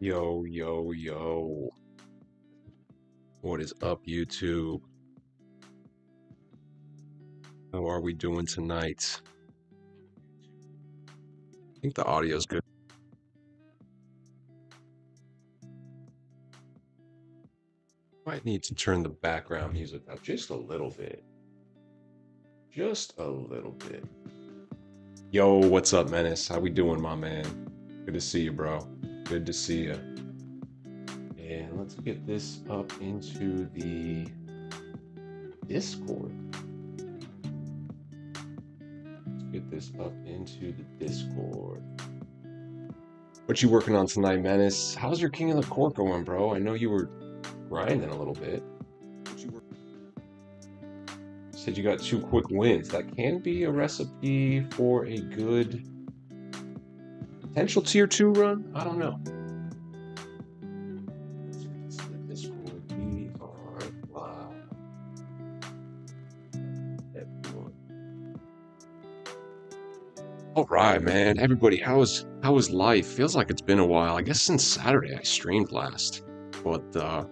Yo, yo, yo. What is up, YouTube? How are we doing tonight? I think the audio's good. Might need to turn the background music up just a little bit. Just a little bit. Yo, what's up, Menace? How we doing, my man? Good to see you, bro. Good to see you. And let's get this up into the Discord. Let's get this up into the Discord. What you working on tonight, Menace? How's your King of the Court going, bro? I know you were grinding a little bit. Said you got 2 quick wins. That can be a recipe for a good potential tier 2 run. I don't know. This will be on live. All right, man. Everybody, how was life? Feels like it's been a while. I guess since Saturday I streamed last, but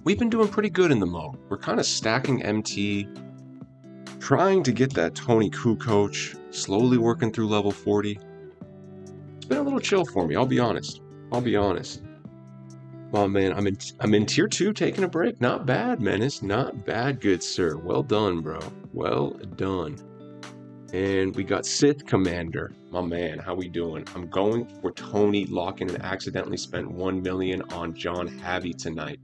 we've been doing pretty good in the mode. We're kind of stacking MT. Trying to get that Tony Coup coach, slowly working through level 40. It's been a little chill for me, I'll be honest. Oh man, I'm in tier 2 taking a break. Not bad, Menace. Not bad, good sir. Well done, bro. Well done. And we got Sith Commander. My man, how we doing? I'm going for Tony locking and accidentally spent 1 million on John Havy tonight.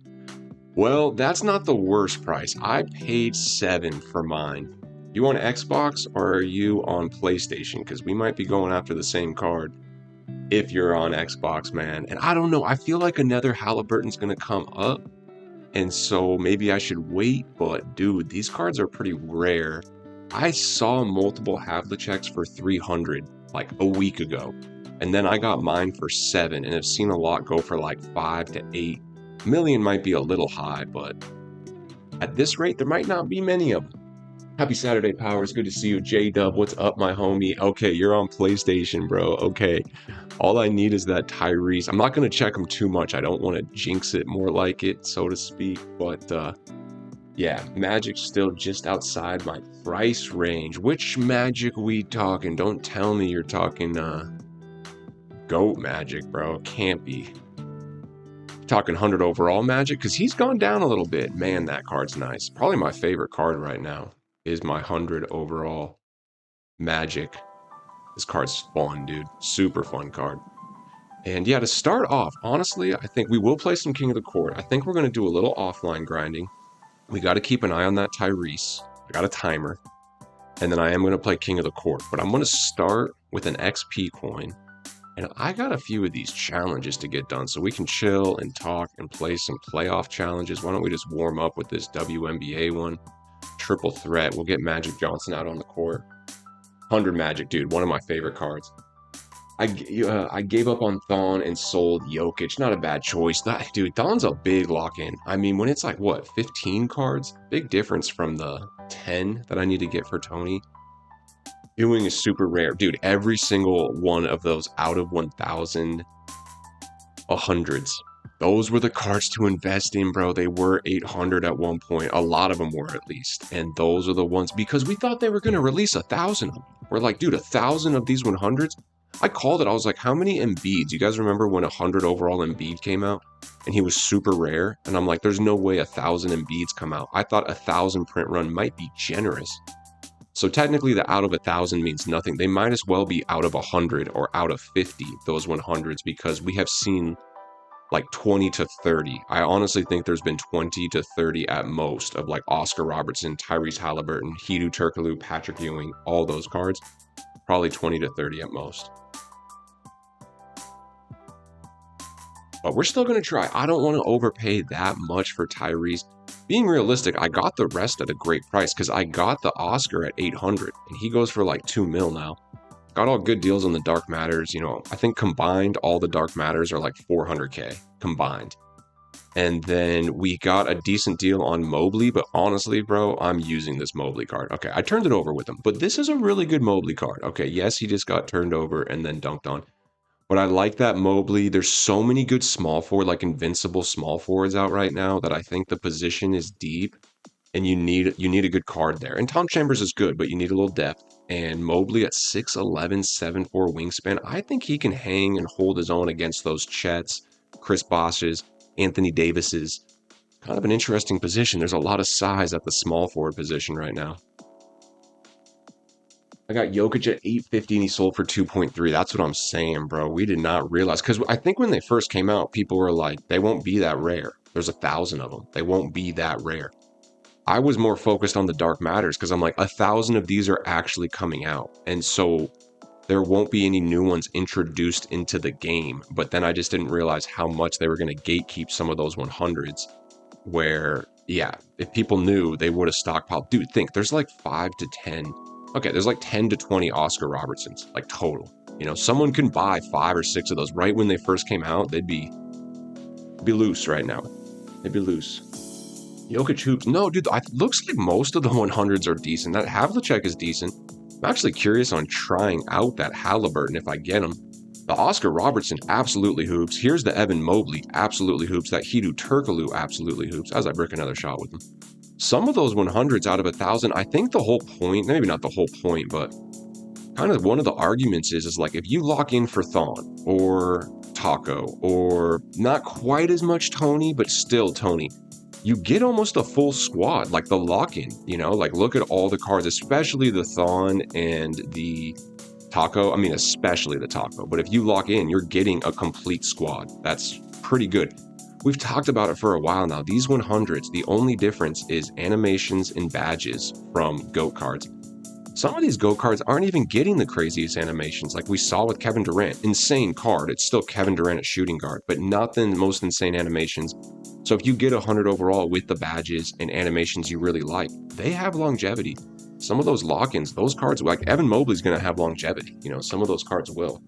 Well, that's not the worst price. I paid 7 for mine. You on Xbox or are you on PlayStation? Because we might be going after the same card if you're on Xbox, man. And I don't know. I feel like another Halliburton's going to come up. And so maybe I should wait. But, dude, these cards are pretty rare. I saw multiple Havlicheks for 300 like a week ago. And then I got mine for 7 and have seen a lot go for like 5 to 8. Million might be a little high, but at this rate, there might not be many of them. Happy Saturday, Powers. Good to see you. J-Dub, what's up, my homie? Okay, you're on PlayStation, bro. Okay. All I need is that Tyrese. I'm not going to check him too much. I don't want to jinx it, more like it, so to speak. But, yeah, Magic's still just outside my price range. Which Magic we talking? Don't tell me you're talking, GOAT Magic, bro. Can't be. Talking 100 overall Magic, because he's gone down a little bit. Man, that card's nice. Probably my favorite card right now is my 100 overall Magic. This card's fun, dude. Super fun card. And yeah, to start off, honestly, I think we will play some King of the Court. I think we're going to do a little offline grinding. We got to keep an eye on that Tyrese. I got a timer. And then I am going to play King of the Court. But I'm going to start with an XP coin. And I got a few of these challenges to get done, so we can chill and talk and play some playoff challenges. Why don't we just warm up with this WNBA one? Triple threat. We'll get Magic Johnson out on the court. 100 Magic, dude. One of my favorite cards. I gave up on Thon and sold Jokic. Not a bad choice. Dude, Thon's a big lock-in. I mean, when it's like, what, 15 cards? Big difference from the 10 that I need to get for Tony. Ewing is super rare. Dude, every single one of those out of 1,000 100s. Those were the cards to invest in, bro. They were 800 at one point. A lot of them were, at least. And those are the ones, because we thought they were going to release 1,000 of them. We're like, dude, 1,000 of these 100s? I called it. I was like, how many Embiids? You guys remember when 100 overall Embiid came out? And he was super rare? And I'm like, there's no way 1,000 Embiids come out. I thought 1,000 print run might be generous. So technically the out of 1,000 means nothing. They might as well be out of 100 or out of 50, those 100s, because we have seen like 20 to 30. I honestly think there's been 20 to 30 at most of like Oscar Robertson, Tyrese Halliburton, Hedo Turkoglu, Patrick Ewing, all those cards. Probably 20 to 30 at most. But we're still going to try. I don't want to overpay that much for Tyrese. Being realistic, I got the rest at a great price because I got the Oscar at 800 and he goes for like 2 mil now. Got all good deals on the Dark Matters. You know, I think combined, all the Dark Matters are like 400K combined. And then we got a decent deal on Mobley, but honestly, bro, I'm using this Mobley card. Okay, I turned it over with him, but this is a really good Mobley card. Okay, yes, he just got turned over and then dunked on. But I like that Mobley. There's so many good small forward, like invincible small forwards out right now that I think the position is deep and you need a good card there. And Tom Chambers is good, but you need a little depth. And Mobley at 6'11", 7'4" wingspan, I think he can hang and hold his own against those Chets, Chris Bosches, Anthony Davises. Kind of an interesting position. There's a lot of size at the small forward position right now. I got Jokic at 850 and he sold for 2.3. That's what I'm saying, bro. We did not realize, because I think when they first came out, people were like, they won't be that rare. There's 1,000 of them. They won't be that rare. I was more focused on the dark matters because I'm like, 1,000 of these are actually coming out. And so there won't be any new ones introduced into the game. But then I just didn't realize how much they were going to gatekeep some of those 100s where, yeah, if people knew, they would have stockpiled. Dude, think there's like 5 to 10. Okay, there's like 10 to 20 Oscar Robertsons, like total. You know, someone can buy 5 or 6 of those right when they first came out. They'd be loose right now. They'd be loose. Jokic hoops. No, dude, it looks like most of the 100s are decent. That Havlicek is decent. I'm actually curious on trying out that Halliburton if I get him. The Oscar Robertson absolutely hoops. Here's the Evan Mobley absolutely hoops. That Hedo Turkoglu absolutely hoops as I brick another shot with him. Some of those 100s out of 1,000, I think the whole point, maybe not the whole point, but kind of one of the arguments is like if you lock in for Thon or Taco or not quite as much Tony, but still Tony, you get almost a full squad, like the lock-in, you know, like look at all the cards, especially the Thon and the Taco. I mean, especially the Taco. But if you lock in, you're getting a complete squad. That's pretty good. We've talked about it for a while now. These 100s, the only difference is animations and badges from GOAT cards. Some of these GOAT cards aren't even getting the craziest animations like we saw with Kevin Durant. Insane card. It's still Kevin Durant at shooting guard, but not the most insane animations. So if you get 100 overall with the badges and animations you really like, they have longevity. Some of those lock-ins, those cards, like Evan Mobley's going to have longevity. You know, some of those cards will.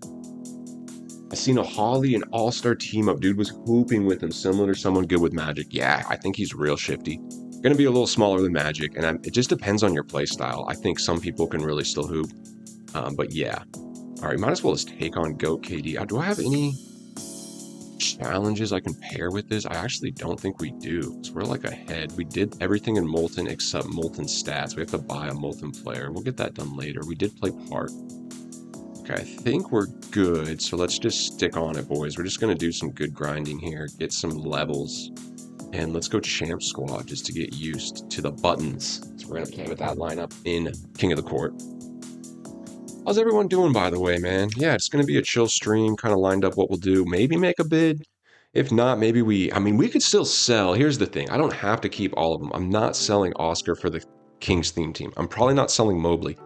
I seen a Holly and All-Star team up. Dude was hooping with him, similar to someone good with Magic. Yeah, I think he's real shifty. Going to be a little smaller than Magic, and it just depends on your play style. I think some people can really still hoop, but yeah. All right, might as well just take on GOAT KD. Do I have any challenges I can pair with this? I actually don't think we do. So we're like ahead. We did everything in Molten except Molten stats. We have to buy a Molten player. We'll get that done later. We did play part. Okay, I think we're good. So let's just stick on it, boys. We're just going to do some good grinding here, get some levels, and let's go Champ Squad just to get used to the buttons. So we're going to play with that lineup in King of the Court. How's everyone doing, by the way, man? Yeah, it's going to be a chill stream, kind of lined up what we'll do. Maybe make a bid. If not, maybe we could still sell. Here's the thing. I don't have to keep all of them. I'm not selling Oscar for the Kings theme team. I'm probably not selling Mobley.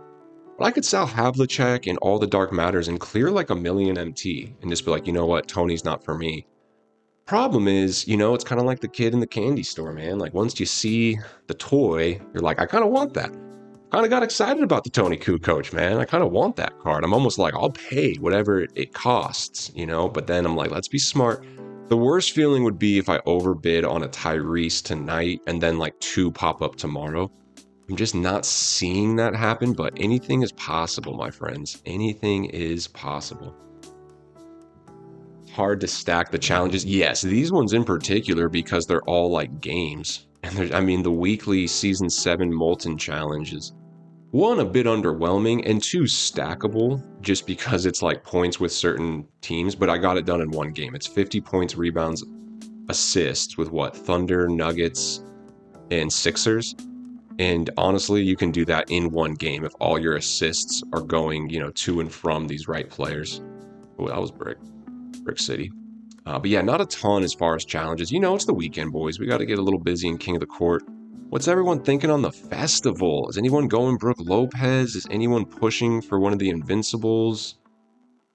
But I could sell Havlicek and all the Dark Matters and clear like 1 million MT and just be like, you know what? Tony's not for me. Problem is, you know, it's kind of like the kid in the candy store, man. Like once you see the toy, you're like, I kind of want that. Kind of got excited about the Tony Kukoc, man. I kind of want that card. I'm almost like, I'll pay whatever it costs, you know? But then I'm like, let's be smart. The worst feeling would be if I overbid on a Tyrese tonight and then like 2 pop up tomorrow. I'm just not seeing that happen, but anything is possible, my friends. Anything is possible. Hard to stack the challenges. Yes, these ones in particular because they're all like games. And I mean, the weekly Season 7 Molten Challenge is 1, a bit underwhelming, and 2, stackable, just because it's like points with certain teams, but I got it done in 1 game. It's 50 points, rebounds, assists with what? Thunder, Nuggets, and Sixers. And honestly, you can do that in 1 game if all your assists are going, you know, to and from these right players. Oh, that was Brick City. But yeah, not a ton as far as challenges. You know, it's the weekend, boys. We got to get a little busy in King of the Court. What's everyone thinking on the festival? Is anyone going Brooke Lopez? Is anyone pushing for one of the Invincibles?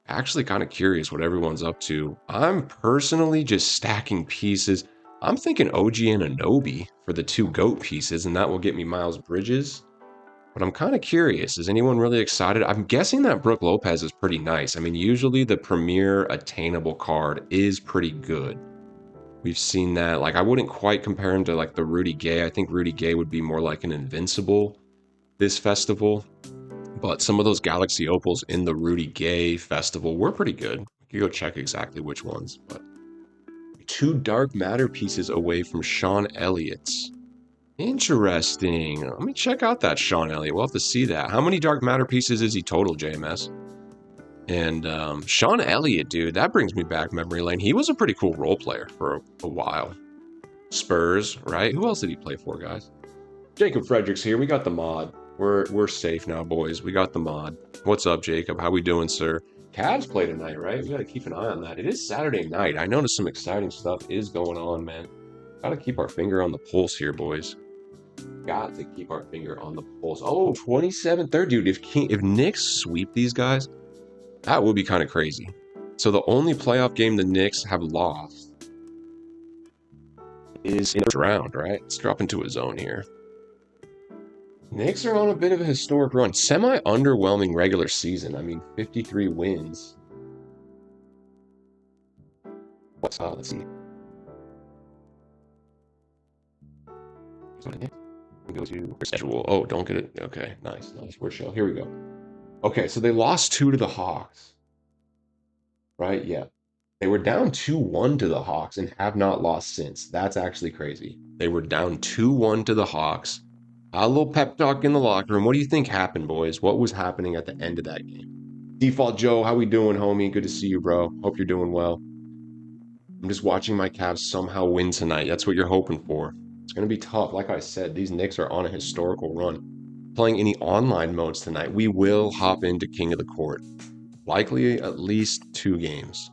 Actually kind of curious what everyone's up to. I'm personally just stacking pieces. I'm thinking OG Anunoby for the 2 GOAT pieces, and that will get me Miles Bridges. But I'm kind of curious. Is anyone really excited? I'm guessing that Brooke Lopez is pretty nice. I mean, usually the premier attainable card is pretty good. We've seen that. Like, I wouldn't quite compare him to, like, the Rudy Gay. I think Rudy Gay would be more like an Invincible this festival. But some of those Galaxy Opals in the Rudy Gay festival were pretty good. You go check exactly which ones, but 2 dark matter pieces away from Sean Elliott's. Interesting. Let me check out that Sean Elliott. We'll have to see that. How many dark matter pieces is he total, JMS? And Sean Elliott, dude, that brings me back memory lane. He was a pretty cool role player for a while. Spurs, right? Who else did he play for, guys? Jacob Fredericks here. We got the mod. We're safe now, boys. We got the mod. What's up, Jacob? How we doing, sir? Cavs play tonight, right? We got to keep an eye on that. It is Saturday night. I noticed some exciting stuff is going on, man. Got to keep our finger on the pulse here, boys. Got to keep our finger on the pulse. Oh, 27-3. Dude, if Knicks sweep these guys, that would be kind of crazy. So the only playoff game the Knicks have lost is in the round, right? Let's drop into a zone here. Knicks are on a bit of a historic run. Semi-underwhelming regular season. I mean, 53 wins. Let's see. Go to schedule. Oh, don't get it. Okay, nice. We're chill. Here we go. Okay, so they lost 2 to the Hawks. Right? Yeah. They were down 2-1 to the Hawks and have not lost since. That's actually crazy. They were down 2-1 to the Hawks. A little pep talk in the locker room. What do you think happened, boys? What was happening at the end of that game? Default Joe, how we doing, homie? Good to see you, bro. Hope you're doing well. I'm just watching my Cavs somehow win tonight. That's what you're hoping for. It's going to be tough. Like I said, these Knicks are on a historical run. Playing any online modes tonight, we will hop into King of the Court. Likely at least 2 games.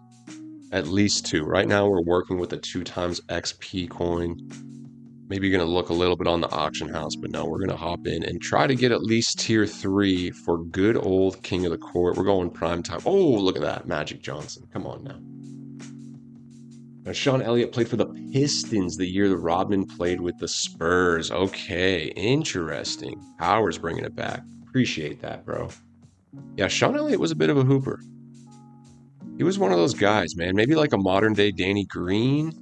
At least 2. Right now we're working with a 2x XP coin. Maybe you're going to look a little bit on the auction house, but no, we're going to hop in and try to get at least tier 3 for good old King of the Court. We're going prime time. Oh, look at that. Magic Johnson. Come on now. Now, Sean Elliott played for the Pistons the year that Rodman played with the Spurs. Okay, interesting. Howard's bringing it back. Appreciate that, bro. Yeah, Sean Elliott was a bit of a hooper. He was one of those guys, man. Maybe like a modern-day Danny Green,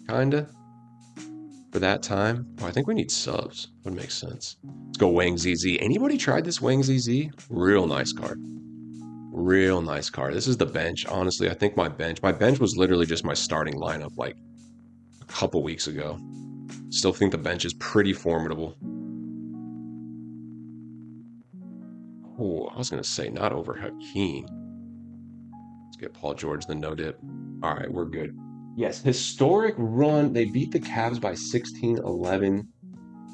kind of. For that time. Oh, I think we need subs. Would make sense. Let's go Wang ZZ. Anybody tried this Wang ZZ? Real nice card. Real nice card. This is the bench. Honestly, I think my bench was literally just my starting lineup like a couple weeks ago. Still think the bench is pretty formidable. Oh, I was going to say not over Hakeem. Let's get Paul George, the no dip. All right, we're good. Yes, historic run. They beat the Cavs by 16-11.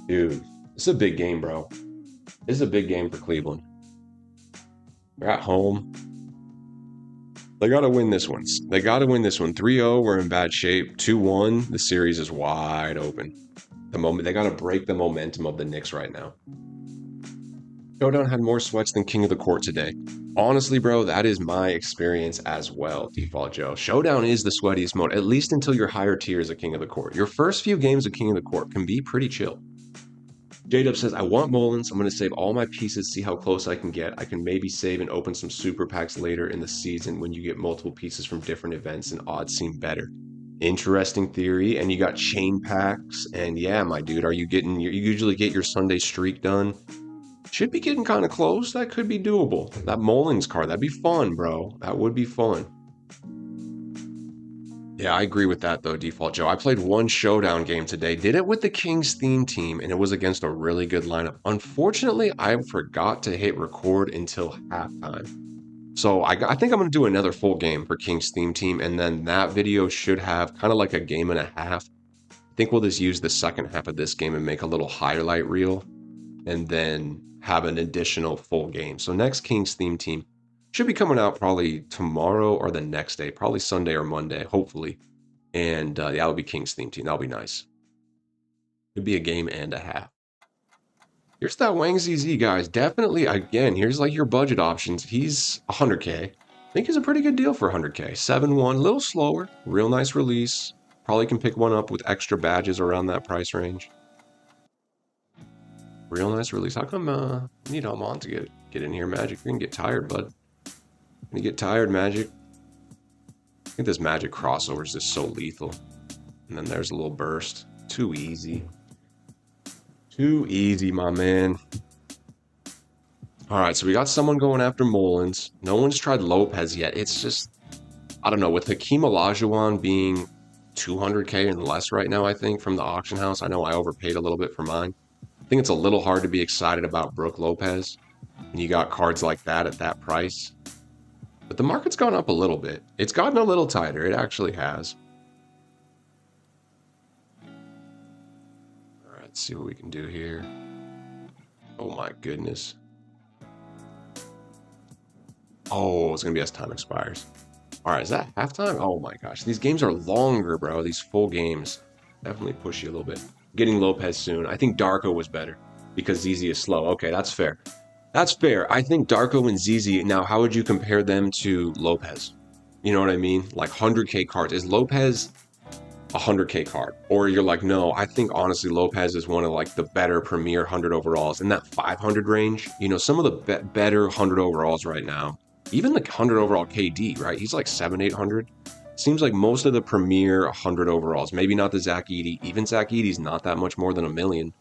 Dude, this is a big game, bro. This is a big game for Cleveland. They're at home. They got to win this one. 3-0, we're in bad shape. 2-1, the series is wide open. They got to break the momentum of the Knicks right now. Showdown had more sweats than King of the Court today. Honestly, bro, that is my experience as well, Default Joe. Showdown is the sweatiest mode, at least until your higher tier is a King of the Court. Your first few games of King of the Court can be pretty chill. J-Dub says, I want Mullins. I'm going to save all my pieces, see how close I can get. I can maybe save and open some super packs later in the season when you get multiple pieces from different events and odds seem better. Interesting theory. And you got chain packs. And yeah, my dude, you usually get your Sunday streak done. Should be getting kind of close. That could be doable. That Mullins card, that'd be fun, bro. That would be fun. Yeah, I agree with that, though, Default Joe. I played one Showdown game today. Did it with the Kings theme team, and it was against a really good lineup. Unfortunately, I forgot to hit record until halftime. So I think I'm going to do another full game for Kings theme team, and then that video should have kind of like a game and a half. I think we'll just use the second half of this game and make a little highlight reel, and then have an additional full game. So next Kings theme team should be coming out probably tomorrow or the next day, probably Sunday or Monday, hopefully. And yeah, that'll be Kings theme team. That'll be nice. Could be a game and a half. Here's that Wang ZZ, guys. Definitely, again, here's like your budget options. He's 100K. I think he's a pretty good deal for 100K. 7-1, a little slower. Real nice release. Probably can pick one up with extra badges around that price range. Real nice release. How come you need Almond to get in here, Magic? You're gonna get tired, bud. You're gonna get tired, Magic. I think this Magic crossover is just so lethal. And then there's a little burst. Too easy. Too easy, my man. All right, so we got someone going after Mullins. No one's tried Lopez yet. It's just I don't know, with Hakeem Olajuwon being 200K and less right now, I think, from the auction house. I know I overpaid a little bit for mine. I think it's a little hard to be excited about Brook Lopez when you got cards like that at that price. But the market's gone up a little bit. It's gotten a little tighter. It actually has. All right, let's see what we can do here. Oh my goodness. Oh, it's going to be as time expires. All right, is that halftime? Oh my gosh. These games are longer, bro. These full games definitely push you a little bit. Getting Lopez soon. I think Darko was better because ZZ is slow. Okay, that's fair. That's fair. I think Darko and ZZ, now how would you compare them to Lopez? You know what I mean? Like 100K cards. Is Lopez a 100K card? Or you're like, no, I think honestly Lopez is one of like the better premier 100 overalls in that 500 range. You know, some of the better 100 overalls right now. Even the 100 overall KD, right? He's like 700-800. Seems like most of the premier 100 overalls, maybe not the Zach Edey. Even Zach Edey's not that much more than $1 million.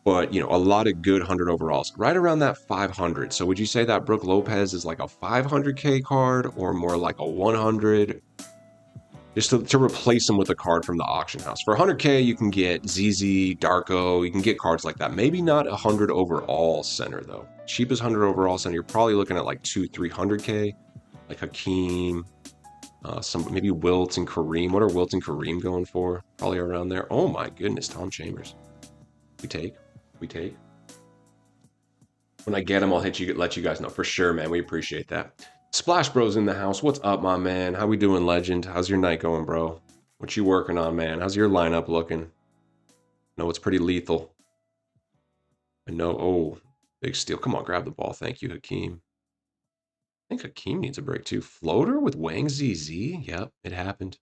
But, you know, a lot of good 100 overalls. Right around that 500. So would you say that Brook Lopez is like a 500K card or more like a 100? Just to replace him with a card from the auction house. For 100K, you can get ZZ, Darko. You can get cards like that. Maybe not a 100 overall center, though. Cheapest 100 overall center, you're probably looking at like 200-300K. Like Hakeem, maybe Wilt and Kareem. What are Wilt and Kareem going for? Probably around there. Oh my goodness, Tom Chambers. We take. When I get him, I'll let you guys know for sure, man. We appreciate that. Splash Bro's in the house. What's up, my man? How we doing, legend? How's your night going, bro? What you working on, man? How's your lineup looking? No, it's pretty lethal. I know. Oh, big steal. Come on, grab the ball. Thank you, Hakeem. I think Hakeem needs a break too. Floater with Wang ZZ? Yep, it happened.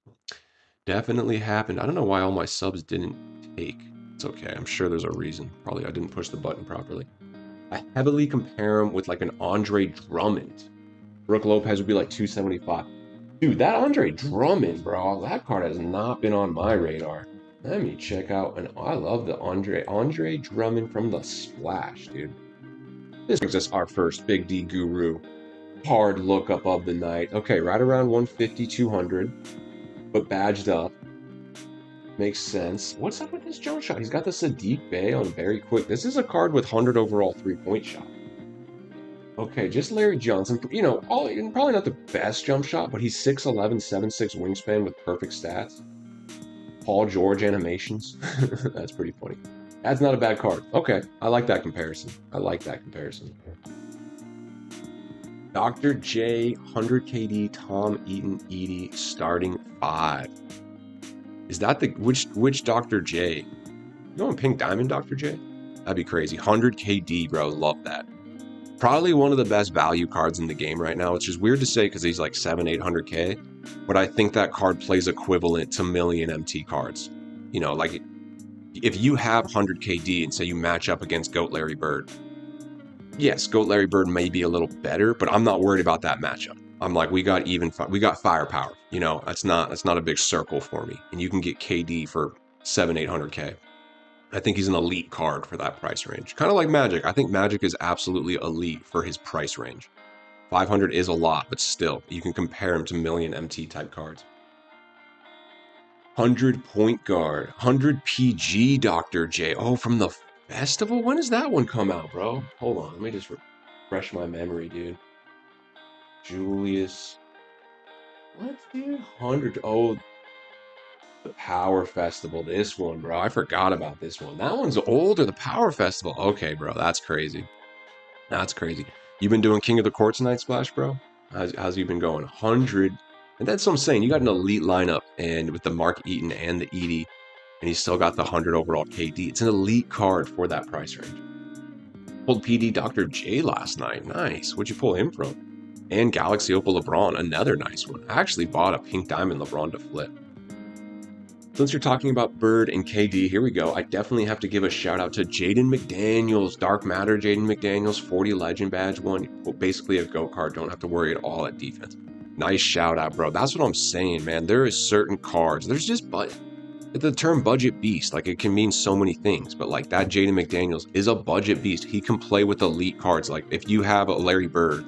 Definitely happened. I don't know why all my subs didn't take. It's okay. I'm sure there's a reason. Probably I didn't push the button properly. I heavily compare him with like an Andre Drummond. Brook Lopez would be like 275. Dude, that Andre Drummond, bro, that card has not been on my radar. Let me check out, and I love the Andre Drummond from the Splash, dude. This brings us our first Big D Guru hard lookup of the night. Okay, right around 150, 200, but badged up. Makes sense. What's up with this jump shot? He's got the Sadiq Bey on very quick. This is a card with 100 overall 3-point shot. Okay, just Larry Johnson. You know, probably not the best jump shot, but he's 6'11", 7'6" wingspan with perfect stats. Paul George animations. That's pretty funny. That's not a bad card. Okay, I like that comparison. Dr. J, 100 KD, Tom Eaton, Edey, starting 5. Is that the which Dr. J? You going Pink Diamond, Dr. J? That'd be crazy. 100 KD, bro. Love that. Probably one of the best value cards in the game right now, which is weird to say because he's like 700-800K, but I think that card plays equivalent to million MT cards. You know, like if you have 100 KD and say you match up against GOAT Larry Bird, yes, GOAT Larry Bird may be a little better, but I'm not worried about that matchup. I'm like, we got firepower. You know, that's not a big circle for me, and you can get KD for 700-800K. I think he's an elite card for that price range. Kind of like Magic. I think Magic is absolutely elite for his price range. 500 is a lot, but still, you can compare him to million MT type cards. 100 point guard. 100 PG Dr. J. Oh, from the festival? When does that one come out, bro? Hold on. Let me just refresh my memory, dude. Julius. What, dude? 100. Oh, the Power Festival, this one, bro. I forgot about this one. That one's older, the Power Festival. Okay, bro, that's crazy. That's crazy. You've been doing King of the Court tonight, Splash, bro? How's you been going? 100. And that's what I'm saying. You got an elite lineup, and with the Mark Eaton and the Edey, and you still got the 100 overall KD. It's an elite card for that price range. Pulled PD Dr. J last night. Nice. Where'd you pull him from? And Galaxy Opal LeBron, another nice one. I actually bought a Pink Diamond LeBron to flip. Since you're talking about Bird and KD, here we go. I definitely have to give a shout out to Jaden McDaniels. Dark Matter, Jaden McDaniels, 40 Legend Badge 1. Well, basically a GO card. Don't have to worry at all at defense. Nice shout out, bro. That's what I'm saying, man. There is certain cards. There's just the term budget beast. Like, it can mean so many things. But like that Jaden McDaniels is a budget beast. He can play with elite cards. Like if you have a Larry Bird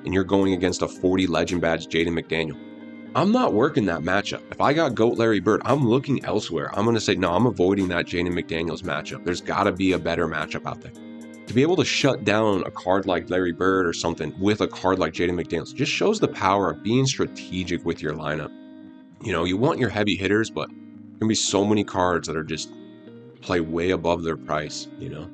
and you're going against a 40 Legend Badge Jaden McDaniel, I'm not working that matchup. If I got GOAT Larry Bird, I'm looking elsewhere. I'm going to say, no, I'm avoiding that Jaden McDaniels matchup. There's got to be a better matchup out there. To be able to shut down a card like Larry Bird or something with a card like Jaden McDaniels just shows the power of being strategic with your lineup. You know, you want your heavy hitters, but there can be so many cards that are just play way above their price, you know.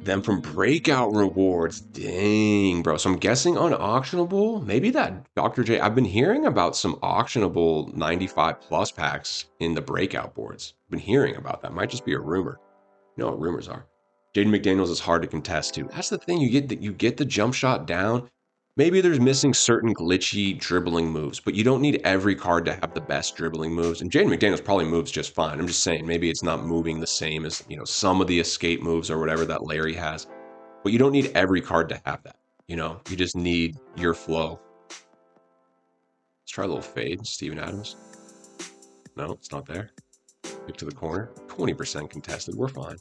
Then from breakout rewards, dang, bro. So I'm guessing unauctionable. Maybe that Dr. J. I've been hearing about some auctionable 95 plus packs in the breakout boards. I've been hearing about that. Might just be a rumor. You know what rumors are. Jaden McDaniels is hard to contest too. That's the thing. You get the jump shot down. Maybe there's missing certain glitchy dribbling moves, but you don't need every card to have the best dribbling moves. And Jaden McDaniels probably moves just fine. I'm just saying maybe it's not moving the same as, you know, some of the escape moves or whatever that Larry has. But you don't need every card to have that. You know, you just need your flow. Let's try a little fade. Steven Adams. No, it's not there. Pick to the corner. 20% contested. We're fine.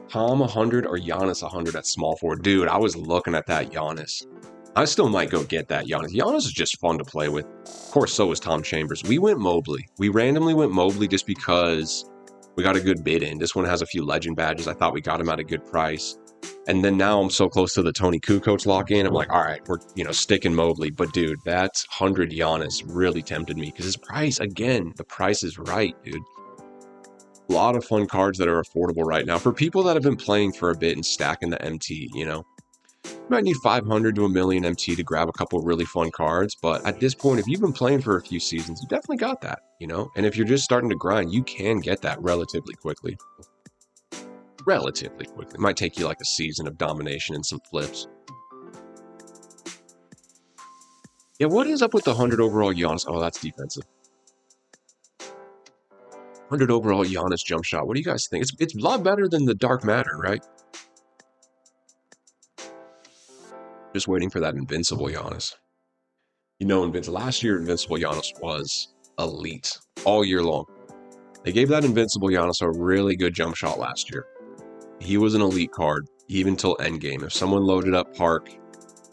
Tom 100 or Giannis 100 at small forward. Dude, I was looking at that Giannis. I still might go get that Giannis. Giannis is just fun to play with. Of course, so was Tom Chambers. We went Mobley. We randomly went Mobley just because we got a good bid in. This one has a few legend badges. I thought we got him at a good price. And then now I'm so close to the Tony Kukoc lock-in. I'm like, all right, we're, you know, sticking Mobley. But, dude, that 100 Giannis really tempted me because his price, again, the price is right, dude. A lot of fun cards that are affordable right now for people that have been playing for a bit and stacking the MT, you know. You might need 500 to a million MT to grab a couple really fun cards, but at this point, if you've been playing for a few seasons, you definitely got that, you know. And if you're just starting to grind, you can get that relatively quickly. Relatively quickly. It might take you like a season of domination and some flips. Yeah, what is up with the 100 overall Giannis? Oh, that's defensive. 100 overall Giannis jump shot. What do you guys think? It's a lot better than the Dark Matter, right? Just waiting for that Invincible Giannis. You know, last year Invincible Giannis was elite all year long. They gave that Invincible Giannis a really good jump shot last year. He was an elite card even till endgame. If someone loaded up Park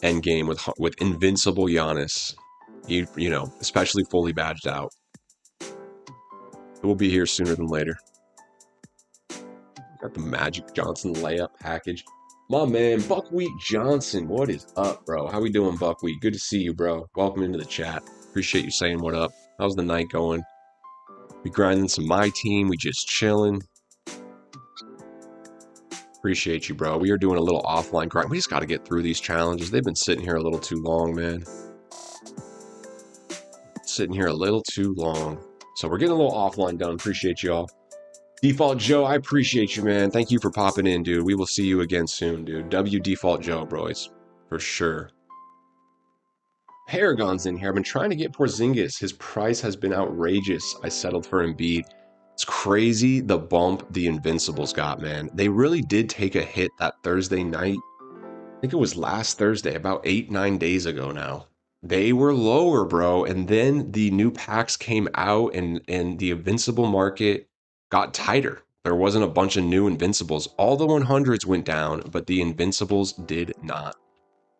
endgame with Invincible Giannis, you know, especially fully badged out, it will be here sooner than later. Got the Magic Johnson layup package. My man, Buckwheat Johnson, what is up, bro? How we doing, Buckwheat? Good to see you, bro. Welcome into the chat. Appreciate you saying what up. How's the night going? We grinding some MyTeam. We just chilling. Appreciate you, bro. We are doing a little offline grind. We just got to get through these challenges. They've been sitting here a little too long, man. Sitting here a little too long. So we're getting a little offline done. Appreciate y'all. Default Joe, I appreciate you, man. Thank you for popping in, dude. We will see you again soon, dude. W Default Joe, bros. For sure. Paragon's in here. I've been trying to get Porzingis. His price has been outrageous. I settled for Embiid. It's crazy the bump the Invincibles got, man. They really did take a hit that Thursday night. I think it was last Thursday, about 8-9 days ago now. They were lower, bro. And then the new packs came out and the Invincible market got tighter. There wasn't a bunch of new Invincibles. All the 100s went down, but the Invincibles did not.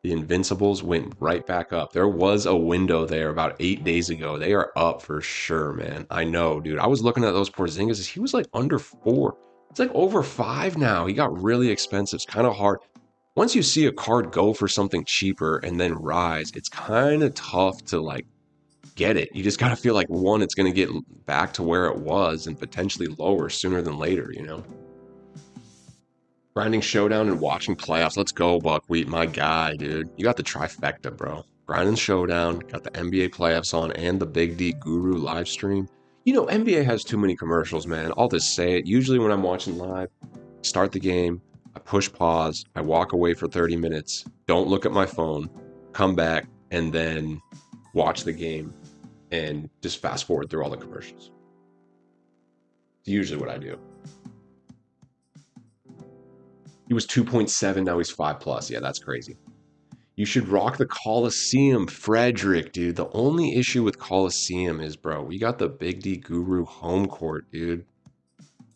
The Invincibles went right back up. There was a window there about 8 days ago. They are up for sure, man. I know, dude. I was looking at those Porzingis. He was like under 4. It's like over 5 now. He got really expensive. It's kind of hard. Once you see a card go for something cheaper and then rise, it's kind of tough to like get it. You just got to feel like, one, it's going to get back to where it was and potentially lower sooner than later, you know? Grinding Showdown and watching playoffs. Let's go, Buckwheat. My guy, dude. You got the trifecta, bro. Grinding Showdown, got the NBA playoffs on, and the Big D Guru live stream. You know, NBA has too many commercials, man. I'll just say it. Usually when I'm watching live, start the game, I push pause, I walk away for 30 minutes, don't look at my phone, come back, and then watch the game and just fast forward through all the commercials. It's usually what I do. He was 2.7, now he's 5+. Yeah, that's crazy. You should rock the Coliseum, Frederick, dude. The only issue with Coliseum is, bro, we got the Big D Guru home court, dude.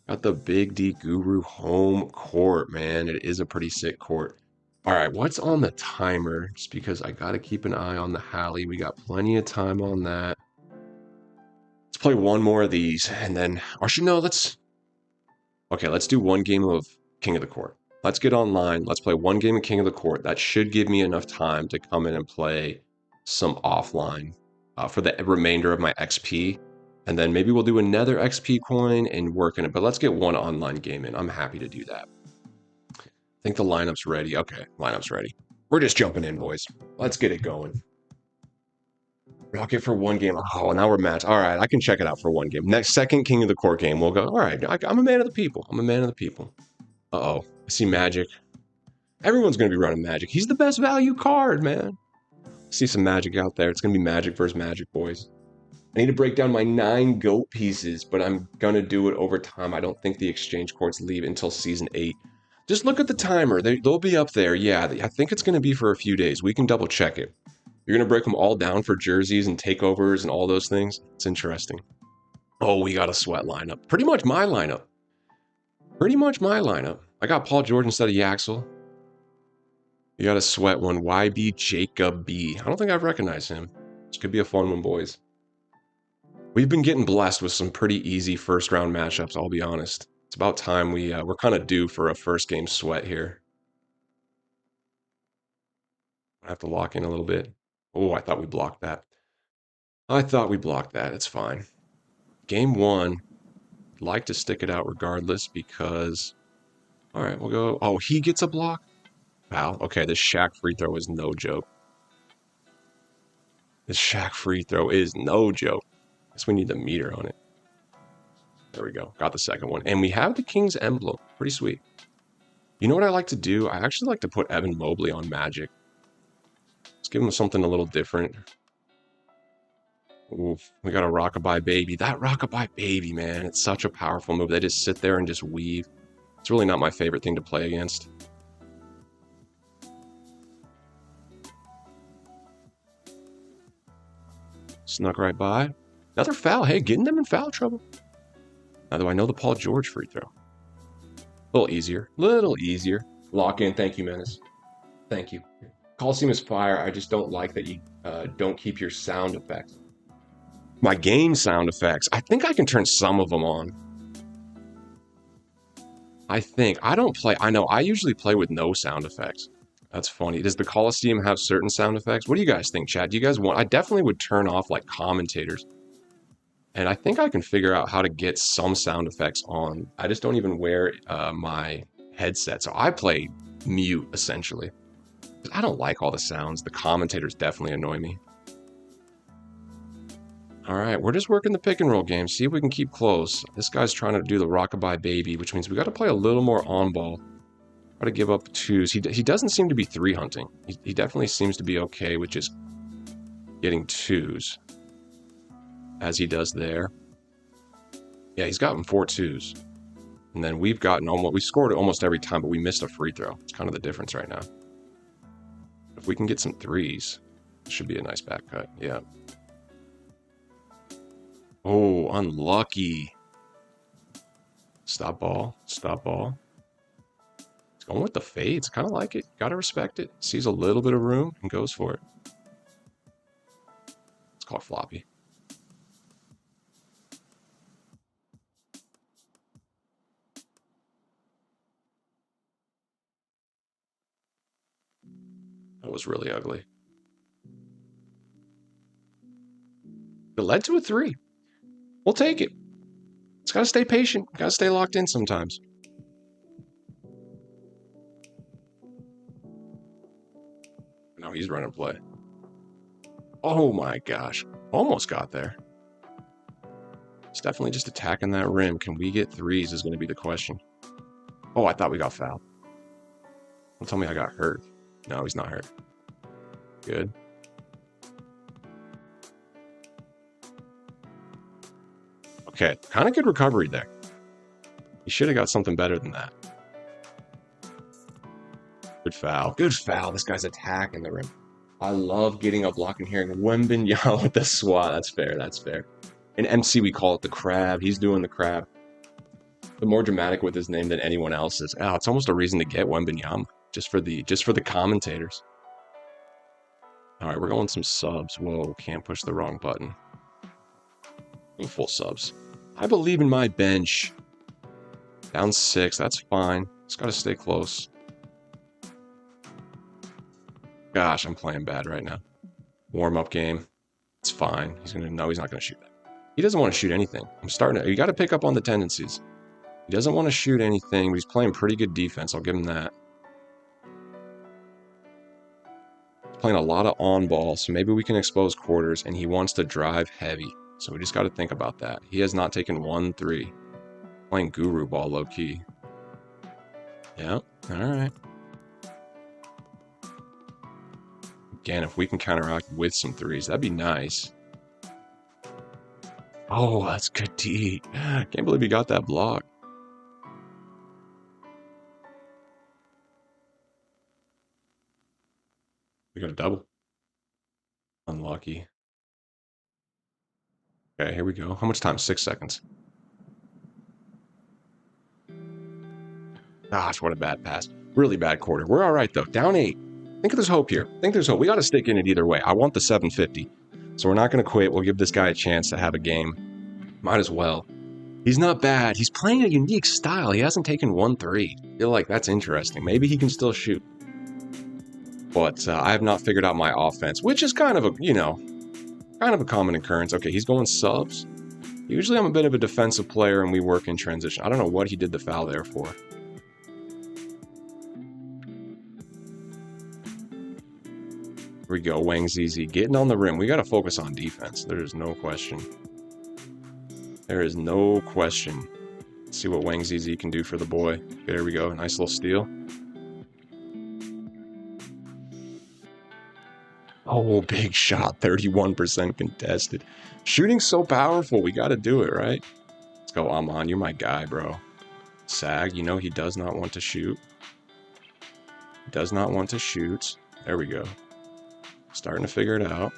Got the Big D Guru home court, man. It is a pretty sick court. All right, what's on the timer? Just because I got to keep an eye on the Hallie. We got plenty of time on that. Let's play one more of these, and then... Actually, no, let's... Okay, let's do one game of King of the Court. Let's get online. Let's play one game of King of the Court. That should give me enough time to come in and play some offline for the remainder of my XP. And then maybe we'll do another XP coin and work in it. But let's get one online game in. I'm happy to do that. I think the lineup's ready. Okay, lineup's ready. We're just jumping in, boys. Let's get it going. Rocket for one game. Oh, now we're matched. All right, I can check it out for one game. Next, second King of the Court game, we'll go. All right, I'm a man of the people. I'm a man of the people. Uh-oh, I see Magic. Everyone's going to be running Magic. He's the best value card, man. I see some Magic out there. It's going to be Magic versus Magic, boys. I need to break down my 9 GOAT pieces, but I'm going to do it over time. I don't think the exchange courts leave until Season 8. Just look at the timer. They'll be up there. Yeah, I think it's going to be for a few days. We can double check it. You're going to break them all down for jerseys and takeovers and all those things? It's interesting. Oh, we got a sweat lineup. Pretty much my lineup. Pretty much my lineup. I got Paul George instead of Yaxel. You got a sweat one. YB Jacob B. I don't think I've recognized him. This could be a fun one, boys. We've been getting blessed with some pretty easy first round matchups, I'll be honest. It's about time we're kind of due for a first game sweat here. I have to lock in a little bit. Oh, I thought we blocked that. I thought we blocked that. It's fine. Game 1. I'd like to stick it out regardless because... All right, we'll go... Oh, he gets a block? Wow. Okay, this Shaq free throw is no joke. This Shaq free throw is no joke. Guess we need the meter on it. There we go. Got the second one. And we have the King's emblem. Pretty sweet. You know what I like to do? I actually like to put Evan Mobley on Magic. Let's give him something a little different. Oof, we got a Rockabye Baby. That Rockabye Baby, man, it's such a powerful move. They just sit there and just weave. It's really not my favorite thing to play against. Snuck right by. Another foul. Hey, getting them in foul trouble. Now, do I know the Paul George free throw? A little easier. Little easier. Lock in. Thank you, Menace. Thank you. Coliseum is fire. I just don't like that you don't keep your sound effects. My game sound effects. I think I can turn some of them on. I think. I don't play. I know. I usually play with no sound effects. That's funny. Does the Coliseum have certain sound effects? What do you guys think, Chad? Do you guys want... I definitely would turn off, like, commentators. And I think I can figure out how to get some sound effects on. I just don't even wear my headset. So I play mute, essentially. I don't like all the sounds. The commentators definitely annoy me. All right, we're just working the pick and roll game. See if we can keep close. This guy's trying to do the Rockabye Baby, which means we got to play a little more on ball. Try to give up 2s. He doesn't seem to be 3 hunting. He definitely seems to be okay with just getting 2s, as he does there. Yeah, he's gotten 4 2s. And then we've gotten almost... We scored it almost every time, but we missed a free throw. It's kind of the difference right now. If we can get some 3s, it should be a nice back cut. Yeah. Oh, unlucky. Stop ball. Stop ball. He's going with the fades. Kind of like it. Gotta respect it. Sees a little bit of room and goes for it. Let's call it floppy. That was really ugly. It led to a 3. We'll take it. It's got to stay patient. Got to stay locked in sometimes. No, he's running play. Oh my gosh. Almost got there. It's definitely just attacking that rim. Can we get 3s is going to be the question. Oh, I thought we got fouled. Don't tell me I got hurt. No, he's not hurt. Good. Okay, kind of good recovery there. He should have got something better than that. Good foul. Good foul. This guy's attacking the rim. I love getting a block and hearing Wembanyama with the swat. That's fair. That's fair. In MC, we call it the crab. He's doing the crab. The more dramatic with his name than anyone else's. Oh, it's almost a reason to get Wembanyama. just for the commentators. All right, we're going some subs. Whoa, can't push the wrong button. Full subs. I believe in my bench. Down 6, that's fine. Just gotta stay close. Gosh, I'm playing bad right now. Warm-up game. It's fine. He's not gonna shoot that. He doesn't want to shoot anything. You gotta pick up on the tendencies. He doesn't want to shoot anything, but he's playing pretty good defense. I'll give him that. He's playing a lot of on-ball, so maybe we can expose quarters, and he wants to drive heavy. So we just got to think about that. He has not taken 1-3. Playing guru ball low-key. Yeah, alright. Again, if we can counteract with some threes, that'd be nice. Oh, that's good D. Can't believe he got that block. We got a double. Unlucky. Okay, here we go. How much time? 6 seconds. Gosh, what a bad pass. Really bad quarter. We're all right, though. Down 8. I think there's hope here. I think there's hope. We got to stick in it either way. I want the 750. So we're not going to quit. We'll give this guy a chance to have a game. Might as well. He's not bad. He's playing a unique style. He hasn't taken 1-3. I feel like that's interesting. Maybe he can still shoot. But I have not figured out my offense, which is kind of a, kind of a common occurrence. Okay, he's going subs. Usually I'm a bit of a defensive player and we work in transition. I don't know what he did the foul there for. Here we go, Wang ZZ getting on the rim. We got to focus on defense. There is no question. There is no question. Let's see what Wang ZZ can do for the boy. There we go, nice little steal. Oh, big shot, 31% contested. Shooting's so powerful, we gotta do it, right? Let's go, Amon, you're my guy, bro. Sag, he does not want to shoot. Does not want to shoot. There we go. Starting to figure it out.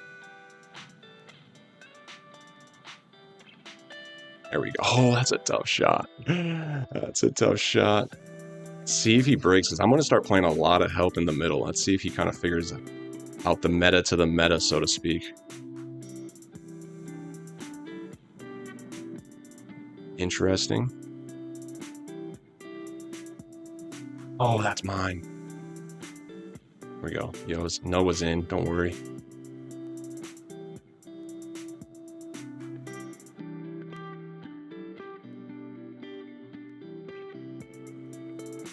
There we go. Oh, that's a tough shot. That's a tough shot. Let's see if he breaks this. I'm going to start playing a lot of help in the middle. Let's see if he kind of figures out the meta to the meta, so to speak. Interesting. Oh, that's mine. Here we go. Noah's in. Don't worry.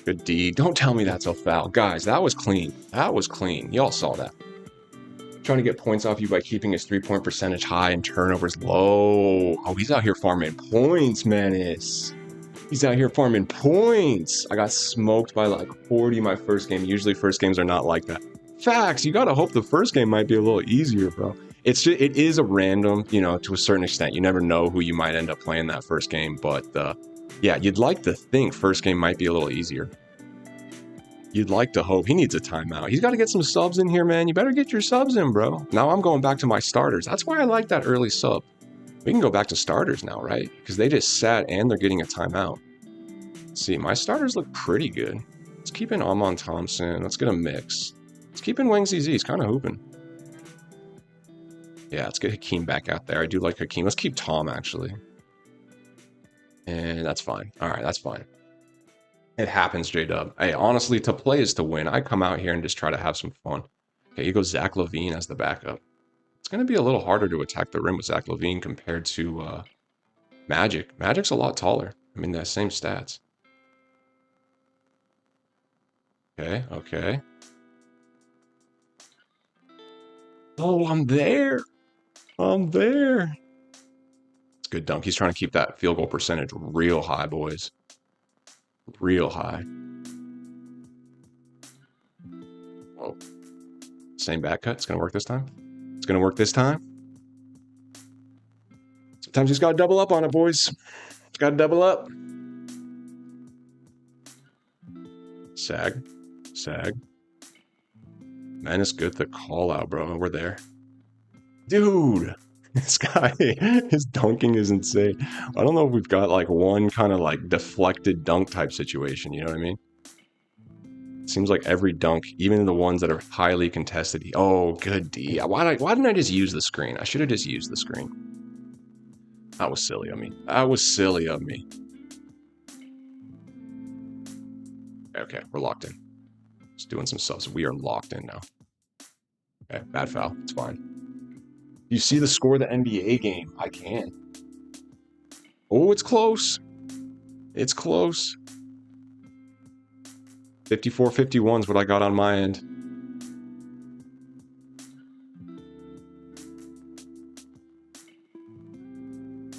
Good D. Don't tell me that's a foul. Guys, that was clean. That was clean. Y'all saw that. Trying to get points off you by keeping his 3-point percentage high and turnovers low. Oh, he's out here farming points, Menace. He's out here farming points. I got smoked by like 40 my first game. Usually first games are not like that. Facts. You got to hope the first game might be a little easier, bro. It is a random, to a certain extent. You never know who you might end up playing that first game. But yeah, you'd like to think first game might be a little easier. You'd like to hope. He needs a timeout. He's got to get some subs in here, man. You better get your subs in, bro. Now I'm going back to my starters. That's why I like that early sub. We can go back to starters now, right? Because they just sat and they're getting a timeout. Let's see, my starters look pretty good. Let's keep in Amon Thompson. Let's get a mix. Let's keep in Wang ZZ. He's kind of hooping. Yeah, let's get Hakeem back out there. I do like Hakeem. Let's keep Tom, actually. And that's fine. All right, that's fine. It happens, J-Dub. Hey, honestly, to play is to win. I come out here and just try to have some fun. Okay, here goes Zach LaVine as the backup. It's going to be a little harder to attack the rim with Zach LaVine compared to Magic. Magic's a lot taller. I mean, the same stats. Okay, okay. Oh, I'm there. I'm there. It's a good dunk. He's trying to keep that field goal percentage real high, boys. Real high. Whoa. Same back cut. It's going to work this time. It's going to work this time. Sometimes you just got to double up on it, boys. Just got to double up. Sag. Sag. Man, it's good to call out, bro. We're there. Dude. This guy, his dunking is insane. I don't know if we've got like one kind of like deflected dunk type situation, you know what I mean? Seems like every dunk, even the ones that are highly contested. Oh, good D. Why didn't I just use the screen? I should have just used the screen. That was silly of me. That was silly of me. Okay, we're locked in. Just doing some subs. We are locked in now. Okay, bad foul. It's fine. You see the score of the NBA game? I can. Oh, it's close. It's close. 54-51 is what I got on my end.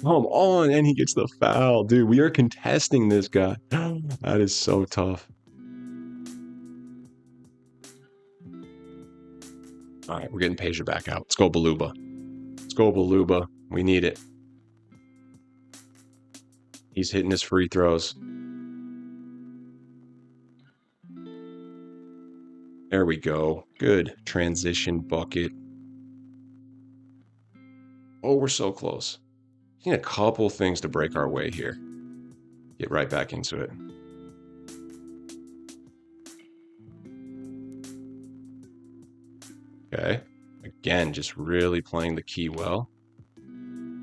Come on, and he gets the foul. Dude, we are contesting this guy. That is so tough. All right, we're getting Peja back out. Let's go, Baluba. Let's go, Baluba. We need it. He's hitting his free throws. There we go. Good transition bucket. Oh, we're so close. Need a couple things to break our way here. Get right back into it. Okay. Again, just really playing the key well.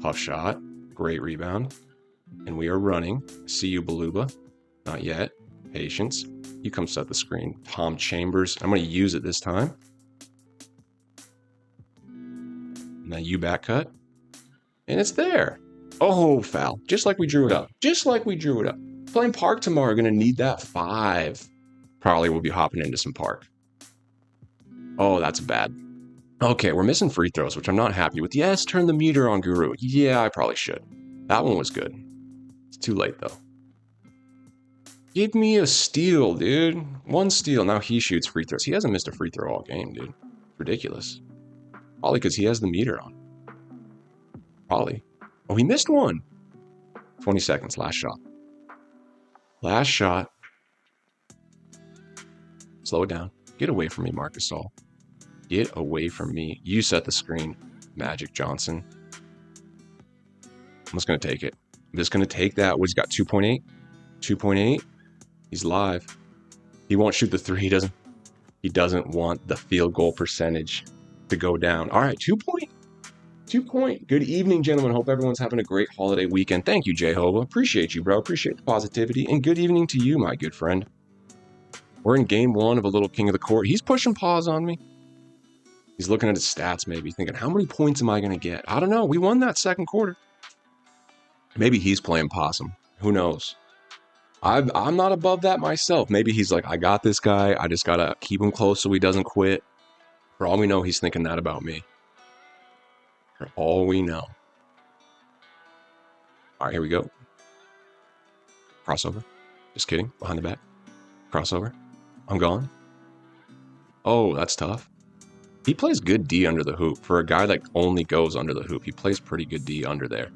Puff shot. Great rebound. And we are running. See you, Baluba. Not yet. Patience. You come set the screen. Tom Chambers. I'm going to use it this time. Now you back cut. And it's there. Oh, foul. Just like we drew it up. Just like we drew it up. Playing Park tomorrow. Going to need that 5. Probably will be hopping into some Park. Oh, that's bad. Okay, we're missing free throws, which I'm not happy with. Yes, turn the meter on, Guru. Yeah, I probably should. That one was good. It's too late, though. Give me a steal, dude. 1 steal. Now he shoots free throws. He hasn't missed a free throw all game, dude. Ridiculous. Probably because he has the meter on. Probably. Oh, he missed one. 20 seconds. Last shot. Last shot. Slow it down. Get away from me, Marc Gasol. Get away from me. You set the screen, Magic Johnson. I'm just going to take it. I'm just going to take that. He's got 2.8. 2.8. He's live. He won't shoot the 3. He doesn't want the field goal percentage to go down. All right, 2 point. 2 point. Good evening, gentlemen. Hope everyone's having a great holiday weekend. Thank you, Jehovah. Appreciate you, bro. Appreciate the positivity. And good evening to you, my good friend. We're in game 1 of a little King of the Court. He's pushing pause on me. He's looking at his stats, maybe thinking, how many points am I going to get? I don't know. We won that second quarter. Maybe he's playing possum. Who knows? I'm not above that myself. Maybe he's like, I got this guy. I just got to keep him close so he doesn't quit. For all we know, he's thinking that about me. For all we know. All right, here we go. Crossover. Just kidding. Behind the back. Crossover. I'm gone. Oh, that's tough. He plays good D under the hoop. For a guy that only goes under the hoop, he plays pretty good D under there.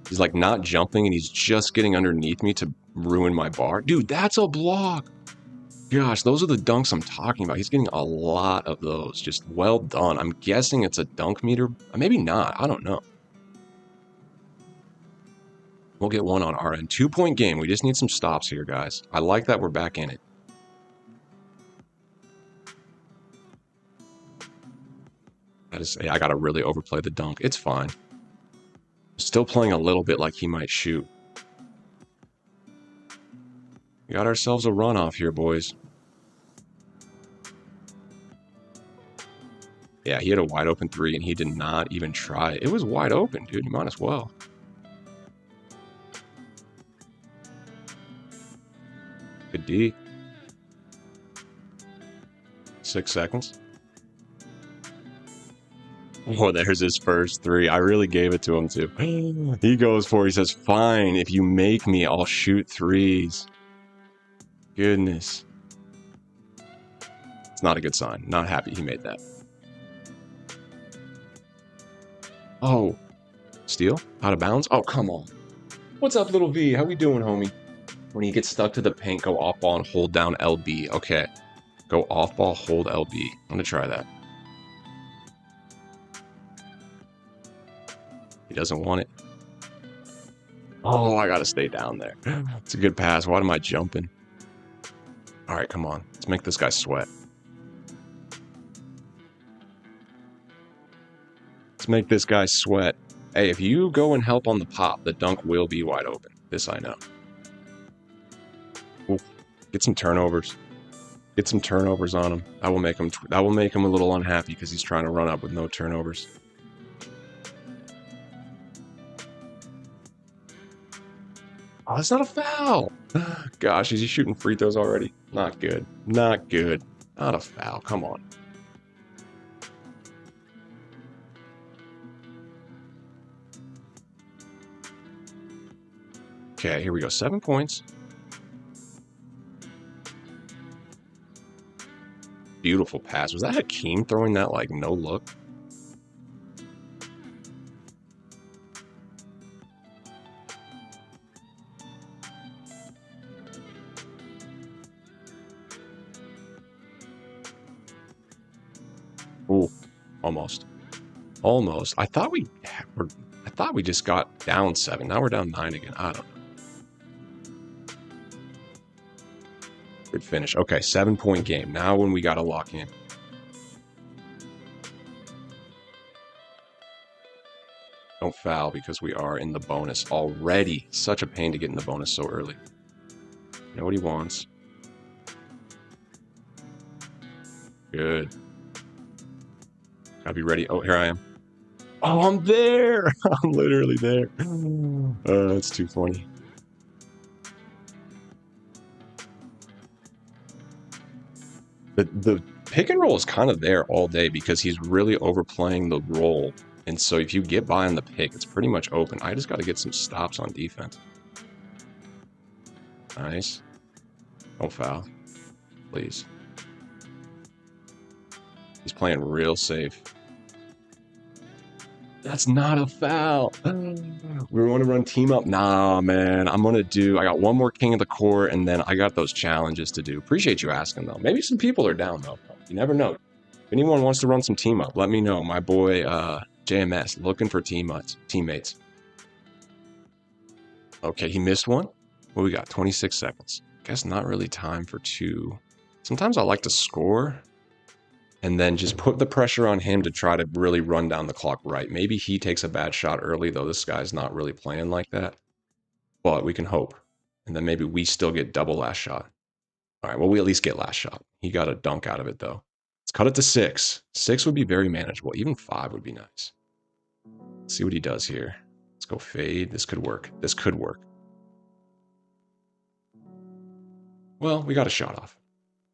He's like not jumping and he's just getting underneath me to ruin my bar. Dude, that's a block. Gosh, those are the dunks I'm talking about. He's getting a lot of those. Just well done. I'm guessing it's a dunk meter. Maybe not. I don't know. We'll get one on our end. 2 point game. We just need some stops here, guys. I like that we're back in it. I got to really overplay the dunk. It's fine. Still playing a little bit like he might shoot. We got ourselves a runoff here, boys. Yeah, he had a wide open 3 and he did not even try it. It was wide open, dude. You might as well. Good D. 6 seconds. Oh, there's his first 3. I really gave it to him, too. He goes for it. He says, fine, if you make me, I'll shoot 3s. Goodness. It's not a good sign. Not happy he made that. Oh. Steal? Out of bounds? Oh, come on. What's up, little V? How we doing, homie? When you get stuck to the paint, go off ball and hold down LB. Okay. Go off ball, hold LB. I'm going to try that. He doesn't want it. Oh, I got to stay down there. It's a good pass. Why am I jumping? All right, come on. Let's make this guy sweat. Let's make this guy sweat. Hey, if you go and help on the pop, the dunk will be wide open. This I know. Ooh, get some turnovers. Get some turnovers on him. That will make him a little unhappy because he's trying to run up with no turnovers. Oh, that's not a foul. Gosh, is he shooting free throws already? Not good. Not good. Not a foul. Come on. Okay, here we go. 7 points. Beautiful pass. Was that Hakeem throwing that, like, no look? Ooh, almost. Almost. I thought we just got down 7. Now we're down 9 again. I don't know. Good finish. Okay, 7-point game. Now when we got to lock in. Don't foul because we are in the bonus already. Such a pain to get in the bonus so early. Know what he wants. Good. Gotta be ready. Oh, here I am. Oh, I'm there. I'm literally there. That's too funny. The pick and roll is kind of there all day because he's really overplaying the roll. And so if you get by on the pick, it's pretty much open. I just got to get some stops on defense. Nice. Don't foul. Please. He's playing real safe. That's not a foul. We want to run team up. Nah, man. I got one more king of the court, and then I got those challenges to do. Appreciate you asking, though. Maybe some people are down, though. You never know. If anyone wants to run some team up, let me know. My boy, JMS, looking for teammates. Okay, he missed one. What we got? 26 seconds. Guess not really time for 2. Sometimes I like to score and then just put the pressure on him to try to really run down the clock right. Maybe he takes a bad shot early, though this guy's not really playing like that. But we can hope. And then maybe we still get double last shot. All right, well, we at least get last shot. He got a dunk out of it, though. Let's cut it to 6. 6 would be very manageable. Even 5 would be nice. Let's see what he does here. Let's go fade. This could work. This could work. Well, we got a shot off.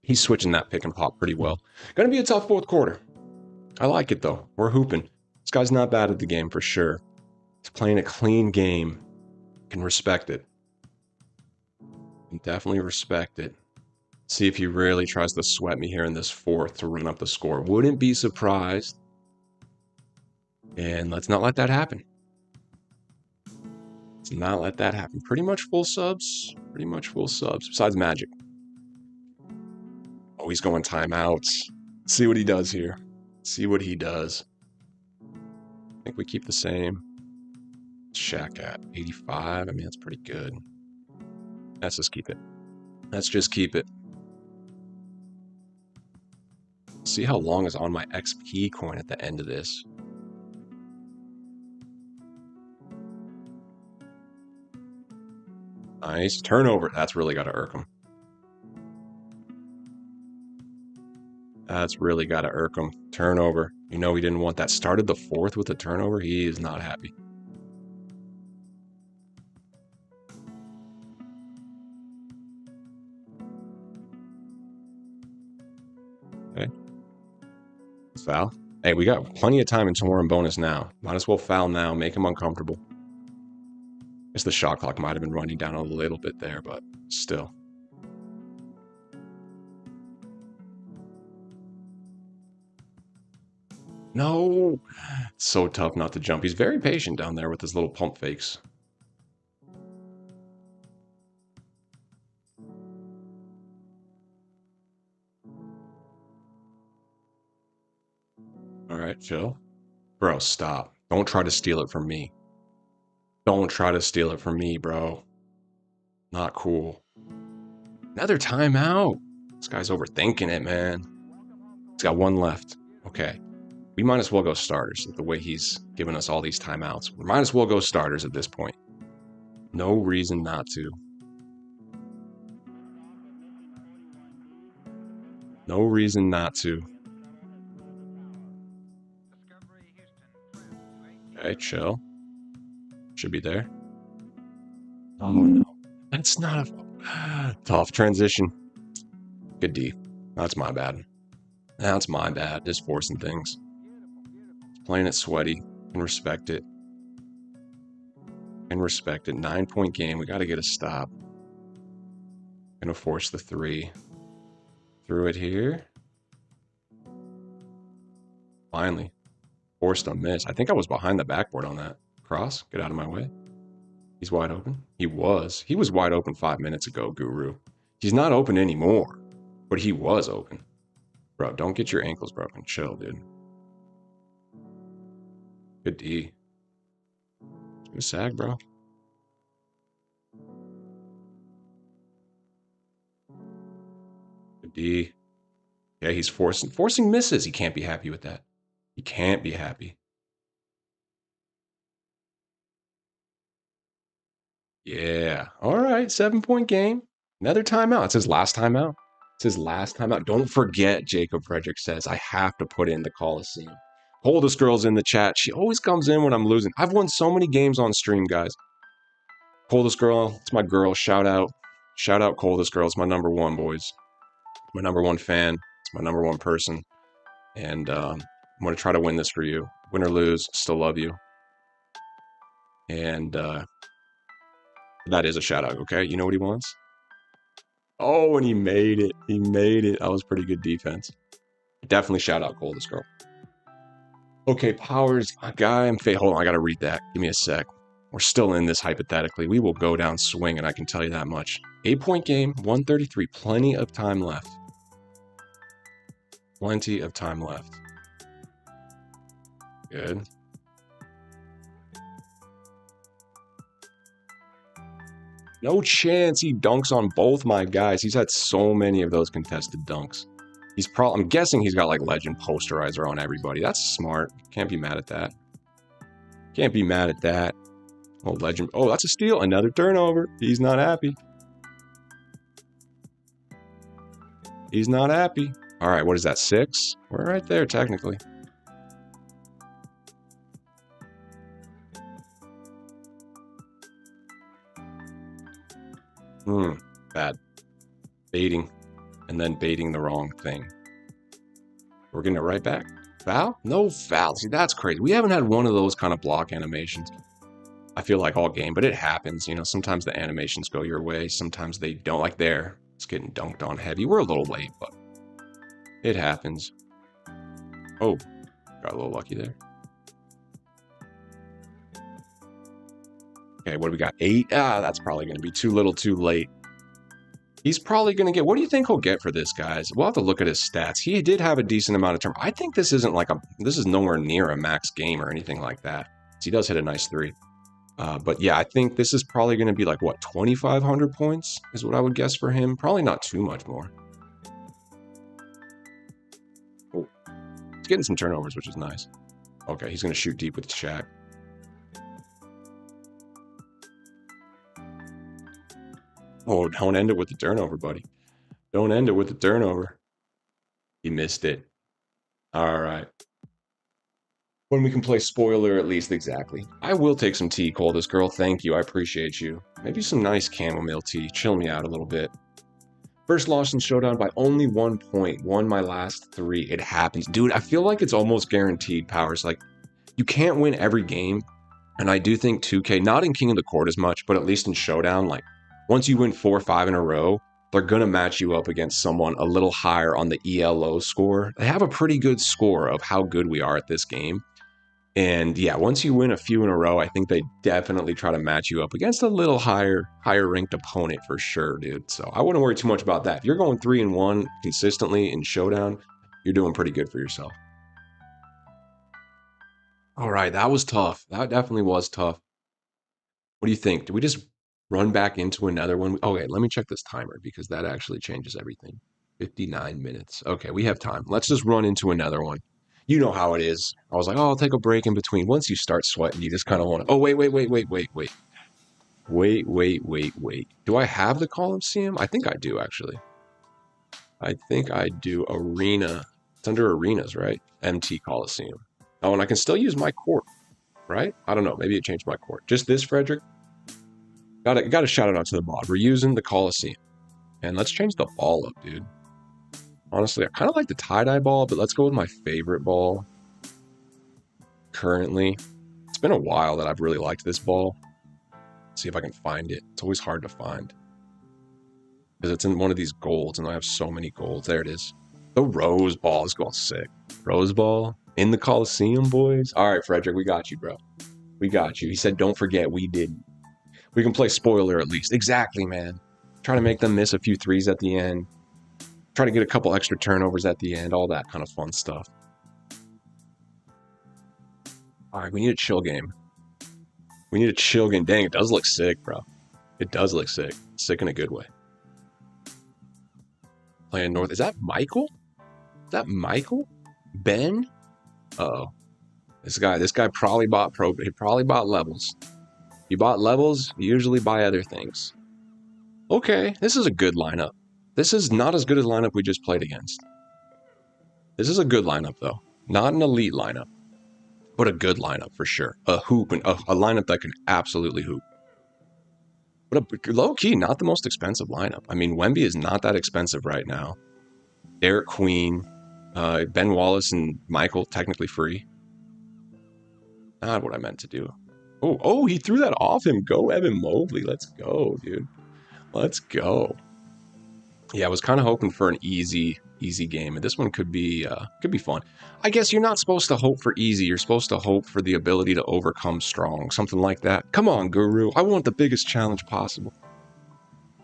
He's switching that pick and pop pretty well. Gonna be a tough fourth quarter. I like it, though. We're hooping. This guy's not bad at the game, for sure. He's playing a clean game. Can respect it. Can definitely respect it. See if he really tries to sweat me here in this fourth to run up the score. Wouldn't be surprised. And let's not let that happen. Let's not let that happen. Pretty much full subs. Pretty much full subs. Besides Magic. Oh, he's going timeouts. See what he does here. See what he does. I think we keep the same. Shaq at 85. I mean, that's pretty good. Let's just keep it. Let's just keep it. See how long is on my XP coin at the end of this. Nice. Turnover. That's really got to irk him. That's really got to irk him. Turnover. You know he didn't want that. Started the fourth with a turnover. He is not happy. Okay. Foul. Hey, we got plenty of time until we're in bonus now. Might as well foul now. Make him uncomfortable. I guess the shot clock might have been running down a little bit there, but still. No! It's so tough not to jump. He's very patient down there with his little pump fakes. All right, Phil. Bro, stop. Don't try to steal it from me. Don't try to steal it from me, bro. Not cool. Another timeout. This guy's overthinking it, man. He's got one left. Okay. We might as well go starters the way he's giving us all these timeouts. We might as well go starters at this point. No reason not to. No reason not to. Okay, chill. Should be there. Oh no. That's not a tough transition. Good D. That's my bad. That's my bad. Just forcing things. Playing it sweaty. Can respect it. Can respect it. 9-point game. We got to get a stop. Gonna force the 3. Threw it here. Finally. Forced a miss. I think I was behind the backboard on that. Cross. Get out of my way. He's wide open. He was. He was wide open 5 minutes ago, Guru. He's not open anymore. But he was open. Bro, don't get your ankles broken. Chill, dude. Good D. Good sag, bro. Good D. Yeah, he's forcing misses. He can't be happy with that. He can't be happy. Yeah. All right. 7-point game. Another timeout. It's his last timeout. It's his last timeout. Don't forget, Jacob Frederick says, I have to put in the Coliseum. Coldest Girl's in the chat. She always comes in when I'm losing. I've won so many games on stream, guys. Coldest Girl. It's my girl. Shout out. Shout out Coldest Girl. It's my number one, boys. My number one fan. It's my number one person. And I'm going to try to win this for you. Win or lose, still love you. And that is a shout out, okay? You know what he wants? Oh, and he made it. He made it. That was pretty good defense. Definitely shout out Coldest Girl. Okay, Powers, guy, hold on, I got to read that. Give me a sec. We're still in this hypothetically. We will go down swinging, I can tell you that much. 8-point game, 133. Plenty of time left. Plenty of time left. Good. No chance he dunks on both my guys. He's had so many of those contested dunks. I'm guessing he's got like legend posterizer on everybody. That's smart. Can't be mad at that. Can't be mad at that. Oh, legend. Oh, that's a steal. Another turnover. He's not happy. He's not happy. All right, what is that, 6? We're right there, technically. Bad. Baiting. And then baiting the wrong thing. We're getting it right back. Foul? No foul. See, that's crazy. We haven't had one of those kind of block animations, I feel like, all game, but it happens. You know, sometimes the animations go your way. Sometimes they don't. Like there. It's getting dunked on heavy. We're a little late, but it happens. Oh, got a little lucky there. Okay, what do we got? 8? That's probably going to be too little too late. He's probably going to get... What do you think he'll get for this, guys? We'll have to look at his stats. He did have a decent amount of turn. I think this isn't like this is nowhere near a max game or anything like that. So he does hit a nice 3. But yeah, I think this is probably going to be like, what, 2,500 points is what I would guess for him. Probably not too much more. Oh, he's getting some turnovers, which is nice. Okay, he's going to shoot deep with Shaq. Oh, don't end it with the turnover, buddy. Don't end it with the turnover. He missed it. All right. When we can play spoiler, at least, exactly. I will take some tea, Coldest Girl. Thank you. I appreciate you. Maybe some nice chamomile tea. Chill me out a little bit. First loss in Showdown by only 1 point. Won my last 3. It happens. Dude, I feel like it's almost guaranteed, Powers. Like, you can't win every game. And I do think 2K, not in King of the Court as much, but at least in Showdown, like, once you win 4 or 5 in a row, they're going to match you up against someone a little higher on the ELO score. They have a pretty good score of how good we are at this game. And yeah, once you win a few in a row, I think they definitely try to match you up against a little higher ranked opponent for sure, dude. So I wouldn't worry too much about that. If you're going 3-1 consistently in Showdown, you're doing pretty good for yourself. All right, that was tough. That definitely was tough. What do you think? Do we just run back into another one? Okay, let me check this timer because that actually changes everything. 59 minutes. Okay, we have time. Let's just run into another one. You know how it is. I was like, oh, I'll take a break in between. Once you start sweating, you just kind of want to. Oh, wait, wait, wait, wait, wait, wait. Wait, wait, wait, wait. Do I have the Coliseum? I think I do, actually. I think I do. Arena. It's under arenas, right? MT Coliseum. Oh, and I can still use my court, right? I don't know. Maybe it changed my court. Just this, Frederick? Got to shout it out to the mod. We're using the Coliseum. And let's change the ball up, dude. Honestly, I kind of like the tie-dye ball, but let's go with my favorite ball currently. It's been a while that I've really liked this ball. Let's see if I can find it. It's always hard to find because it's in one of these golds, and I have so many golds. There it is. The rose ball is going sick. Rose ball in the Coliseum, boys. All right, Frederick, we got you, bro. We got you. He said, don't forget we didn't. We can play spoiler at least. Exactly, man. Try to make them miss a few threes at the end. Try to get a couple extra turnovers at the end. All that kind of fun stuff. All right, we need a chill game. We need a chill game. Dang, it does look sick, bro. It does look sick. Sick in a good way. Playing North. Is that Michael? Is that Michael? Ben? Uh-oh. This guy probably bought he probably bought levels. You bought levels, you usually buy other things. Okay, this is a good lineup. This is not as good as the lineup we just played against. This is a good lineup, though. Not an elite lineup, but a good lineup for sure. A hoop and a lineup that can absolutely hoop. But a low-key, not the most expensive lineup. I mean, Wemby is not that expensive right now. Derek Queen, Ben Wallace, and Michael technically free. Not what I meant to do. Oh, he threw that off him. Go, Evan Mobley. Let's go, dude. Let's go. Yeah, I was kind of hoping for an easy game, and this one could be fun. I guess you're not supposed to hope for easy. You're supposed to hope for the ability to overcome strong, something like that. Come on, Guru. I want the biggest challenge possible.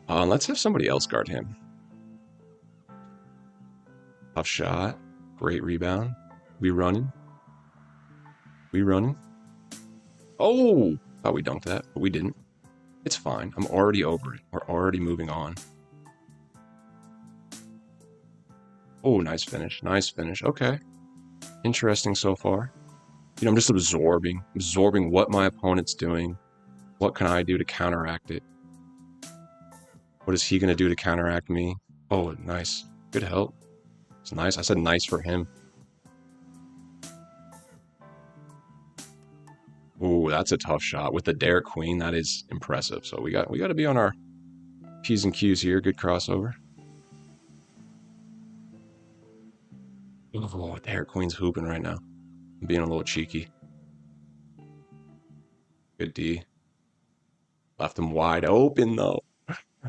Let's have somebody else guard him. Tough shot. Great rebound. We running. Oh, thought we dunked that, but we didn't. It's fine. I'm already over it. We're already moving on. Oh, nice finish. Nice finish. Okay. Interesting so far. You know, I'm just absorbing what my opponent's doing. What can I do to counteract it? What is he going to do to counteract me? Oh, nice. Good help. It's nice. I said nice for him. Ooh, that's a tough shot. With the Derek Queen, that is impressive. So we got to be on our P's and Q's here. Good crossover. Oh, Derek Queen's hooping right now. I'm being a little cheeky. Good D. Left him wide open, though.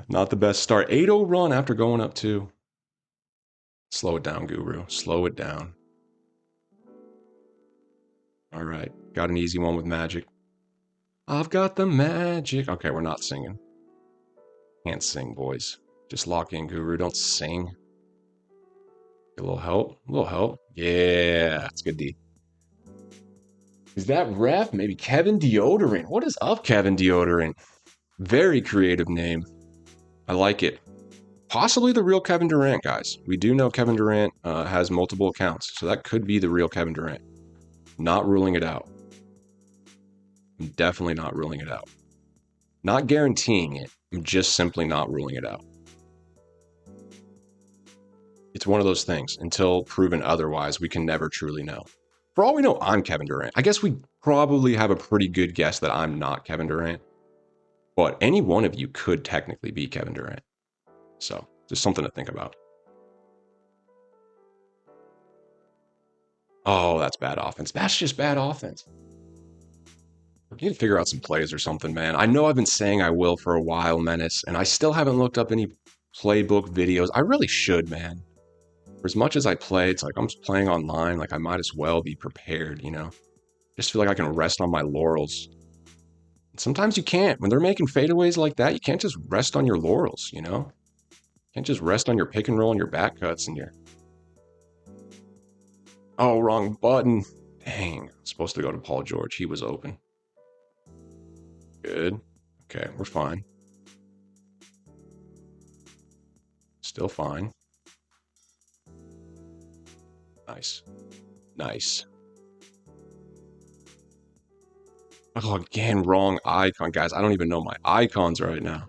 Not the best start. 8-0 run after going up 2. Slow it down, Guru. Slow it down. All right. Got an easy one with Magic. I've got the magic. Okay, we're not singing. Can't sing, boys. Just lock in, Guru. Don't sing. Get a little help. A little help. Yeah, that's good D. Is that ref? Maybe Kevin Deodorant. What is up, Kevin Deodorant? Very creative name. I like it. Possibly the real Kevin Durant, guys. We do know Kevin Durant has multiple accounts, so that could be the real Kevin Durant. Not ruling it out. I'm definitely not ruling it out. Not guaranteeing it. I'm just simply not ruling it out. It's one of those things. Until proven otherwise, we can never truly know. For all we know, I'm Kevin Durant. I guess we probably have a pretty good guess that I'm not Kevin Durant. But any one of you could technically be Kevin Durant. So, just something to think about. Oh, that's bad offense. That's just bad offense. We need to figure out some plays or something, man. I know I've been saying I will for a while, Menace, and I still haven't looked up any playbook videos. I really should, man. For as much as I play, it's like I'm just playing online. Like I might as well be prepared, you know? Just feel like I can rest on my laurels. Sometimes you can't. When they're making fadeaways like that, you can't just rest on your laurels, you know? You can't just rest on your pick and roll and your back cuts and your... Oh, wrong button. Dang. I'm supposed to go to Paul George. He was open. Good. Okay, we're fine. Still fine. Nice. Nice. Oh, again, wrong icon. Guys, I don't even know my icons right now.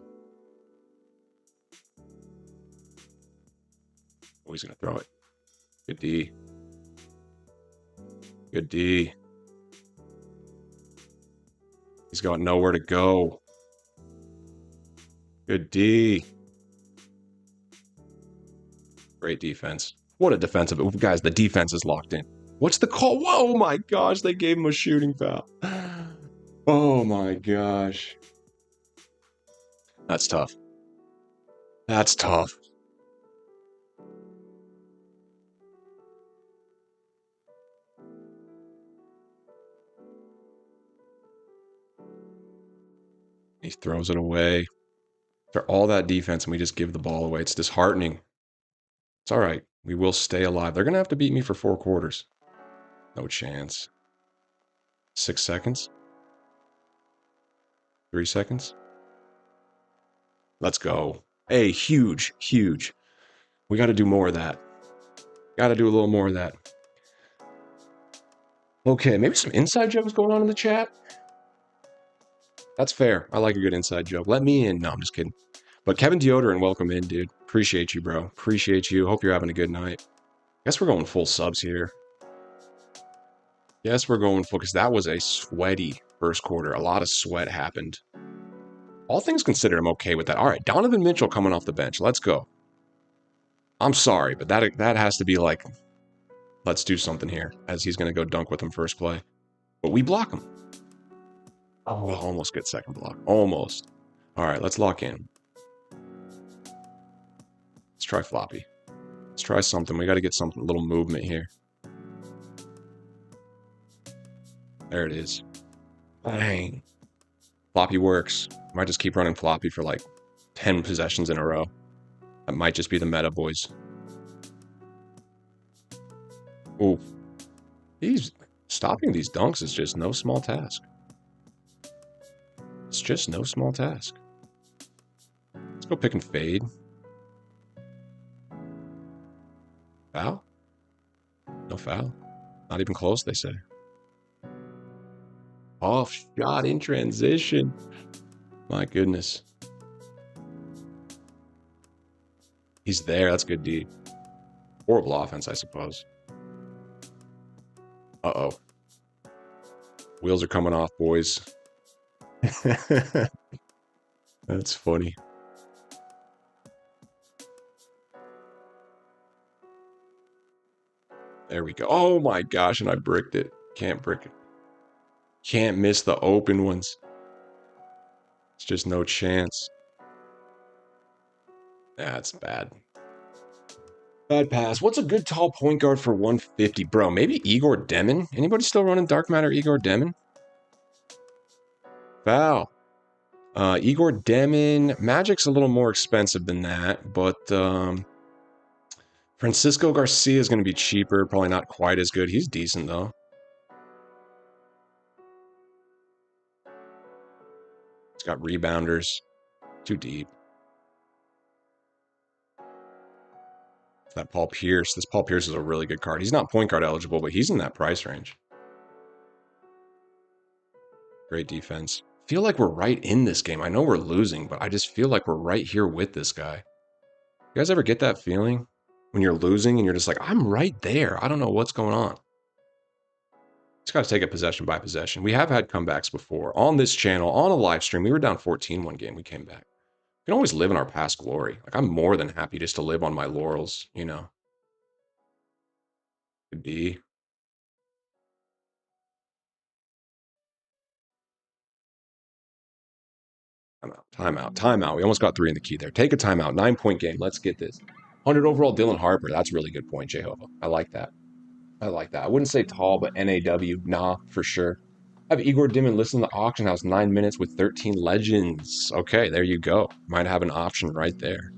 Oh, he's going to throw it. Good D. Good D. He's got nowhere to go. Good D. Great defense. What a defensive... Guys, the defense is locked in. What's the call? Whoa, my gosh, they gave him a shooting foul. Oh, my gosh. That's tough. That's tough. He throws it away. For all that defense, and we just give the ball away. It's disheartening. It's all right. We will stay alive. They're going to have to beat me for 4 quarters. No chance. 6 seconds. 3 seconds. Let's go. Hey, huge, huge. We got to do more of that. Got to do a little more of that. Okay, maybe some inside jokes going on in the chat. That's fair. I like a good inside joke. Let me in. No, I'm just kidding. But Kevin Deodorant, welcome in, dude. Appreciate you, bro. Appreciate you. Hope you're having a good night. Guess we're going full subs here. Yes, we're going full, because that was a sweaty first quarter. A lot of sweat happened. All things considered, I'm okay with that. All right, Donovan Mitchell coming off the bench. Let's go. I'm sorry, but that has to be like, let's do something here, as he's going to go dunk with him first play. But we block him. Oh, we'll almost get second block. Almost. All right, let's lock in. Let's try floppy. Let's try something. We got to get something, a little movement here. There it is. Bang. Floppy works. Might just keep running floppy for like 10 possessions in a row. That might just be the meta, boys. Ooh. Stopping these dunks is just no small task. It's just no small task. Let's go pick and fade. Foul? No foul. Not even close, they say. Off shot in transition. My goodness. He's there. That's good D. Horrible offense, I suppose. Uh-oh. Wheels are coming off, boys. That's funny. There we go. Oh my gosh, and I bricked it. Can't brick it. Can't miss the open ones. It's just no chance. That's bad. Bad pass. What's a good tall point guard for 150? Bro, maybe Igor Demon? Anybody still running Dark Matter Igor Demon? Foul. Igor Demon. Magic's a little more expensive than that, but Francisco Garcia is going to be cheaper. Probably not quite as good. He's decent, though. He's got rebounders. Too deep. That Paul Pierce. This Paul Pierce is a really good card. He's not point guard eligible, but he's in that price range. Great defense. Feel like we're right in this game. I know we're losing, but I just feel like we're right here with this guy. You guys ever get that feeling when you're losing and you're just like, I'm right there. I don't know what's going on. Just got to take it possession by possession. We have had comebacks before on this channel, on a live stream. We were down 14 one game. We came back. We can always live in our past glory. Like, I'm more than happy just to live on my laurels, you know. Could be. Timeout. Timeout. We almost got 3 in the key there. Take a timeout. 9-point game. Let's get this. 100 overall Dylan Harper. That's a really good point, Jehovah. I like that. I like that. I wouldn't say tall, but NAW. Nah, for sure. I have Igor Dimon listed in the auction house. 9 minutes with 13 legends. Okay, there you go. Might have an option right there.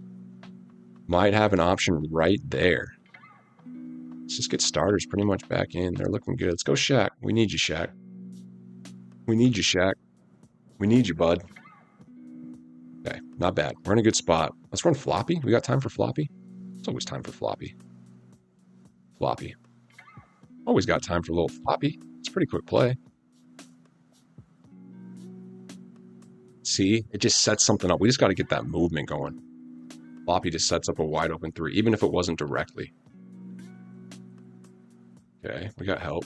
Might have an option right there. Let's just get starters pretty much back in. They're looking good. Let's go Shaq. We need you, Shaq. We need you, Shaq. We need you, bud. Okay, not bad. We're in a good spot. Let's run floppy. We got time for floppy? It's always time for floppy. Floppy. Always got time for a little floppy. It's a pretty quick play. See, it just sets something up. We just got to get that movement going. Floppy just sets up a wide open 3, even if it wasn't directly. Okay, we got help.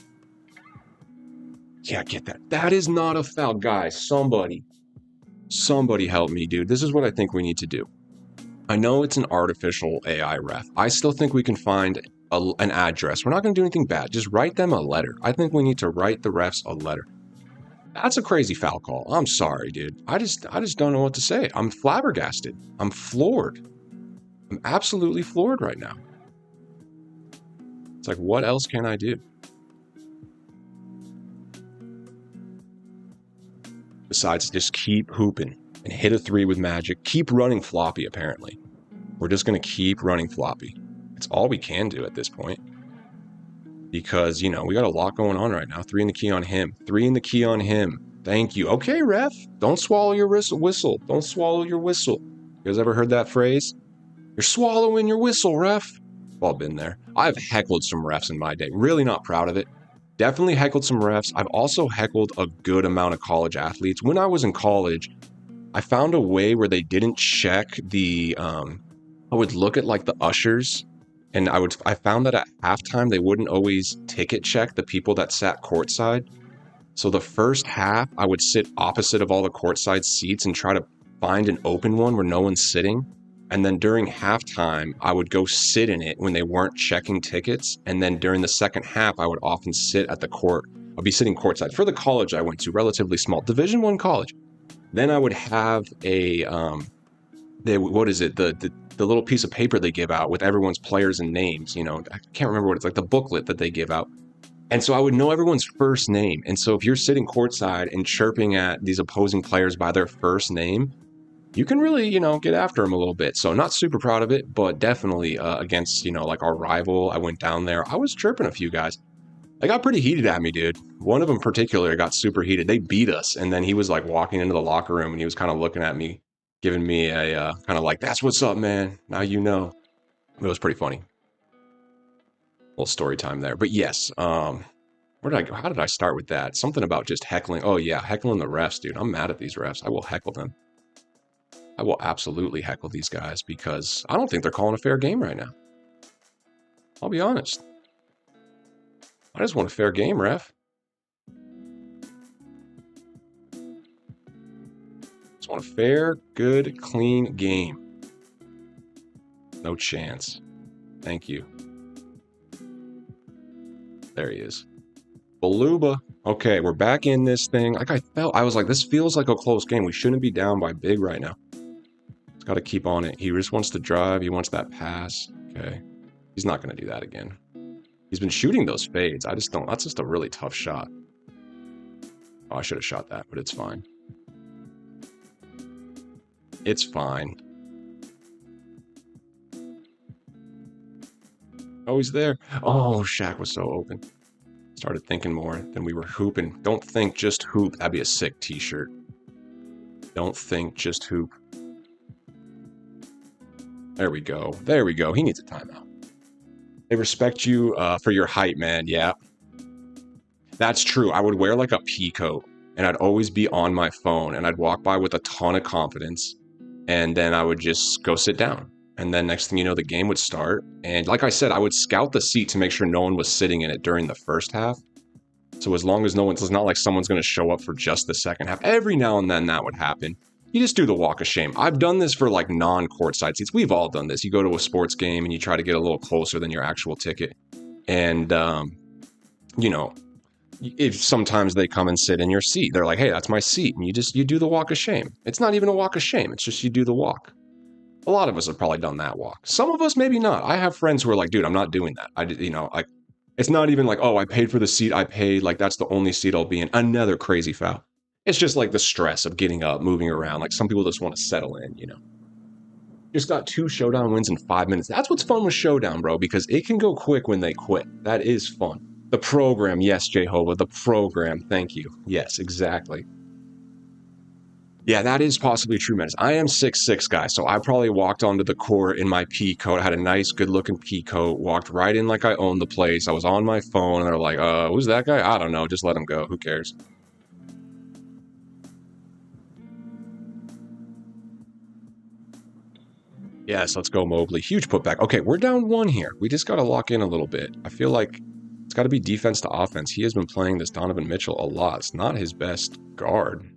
Yeah, get that. That is not a foul, guys. Somebody help me, dude. This is what I think we need to do. I know it's an artificial AI ref. I still think we can find an address. We're not going to do anything bad. Just write them a letter. I think we need to write the refs a letter. That's a crazy foul call. I'm sorry, dude. I just don't know what to say. I'm flabbergasted. I'm floored. I'm absolutely floored right now. It's like, what else can I do? Besides just keep hooping and hit a 3 with magic. Keep running floppy, apparently. We're just going to keep running floppy. It's all we can do at this point. Because, you know, we got a lot going on right now. 3 in the key on him. 3 in the key on him. Thank you. Okay, ref. Don't swallow your whistle. Don't swallow your whistle. You guys ever heard that phrase? You're swallowing your whistle, ref. We've all been there. I've heckled some refs in my day. Really not proud of it. Definitely heckled some refs. I've also heckled a good amount of college athletes. When I was in college, I found a way where they didn't check the, I would look at like the ushers, and I found that at halftime, they wouldn't always ticket check the people that sat courtside. So the first half, I would sit opposite of all the courtside seats and try to find an open one where no one's sitting. And then during halftime, I would go sit in it when they weren't checking tickets. And then during the second half, I would often sit at the court. I'd be sitting courtside for the college I went to, relatively small, Division I college. Then I would have a, the little piece of paper they give out with everyone's players and names. You know, I can't remember what it's like, the booklet that they give out. And so I would know everyone's first name. And so if you're sitting courtside and chirping at these opposing players by their first name, you can really, you know, get after them a little bit. So not super proud of it, but definitely against, you know, like our rival, I went down there. I was chirping a few guys. They got pretty heated at me, dude. One of them in particular got super heated. They beat us. And then he was like walking into the locker room and he was kind of looking at me, giving me a kind of like, that's what's up, man. Now you know. It was pretty funny. Little story time there. But yes, where did I go? How did I start with that? Something about just heckling. Oh, yeah, heckling the refs, dude. I'm mad at these refs. I will heckle them. I will absolutely heckle these guys because I don't think they're calling a fair game right now. I'll be honest. I just want a fair game, ref. Just want a fair, good, clean game. No chance. Thank you. There he is. Baluba. Okay, we're back in this thing. Like I was like, this feels like a close game. We shouldn't be down by big right now. Just got to keep on it. He just wants to drive. He wants that pass. Okay. He's not going to do that again. He's been shooting those fades. I just don't. That's just a really tough shot. Oh, I should have shot that, but it's fine. It's fine. Oh, he's there. Oh, Shaq was so open. Started thinking more than we were hooping. Don't think, just hoop. That'd be a sick t-shirt. Don't think, just hoop. There we go. There we go. He needs a timeout. They respect you for your height, man. Yeah. That's true. I would wear like a pea coat and I'd always be on my phone and I'd walk by with a ton of confidence and then I would just go sit down. And then next thing you know, the game would start. And like I said, I would scout the seat to make sure no one was sitting in it during the first half. So as long as no one's, it's not like someone's going to show up for just the second half. Every now and then that would happen. You just do the walk of shame. I've done this for like non-courtside seats. We've all done this. You go to a sports game and you try to get a little closer than your actual ticket. And, you know, if sometimes they come and sit in your seat, they're like, hey, that's my seat. And you do the walk of shame. It's not even a walk of shame. It's just you do the walk. A lot of us have probably done that walk. Some of us, maybe not. I have friends who are like, dude, I'm not doing that. It's not even like, oh, I paid for the seat I paid. Like, that's the only seat I'll be in. Another crazy foul. It's just like the stress of getting up, moving around. Like some people just want to settle in, you know. Just got 2 Showdown wins in 5 minutes. That's what's fun with Showdown, bro, because it can go quick when they quit. That is fun. The program, yes, Jehovah, the program. Thank you. Yes, exactly. Yeah, that is possibly true, Menace. I am 6'6", guys, so I probably walked onto the court in my pea coat. I had a nice, good-looking pea coat, walked right in like I owned the place. I was on my phone, and they're like, who's that guy? I don't know. Just let him go. Who cares? Yes, let's go, Mobley. Huge putback. Okay, we're down 1 here. We just got to lock in a little bit. I feel like it's got to be defense to offense. He has been playing this Donovan Mitchell a lot. It's not his best guard.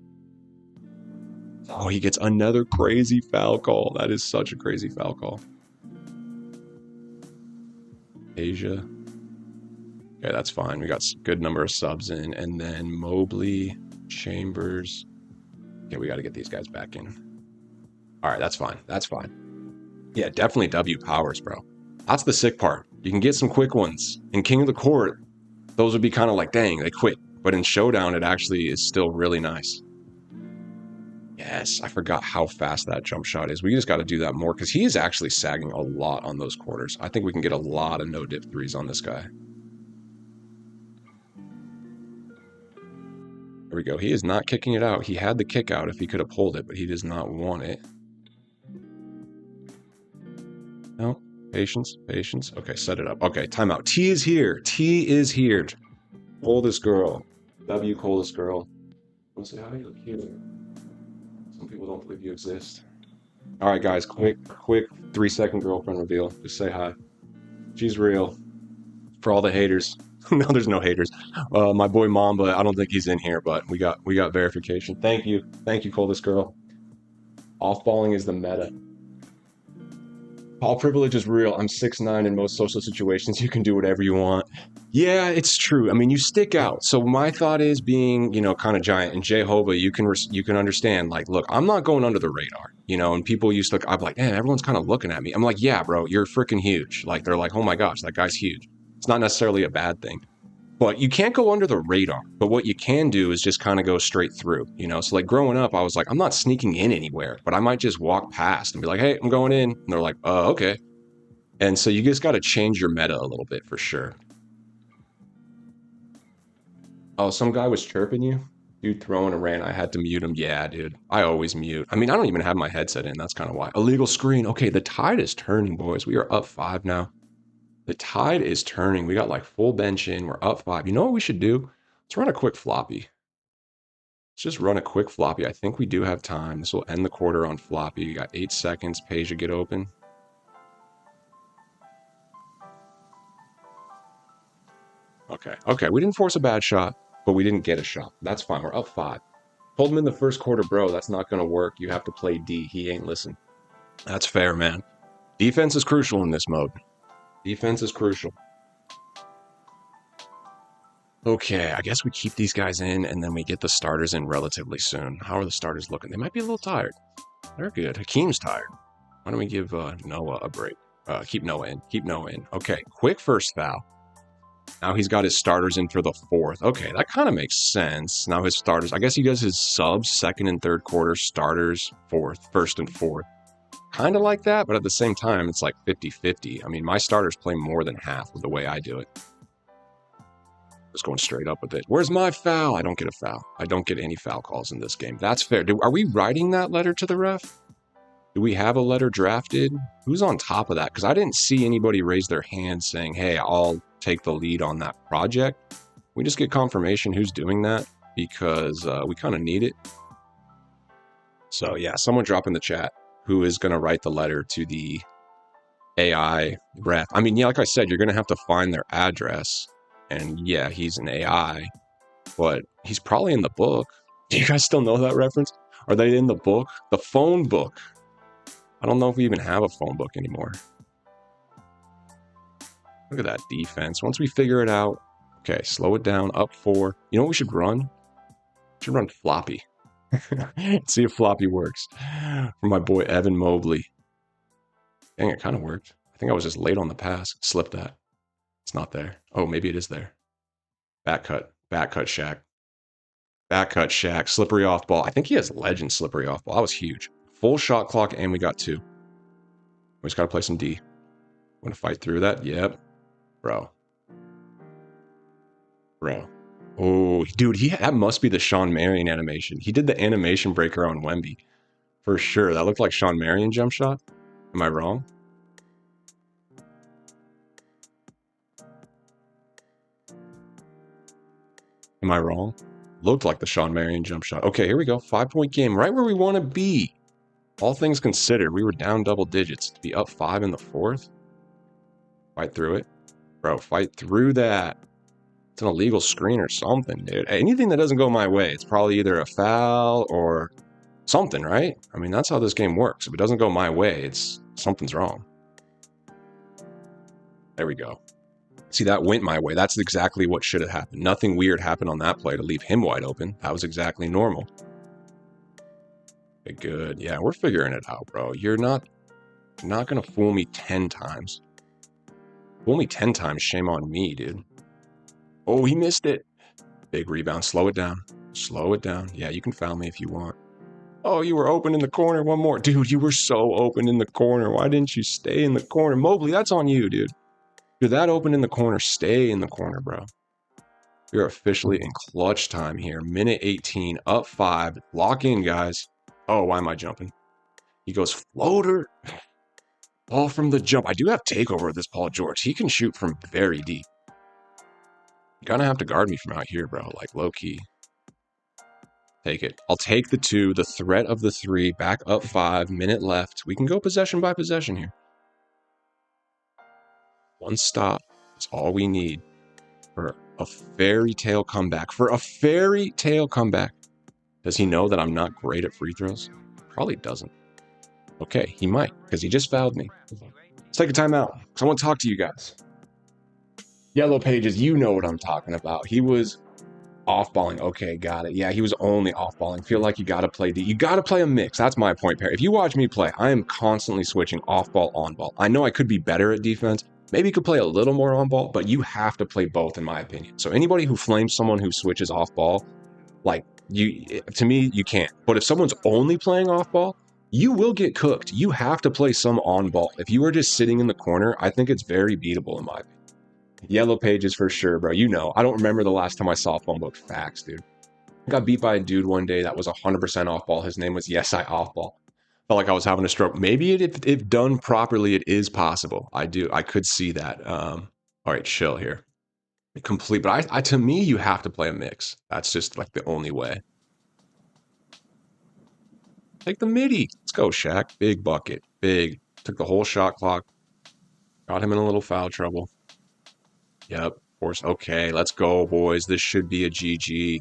Oh, he gets another crazy foul call. That is such a crazy foul call. Asia. Okay, that's fine. We got a good number of subs in. And then Mobley, Chambers. Okay, we got to get these guys back in. All right, that's fine. That's fine. Yeah, definitely W powers, bro. That's the sick part. You can get some quick ones. In King of the Court, those would be kind of like, dang, they quit. But in Showdown, it actually is still really nice. Yes, I forgot how fast that jump shot is. We just got to do that more because he is actually sagging a lot on those quarters. I think we can get a lot of no-dip threes on this guy. There we go. He is not kicking it out. He had the kick out if he could have pulled it, but he does not want it. No. Patience. Patience. Okay, set it up. Okay, timeout. T is here. T is here. Coldest girl. W, coldest girl. Want to say hi? Look here. Some people don't believe you exist. All right, guys. Quick 3-second girlfriend reveal. Just say hi. She's real. For all the haters. No, there's no haters. My boy Mamba, I don't think he's in here, but we got verification. Thank you, coldest girl. Off-balling is the meta. All privilege is real. I'm 6'9". In most social situations, you can do whatever you want. Yeah, it's true. I mean, you stick out. So my thought is being, kind of giant. And Jehovah, you can understand. Like, look, I'm not going under the radar. And people used to look. I'm like, man, everyone's kind of looking at me. I'm like, yeah, bro, you're freaking huge. Like, they're like, oh my gosh, that guy's huge. It's not necessarily a bad thing. But you can't go under the radar. But what you can do is just kind of go straight through, So like growing up, I was like, I'm not sneaking in anywhere, but I might just walk past and be like, hey, I'm going in. And they're like, okay. And so you just got to change your meta a little bit for sure. Oh, some guy was chirping you? Dude throwing a rant. I had to mute him. Yeah, dude. I always mute. I mean, I don't even have my headset in. That's kind of why. Illegal screen. Okay, the tide is turning, boys. We are up 5 now. The tide is turning. We got like full bench in. We're up 5. You know what we should do? Let's run a quick floppy. Let's just run a quick floppy. I think we do have time. This will end the quarter on floppy. We got 8 seconds. Peja get open. Okay. We didn't force a bad shot, but we didn't get a shot. That's fine. We're up 5. Told him in the first quarter, bro, that's not going to work. You have to play D. He ain't listen. That's fair, man. Defense is crucial in this mode. Defense is crucial. Okay, I guess we keep these guys in, and then we get the starters in relatively soon. How are the starters looking? They might be a little tired. They're good. Hakeem's tired. Why don't we give Noah a break? Keep Noah in. Keep Noah in. Okay, quick first foul. Now he's got his starters in for the 4th. Okay, that kind of makes sense. Now his starters, I guess he does his subs, 2nd and 3rd quarter, starters, 1st and 4th. Kind of like that, but at the same time, it's like 50-50. I mean, my starters play more than half of the way I do it. Just going straight up with it. Where's my foul? I don't get a foul. I don't get any foul calls in this game. That's fair. Are we writing that letter to the ref? Do we have a letter drafted? Who's on top of that? Because I didn't see anybody raise their hand saying, hey, I'll take the lead on that project. We just get confirmation who's doing that because we kind of need it. So yeah, someone drop in the chat who is going to write the letter to the AI ref. I mean, yeah, like I said, you're going to have to find their address. And yeah, he's an AI, but he's probably in the book. Do you guys still know that reference? Are they in the book? The phone book. I don't know if we even have a phone book anymore. Look at that defense. Once we figure it out, okay, slow it down, up 4. You know what we should run? We should run floppy. See if floppy works. For my boy Evan Mobley. Dang, it kind of worked. I think I was just late on the pass. Slipped that. It's not there. Oh, maybe it is there. Back cut Shaq. Back cut Shaq. Slippery off ball. I think he has legend slippery off ball. That was huge. Full shot clock, and we got 2. We just got to play some D. Want to fight through that? Yep. Bro. Oh, dude, that must be the Sean Marion animation. He did the animation breaker on Wemby. For sure. That looked like Sean Marion jump shot. Am I wrong? Am I wrong? Looked like the Sean Marion jump shot. Okay, here we go. 5-point game. Right where we want to be. All things considered, we were down double digits. To be up 5 in the fourth? Fight through it. Bro, fight through that. It's an illegal screen or something, dude. Anything that doesn't go my way, it's probably either a foul or something, right? I mean, that's how this game works. If it doesn't go my way, something's wrong. There we go. See, that went my way. That's exactly what should have happened. Nothing weird happened on that play to leave him wide open. That was exactly normal. Okay, good. Yeah, we're figuring it out, bro. You're not going to fool me 10 times. Fool me 10 times, shame on me, dude. Oh, he missed it. Big rebound. Slow it down. Slow it down. Yeah, you can foul me if you want. Oh, you were open in the corner. One more. Dude, you were so open in the corner. Why didn't you stay in the corner? Mobley, that's on you, dude. You're that open in the corner. Stay in the corner, bro. You're officially in clutch time here. Minute 18, up 5. Lock in, guys. Oh, why am I jumping? He goes floater. Ball from the jump. I do have takeover with this Paul George. He can shoot from very deep. You're going to have to guard me from out here, bro. Like, low-key. Take it. I'll take the 2. The threat of the 3. Back up 5. Minute left. We can go possession by possession here. One stop is all we need for a fairy tale comeback. For a fairy tale comeback. Does he know that I'm not great at free throws? Probably doesn't. Okay, he might, because he just fouled me. Let's take a timeout, because I want to talk to you guys. Yellow Pages, you know what I'm talking about. He was off-balling. Okay, got it. Yeah, he was only off-balling. Feel like you got to play you got to play a mix. That's my point, Perry. If you watch me play, I am constantly switching off-ball, on-ball. I know I could be better at defense. Maybe you could play a little more on-ball, but you have to play both, in my opinion. So anybody who flames someone who switches off-ball, like, to me, you can't. But if someone's only playing off-ball, you will get cooked. You have to play some on-ball. If you are just sitting in the corner, I think it's very beatable, in my opinion. Yellow Pages for sure, bro. You know, I don't remember the last time I saw phone book. Facts, dude. I got beat by a dude one day that was 100% off-ball. His name was Yes I Off-Ball. Felt like I was having a stroke. Maybe if done properly, it is possible. I could see that. All right, chill here. Complete, but I to me, you have to play a mix. That's just like the only way. Take the midi. Let's go, Shaq. Big bucket. Big. Took the whole shot clock. Got him in a little foul trouble. Yep. Of course. Okay, let's go, boys. This should be a GG.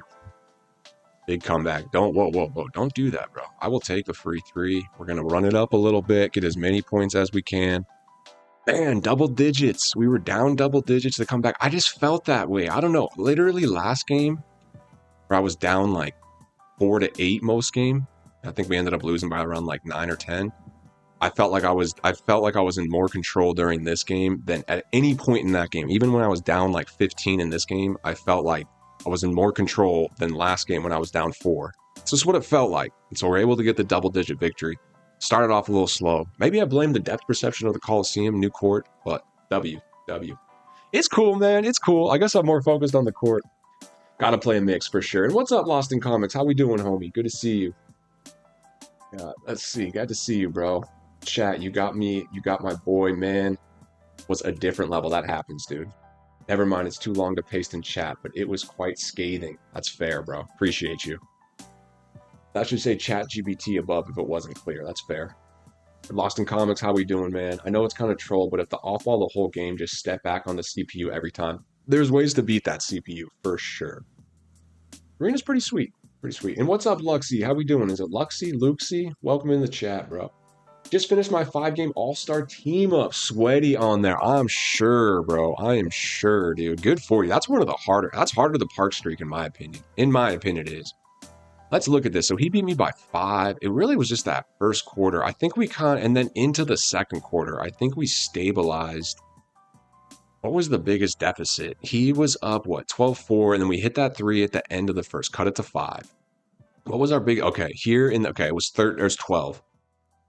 Big comeback. Whoa. Don't do that, bro. I will take the free 3. We're going to run it up a little bit, get as many points as we can. Man, double digits. We were down double digits to come back. I just felt that way. I don't know. Literally last game, where I was down like 4 to 8 most game. I think we ended up losing by around like 9 or 10. I felt like I was in more control during this game than at any point in that game. Even when I was down like 15 in this game, I felt like I was in more control than last game when I was down 4. So this is what it felt like. And so we're able to get the double-digit victory. Started off a little slow. Maybe I blame the depth perception of the Coliseum, new court, but W. It's cool, man. It's cool. I guess I'm more focused on the court. Gotta play a mix for sure. And what's up, Lost in Comics? How we doing, homie? Good to see you. Let's see. Glad to see you, bro. Chat, you got me. You got my boy, man. Was a different level. That happens, dude. Never mind, it's too long to paste in chat, but it was quite scathing. That's fair, bro. Appreciate you. That should say chat GBT above if it wasn't clear. That's fair. Lost in Comics, how we doing, man? I know it's kind of troll, but if the off-ball the whole game, just step back on the CPU every time. There's ways to beat that CPU, for sure. Arena's pretty sweet. Pretty sweet. And what's up, Luxy? How we doing? Is it Luxy? Luxy? Welcome in the chat, bro. Just finished my 5-game all-star team up. Sweaty on there. I'm sure, bro. I am sure, dude. Good for you. That's one of the harder. That's harder the park streak, in my opinion. In my opinion, it is. Let's look at this. So he beat me by 5. It really was just that first quarter. I think we and then into the second quarter, I think we stabilized. What was the biggest deficit? He was up, what, 12-4, and then we hit that 3 at the end of the first. Cut it to 5. What was our big, okay, it was 12.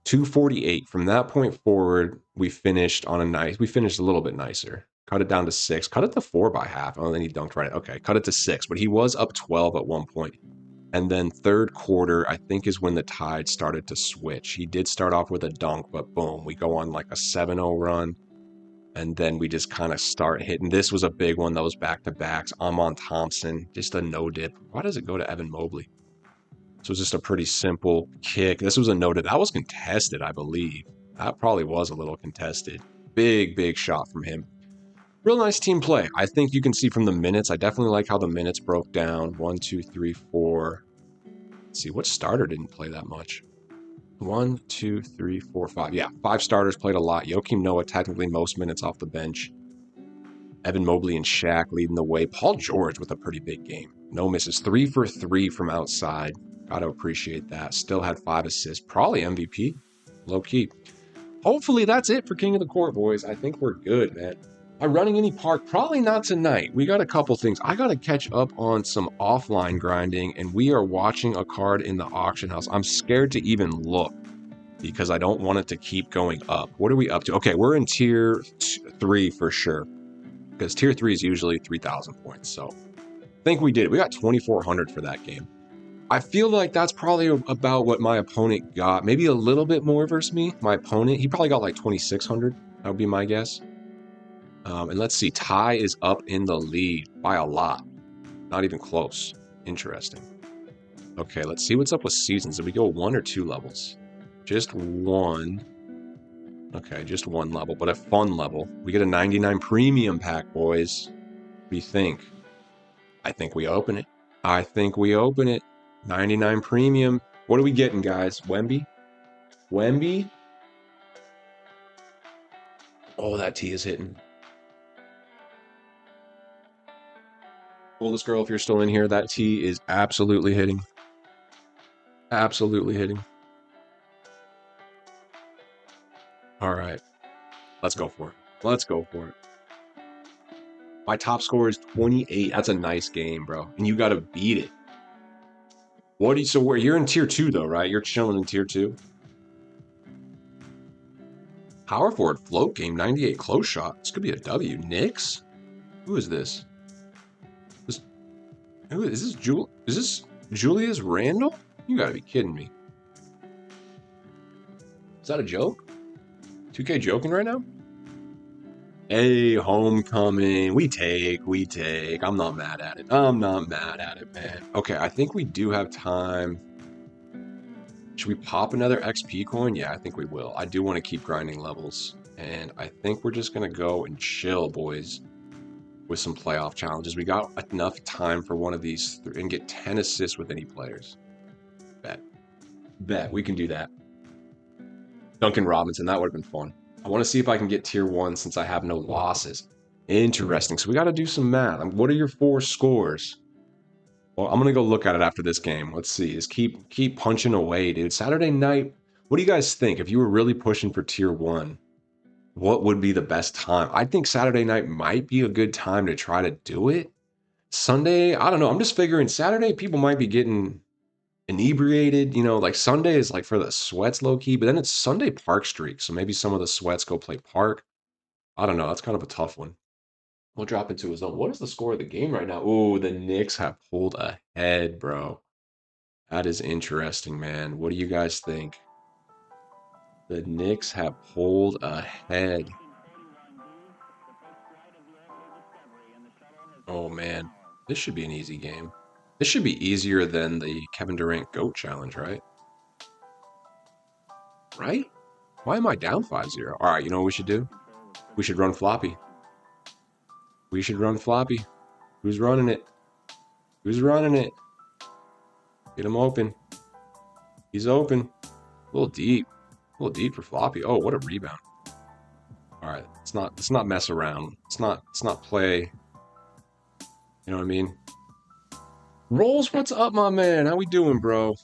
248. From that point forward, we finished a little bit nicer. Cut it down to 6. Cut it to 4 by half. Oh, then he dunked right. Okay, cut it to 6. But he was up 12 at one point. And then third quarter, I think, is when the tide started to switch. He did start off with a dunk, but boom, we go on like a 7-0 run. And then we just kind of start hitting. This was a big one. Those back-to-backs. Amon Thompson, just a no-dip. Why does it go to Evan Mobley? This was just a pretty simple kick. This was a no-dip. That was contested, I believe. That probably was a little contested. Big, big shot from him. Real nice team play. I think you can see from the minutes. I definitely like how the minutes broke down. 1, 2, 3, 4. Let's see, what starter didn't play that much? 1, 2, 3, 4, 5. Yeah, 5 starters played a lot. Joakim Noah technically most minutes off the bench. Evan Mobley and Shaq leading the way. Paul George with a pretty big game. No misses. 3 for 3 from outside. Gotta appreciate that. Still had 5 assists. Probably MVP. Low key. Hopefully that's it for King of the Court, boys. I think we're good, man. Am I running any park? Probably not tonight. We got a couple things. I got to catch up on some offline grinding, and we are watching a card in the auction house. I'm scared to even look because I don't want it to keep going up. What are we up to? Okay, we're in tier 3 for sure because tier 3 is usually 3,000 points. So I think we did it. We got 2,400 for that game. I feel like that's probably about what my opponent got. Maybe a little bit more versus me. My opponent, he probably got like 2,600. That would be my guess. And let's see, Ty is up in the lead by a lot. Not even close. Interesting. Okay, let's see what's up with seasons. Did we go 1 or 2 levels? Just 1. Okay, just 1 level, but a fun level. We get a 99 premium pack, boys. What do you think? I think we open it. I think we open it. 99 premium. What are we getting, guys? Wemby? Wemby? Oh, that T is hitting. Coolest girl, if you're still in here, that T is absolutely hitting. Absolutely hitting. All right. Let's go for it. Let's go for it. My top score is 28. That's a nice game, bro. And you got to beat it. What do you, so where you're in tier 2 though, right? You're chilling in tier 2. Power forward float game, 98 close shot. This could be a W. Knicks? Who is this? Who is this? Is this Julius Randle? You gotta be kidding me. Is that a joke? 2K joking right now? Hey, homecoming. We take. I'm not mad at it. I'm not mad at it, man. Okay, I think we do have time. Should we pop another XP coin? Yeah, I think we will. I do want to keep grinding levels. And I think we're just going to go and chill, boys, with some playoff challenges. We got enough time for one of these and get 10 assists with any players. Bet. We can do that. Duncan Robinson, that would have been fun. I want to see if I can get tier 1 since I have no losses. Interesting. So we got to do some math. What are your 4 scores? Well, I'm going to go look at it after this game. Let's see. Just keep punching away, dude. Saturday night, what do you guys think? If you were really pushing for tier 1, what would be the best time? I think Saturday night might be a good time to try to do it. Sunday, I don't know. I'm just figuring Saturday people might be getting inebriated, you know, like Sunday is like for the sweats low key, but then it's Sunday park streak. So maybe some of the sweats go play park. I don't know. That's kind of a tough one. We'll drop into his own. What is the score of the game right now? Oh, the Knicks have pulled ahead, bro. That is interesting, man. What do you guys think? The Knicks have pulled ahead. Oh, man. This should be an easy game. This should be easier than the Kevin Durant GOAT challenge, right? Right? Why am I down 5-0? All right, you know what we should do? We should run floppy. We should run floppy. Who's running it? Who's running it? Get him open. He's open. A little deep. A little deep for floppy. Oh, what a rebound. All right, let's not mess around. Let's not play. You know what I mean? Rolls, what's up, my man? How we doing, bro?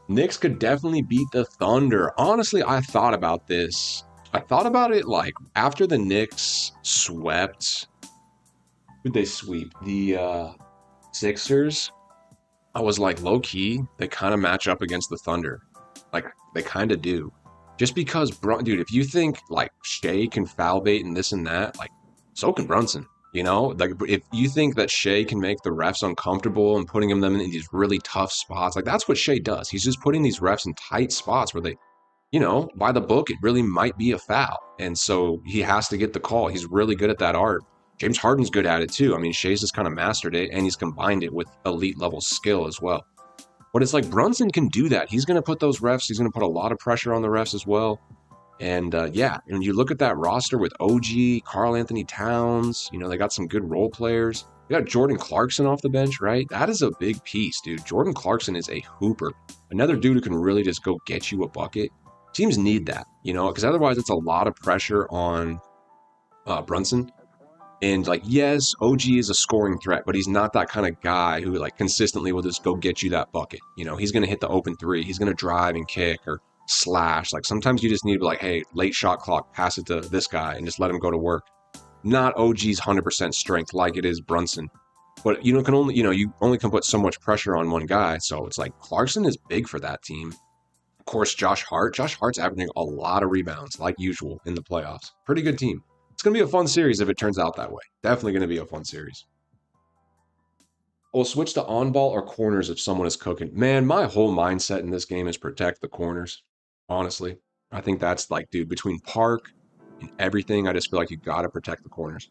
Knicks could definitely beat the Thunder. Honestly, I thought about this. I thought about it like after the Knicks swept. Who'd they sweep? The Sixers. I was like, low key, they kind of match up against the Thunder. Like, they kind of do. Just because, bro, dude, if you think like Shea can foul bait and this and that, like, So can Brunson. You know, like if you think that Shea can make the refs uncomfortable and putting them in these really tough spots, like that's what Shea does. He's just putting these refs in tight spots where they, you know, by the book, it really might be a foul. And so he has to get the call. He's really good at that art. James Harden's good at it too. I mean, Shea's just kind of mastered it, and he's combined it with elite level skill as well. But it's like Brunson can do that. He's going to put those refs, he's going to put a lot of pressure on the refs as well. And yeah, and you look at that roster with OG, Karl Anthony Towns, you know, they got some good role players. You got Jordan Clarkson off the bench, right? That is a big piece, dude. Jordan Clarkson is a hooper. Another dude who can really just go get you a bucket. Teams need that, you know, because otherwise it's a lot of pressure on Brunson. And like, yes, OG is a scoring threat, but he's not that kind of guy who like consistently will just go get you that bucket. You know, he's going to hit the open three. He's going to drive and kick or slash. Like sometimes you just need to be like, hey, late shot clock, pass it to this guy and just let him go to work. Not OG's 100% strength like it is Brunson. But you only can put so much pressure on one guy. So it's like Clarkson is big for that team. Of course, Josh Hart's averaging a lot of rebounds like usual in the playoffs. Pretty good team. It's going to be a fun series if it turns out that way. Definitely going to be a fun series. We'll switch to on-ball or corners if someone is cooking. Man, my whole mindset in this game is protect the corners. Honestly, I think that's like, dude, between Park and everything, I just feel like you got to protect the corners.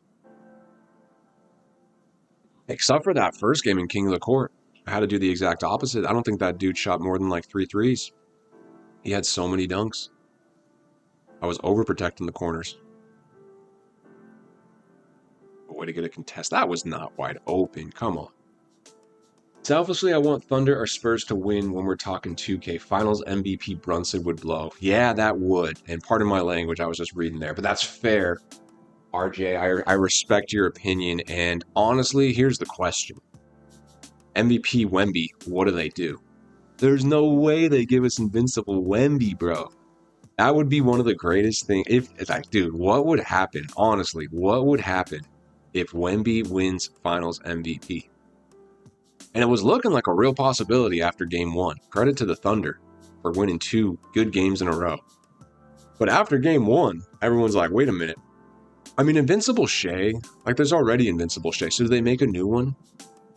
Except for that first game in King of the Court. I had to do the exact opposite. I don't think that dude shot more than like 3 threes. He had so many dunks. I was overprotecting the corners. Way to get a contest. That was not wide open. Come on. Selfishly, I want Thunder or Spurs to win when we're talking 2K. Finals MVP Brunson would blow. Yeah, that would. And pardon my language, I was just reading there. But that's fair, RJ. I respect your opinion. And honestly, here's the question. MVP Wemby, what do they do? There's no way they give us invincible Wemby, bro. That would be one of the greatest things. If it's like, dude, what would happen? Honestly, what would happen if Wemby wins Finals MVP? And it was looking like a real possibility after Game 1. Credit to the Thunder for winning 2 good games in a row. But after Game 1, everyone's like, wait a minute. I mean, Invincible Shea, like there's already Invincible Shea. So do they make a new one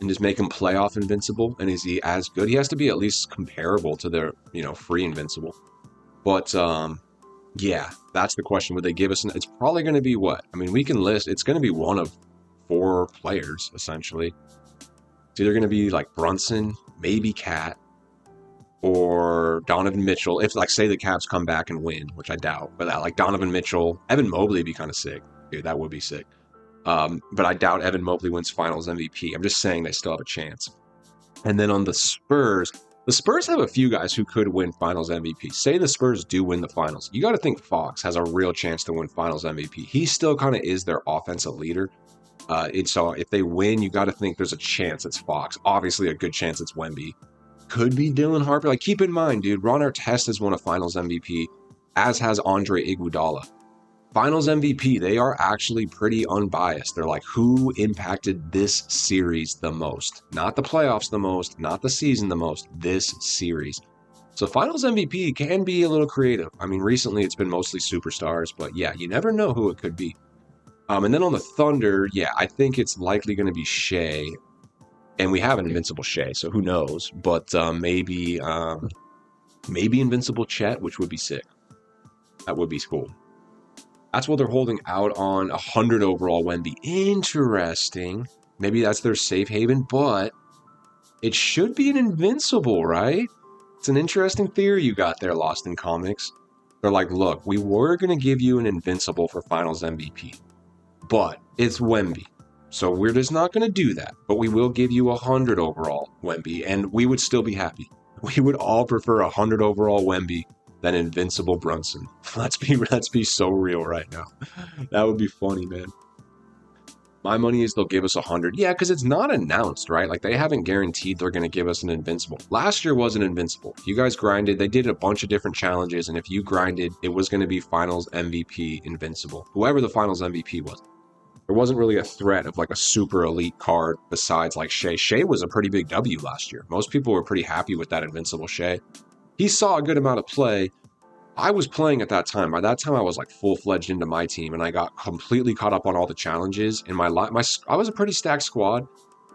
and just make him playoff Invincible? And is he as good? He has to be at least comparable to their, free Invincible. But, yeah, that's the question. Would they give us it's probably going to be what? I mean, we can list, it's going to be one of 4 players, essentially. It's either going to be like Brunson, maybe Cat, or Donovan Mitchell. If, like, say the Cavs come back and win, which I doubt, but like Donovan Mitchell, Evan Mobley would be kind of sick. Dude, that would be sick. But I doubt Evan Mobley wins Finals MVP. I'm just saying they still have a chance. And then on the Spurs have a few guys who could win Finals MVP. Say the Spurs do win the Finals. You got to think Fox has a real chance to win Finals MVP. He still kind of is their offensive leader. So if they win, you got to think there's a chance it's Fox. Obviously, a good chance it's Wemby. Could be Dylan Harper. Like, keep in mind, dude, Ron Artest has won a Finals MVP, as has Andre Iguodala. Finals MVP, they are actually pretty unbiased. They're like, who impacted this series the most? Not the playoffs the most, not the season the most, this series. So Finals MVP can be a little creative. I mean, recently it's been mostly superstars, but yeah, you never know who it could be. And then on the Thunder, yeah, I think it's likely going to be Shea. And we have an Invincible Shea, so who knows? But maybe Invincible Chet, which would be sick. That would be cool. That's what they're holding out on, 100 overall Wemby. Interesting. Maybe that's their safe haven, but it should be an Invincible, right? It's an interesting theory you got there, Lost in Comics. They're like, look, we were going to give you an Invincible for Finals MVP, but it's Wemby. So we're just not going to do that, but we will give you 100 overall Wemby, and we would still be happy. We would all prefer 100 overall Wemby than Invincible Brunson. Let's be so real right now. That would be funny, man. My money is they'll give us 100. Yeah, because it's not announced, right? Like, they haven't guaranteed they're going to give us an Invincible. Last year was an Invincible. You guys grinded. They did a bunch of different challenges, and if you grinded, it was going to be Finals MVP Invincible. Whoever the Finals MVP was. There wasn't really a threat of like a super elite card besides like Shea. Shea was a pretty big W last year. Most people were pretty happy with that Invincible Shea. He saw a good amount of play, I was playing at that time. By that time, I was like full-fledged into my team, and I got completely caught up on all the challenges. And I was a pretty stacked squad.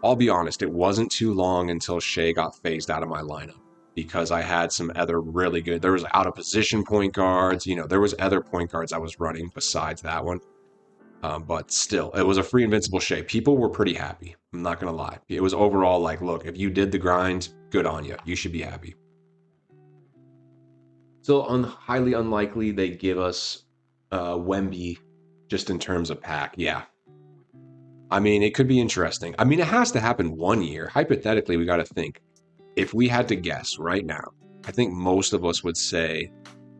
I'll be honest, it wasn't too long until Shea got phased out of my lineup because I had some other really good. There was out of position point guards. You know, there was other point guards I was running besides that one. But still, it was a free invincible Shea. People were pretty happy. I'm not gonna lie. It was overall like, look, if you did the grind, good on you. You should be happy. Still highly unlikely they give us Wemby just in terms of pack. Yeah. I mean, it could be interesting. I mean, it has to happen 1 year. Hypothetically, we got to think. If we had to guess right now, I think most of us would say,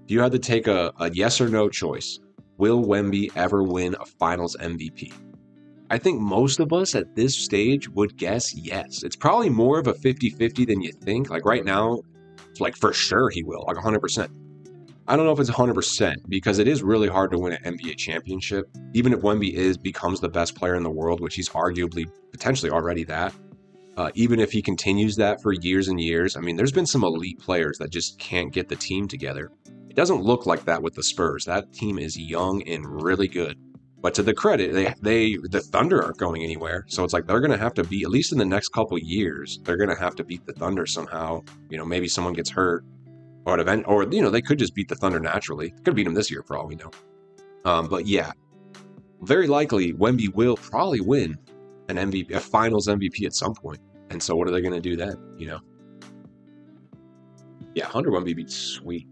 if you had to take a yes or no choice, will Wemby ever win a finals MVP? I think most of us at this stage would guess yes. It's probably more of a 50-50 than you think. Like right now, it's like for sure he will, like 100%. I don't know if it's 100% because it is really hard to win an NBA championship. Even if Wemby becomes the best player in the world, which he's arguably potentially already that, even if he continues that for years and years, I mean, there's been some elite players that just can't get the team together. It doesn't look like that with the Spurs. That team is young and really good. But to the credit, the Thunder aren't going anywhere. So it's like they're going to have to beat, at least in the next couple years, they're going to have to beat the Thunder somehow. You know, maybe someone gets hurt. Or you know, they could just beat the Thunder naturally. Could beat them this year for all we know. But yeah, very likely Wemby will probably win an MVP, a Finals MVP at some point. And so, what are they going to do then? You know, yeah, 100 Wemby be sweet.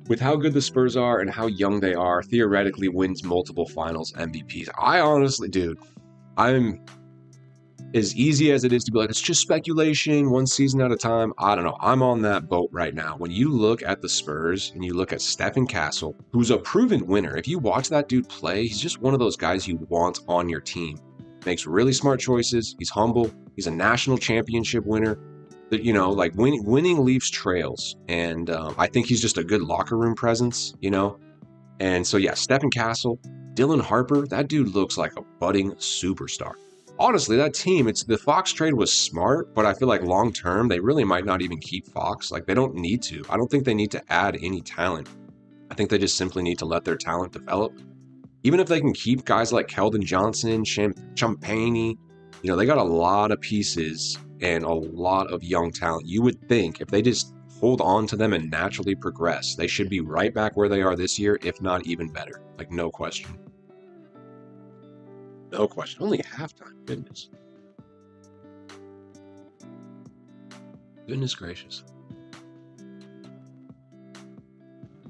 With how good the Spurs are and how young they are, theoretically wins multiple Finals MVPs. I honestly, dude, I'm. As easy as it is to be like, it's just speculation, one season at a time. I don't know. I'm on that boat right now. When you look at the Spurs and you look at Stephen Castle, who's a proven winner, if you watch that dude play, he's just one of those guys you want on your team. Makes really smart choices. He's humble. He's a national championship winner. You know, like winning leaves trails. And I think he's just a good locker room presence, you know. And so, yeah, Stephen Castle, Dylan Harper, that dude looks like a budding superstar. Honestly, that team, the Fox trade was smart, but I feel like long term, they really might not even keep Fox. Like, they don't need to. I don't think they need to add any talent. I think they just simply need to let their talent develop. Even if they can keep guys like Keldon Johnson, Champagnie, you know, they got a lot of pieces and a lot of young talent. You would think if they just hold on to them and naturally progress, they should be right back where they are this year, if not even better. Like, no question. No question. Only halftime. Goodness. Goodness gracious.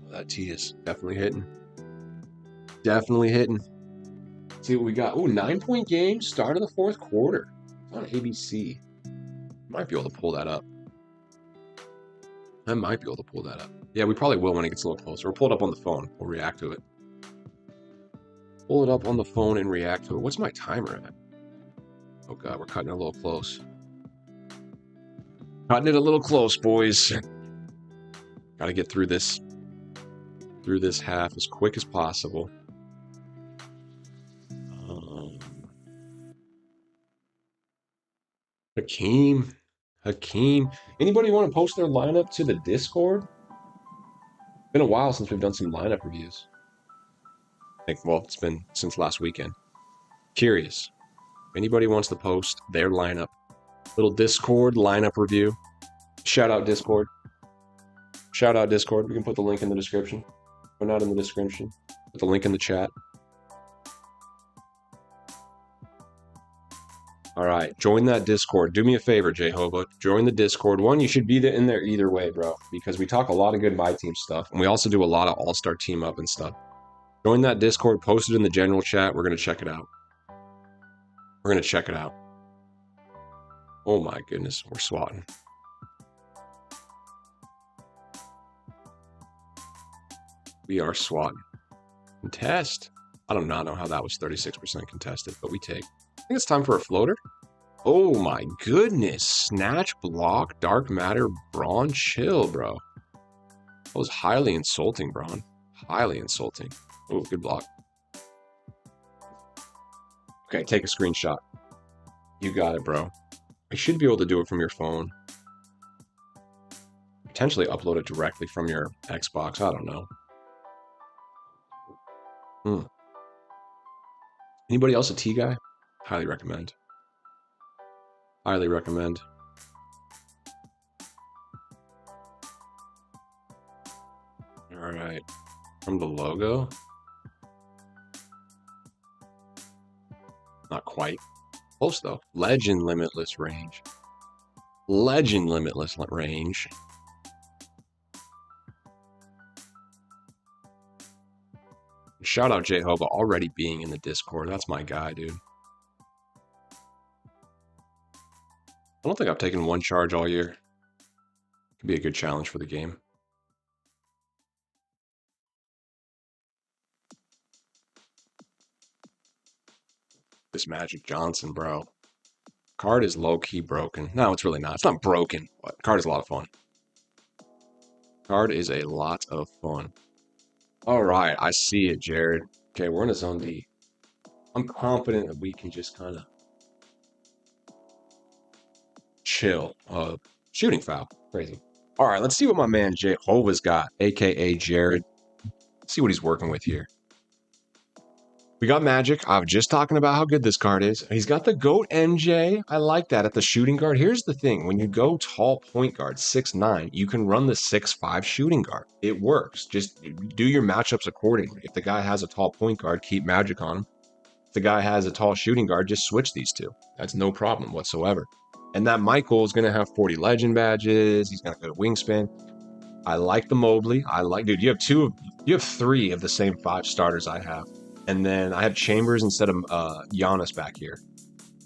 Well, that tee is definitely hitting. Definitely hitting. Let's see what we got. Oh, 9-point game. Start of the fourth quarter. It's on ABC. Might be able to pull that up. I might be able to pull that up. Yeah, we probably will when it gets a little closer. We'll pull it up on the phone. We'll react to it. Pull it up on the phone and react to it. What's my timer at? Oh God, we're cutting it a little close. Cutting it a little close, boys. Got to get through this half as quick as possible. Hakeem. Anybody want to post their lineup to the Discord? Been a while since we've done some lineup reviews. Well, it's been since last weekend. Curious. If anybody wants to post their lineup, little Discord lineup review. Shout out Discord. Shout out Discord. We can put the link in the description. Or not in the description. Put the link in the chat. All right, join that Discord. Do me a favor, Jehovah. Join the Discord. One, you should be in there either way, bro, because we talk a lot of good MyTeam stuff, and we also do a lot of all-star team up and stuff. Join that Discord. Post it in the general chat. We're going to check it out. Oh my goodness, we're swatting. We are swatting. Contest. I do not know how that was 36% contested, but we take. I think it's time for a floater. Oh my goodness. Snatch, block, dark matter, Braun. Chill, bro. That was highly insulting, Braun. Highly insulting. Oh, good block. Okay, take a screenshot. You got it, bro. I should be able to do it from your phone. Potentially upload it directly from your Xbox. I don't know. Anybody else a T guy? Highly recommend. Highly recommend. All right. From the logo. Not quite. Close though. Legend limitless range. Legend limitless range. Shout out Jehovah already being in the Discord. That's my guy, dude. I don't think I've taken one charge all year. Could be a good challenge for the game. This Magic Johnson, bro. Card is low-key broken. No, it's really not. It's not broken, but card is a lot of fun. Card is a lot of fun. All right, I see it, Jared. Okay, we're in a zone D. I'm confident that we can just kind of chill. Shooting foul. Crazy. All right, let's see what my man Jehovah's got, a.k.a. Jared. Let's see what he's working with here. We got Magic. I was just talking about how good this card is. He's got the GOAT MJ. I like that at the shooting guard. Here's the thing. When you go tall point guard, 6'9", you can run the 6'5" shooting guard. It works. Just do your matchups accordingly. If the guy has a tall point guard, keep Magic on him. If the guy has a tall shooting guard, just switch these two. That's no problem whatsoever. And that Michael is going to have 40 legend badges. He's got a good wingspan. I like the Mobley. Dude, you have 3 of the same 5 starters I have. And then I have Chambers instead of Giannis back here.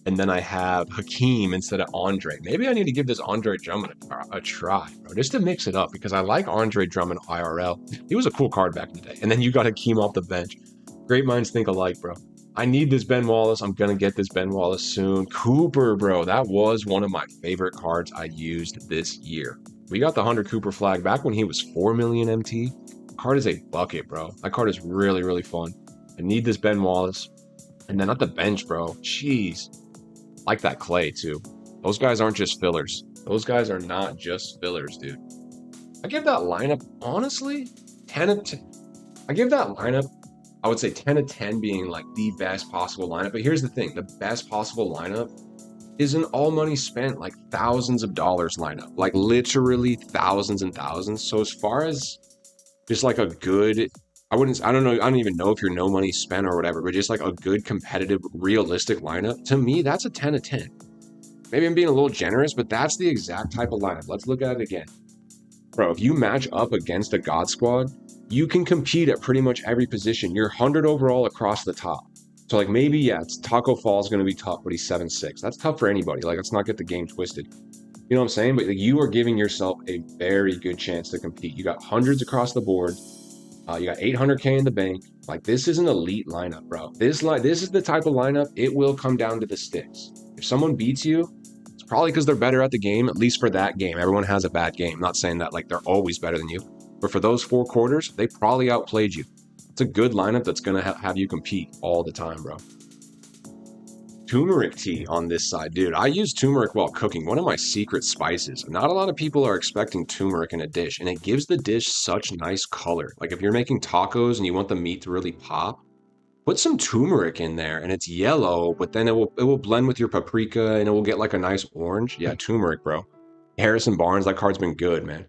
And then I have Hakeem instead of Andre. Maybe I need to give this Andre Drummond a try, bro, just to mix it up, because I like Andre Drummond IRL. He was a cool card back in the day. And then you got Hakeem off the bench. Great minds think alike, bro. I need this Ben Wallace. I'm going to get this Ben Wallace soon. Cooper, bro. That was one of my favorite cards I used this year. We got the Hunter Cooper flag back when he was 4 million MT. Card is a bucket, bro. That card is really, really fun. I need this Ben Wallace. And then at the bench, bro. Jeez. I like that Clay, too. Those guys aren't just fillers. Those guys are not just fillers, dude. I give that lineup, honestly, 10 of 10. I give that lineup, I would say 10 of 10 being like the best possible lineup. But here's the thing. The best possible lineup is an all money spent, like thousands of dollars lineup. Like literally thousands and thousands. So as far as just like a good... I don't even know if you're no money spent or whatever, but just like a good, competitive, realistic lineup, to me, that's a 10 of 10. Maybe I'm being a little generous, but that's the exact type of lineup. Let's look at it again. Bro, if you match up against a God Squad, you can compete at pretty much every position. You're 100 overall across the top. So like maybe, yeah, Taco Fall is going to be tough, but he's 7'6". That's tough for anybody. Like, let's not get the game twisted. You know what I'm saying? But like, you are giving yourself a very good chance to compete. You got hundreds across the board. You got 800K in the bank. Like, this is an elite lineup, bro. This is the type of lineup, it will come down to the sticks. If someone beats you, it's probably because they're better at the game, at least for that game. Everyone has a bad game. I'm not saying that like they're always better than you. But for those 4 quarters, they probably outplayed you. It's a good lineup that's going to have you compete all the time, bro. Turmeric tea on this side, dude. I use turmeric while cooking. One of my secret spices. Not a lot of people are expecting turmeric in a dish, and it gives the dish such nice color. Like if you're making tacos and you want the meat to really pop, put some turmeric in there, and it's yellow, but then it will blend with your paprika, and it will get like a nice orange. Yeah, turmeric, bro. Harrison Barnes, that card's been good, man.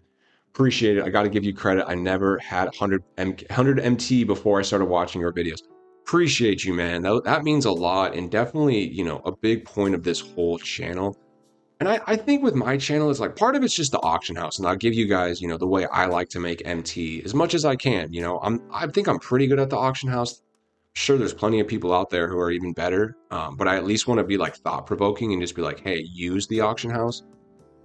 Appreciate it. I got to give you credit. I never had 100 MT before I started watching your videos. Appreciate you, man. That means a lot, and definitely, you know, a big point of this whole channel. And I think with my channel, it's like part of it's just the auction house, and I'll give you guys, you know, the way I like to make MT as much as I can. You know, I think I'm pretty good at the auction house. Sure, there's plenty of people out there who are even better, but I at least want to be like thought-provoking and just be like, hey, use the auction house.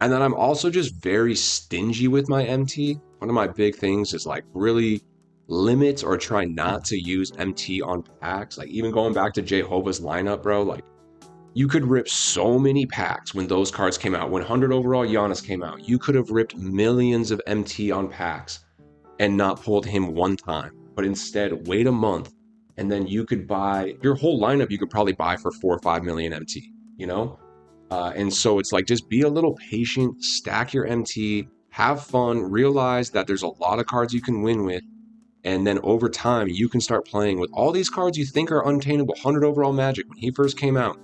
And then I'm also just very stingy with my MT. One of my big things is like really limit or try not to use MT on packs. Like even going back to Jehovah's lineup, bro, like you could rip so many packs when those cards came out. When 100 overall Giannis came out, you could have ripped millions of MT on packs and not pulled him one time. But instead, wait a month, and then you could buy your whole lineup. You could probably buy for 4 or 5 million MT, you know? And so it's like, just be a little patient, stack your MT, have fun, realize that there's a lot of cards you can win with, and then over time you can start playing with all these cards you think are untainable. 100 overall Magic, when he first came out,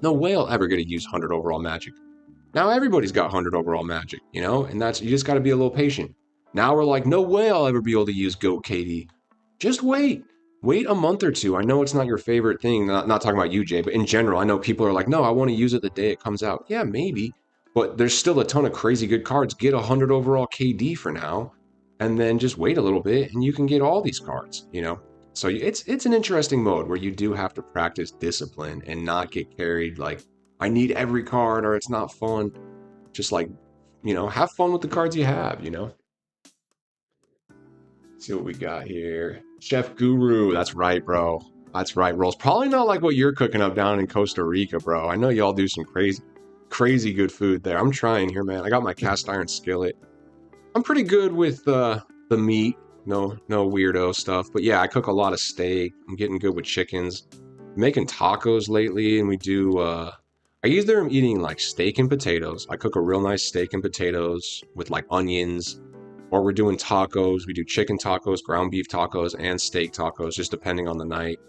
no way I'll ever get to use 100 overall Magic. Now everybody's got 100 overall Magic, you know, and that's, you just got to be a little patient. Now we're like, no way I'll ever be able to use GOAT KD. Just wait. Wait a month or two. I know it's not your favorite thing. Not talking about you, Jay, but in general, I know people are like, no, I want to use it the day it comes out. Yeah, maybe. But there's still a ton of crazy good cards. Get 100 overall KD for now, and then just wait a little bit, and you can get all these cards, you know? So it's an interesting mode where you do have to practice discipline and not get carried like, I need every card or it's not fun. Just like, you know, have fun with the cards you have, you know? Let's see what we got here. Chef Guru. That's right, bro. That's right, Rolls. Probably not like what you're cooking up down in Costa Rica, bro. I know y'all do some crazy good food there. I'm trying here, man. I got my cast iron skillet. I'm pretty good with the meat. No weirdo stuff. But yeah, I cook a lot of steak. I'm getting good with chickens. I'm making tacos lately, and we do I either am eating like steak and potatoes. I cook a real nice steak and potatoes with like onions, or we're doing tacos. We do chicken tacos, ground beef tacos, and steak tacos, just depending on the night.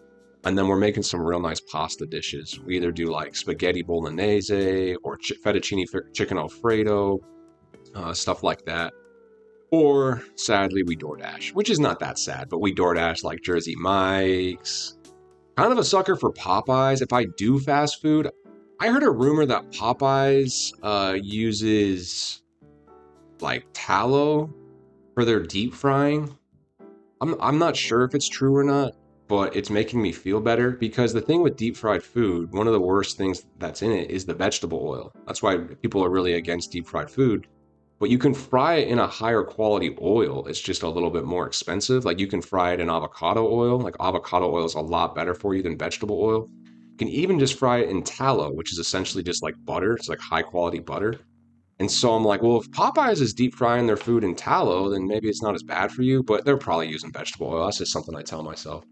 And then we're making some real nice pasta dishes. We either do like spaghetti bolognese or fettuccine chicken Alfredo, stuff like that. Or sadly, we DoorDash, which is not that sad, but we DoorDash like Jersey Mike's. Kind of a sucker for Popeyes. If I do fast food, I heard a rumor that Popeyes uses like tallow for their deep frying. I'm not sure if it's true or not, but it's making me feel better because the thing with deep fried food, one of the worst things that's in it is the vegetable oil. That's why people are really against deep fried food. But you can fry it in a higher quality oil. It's just a little bit more expensive. Like you can fry it in avocado oil. Like avocado oil is a lot better for you than vegetable oil. You can even just fry it in tallow, which is essentially just like butter. It's like high quality butter. And so I'm like, well, if Popeyes is deep frying their food in tallow, then maybe it's not as bad for you, but they're probably using vegetable oil. That's just something I tell myself.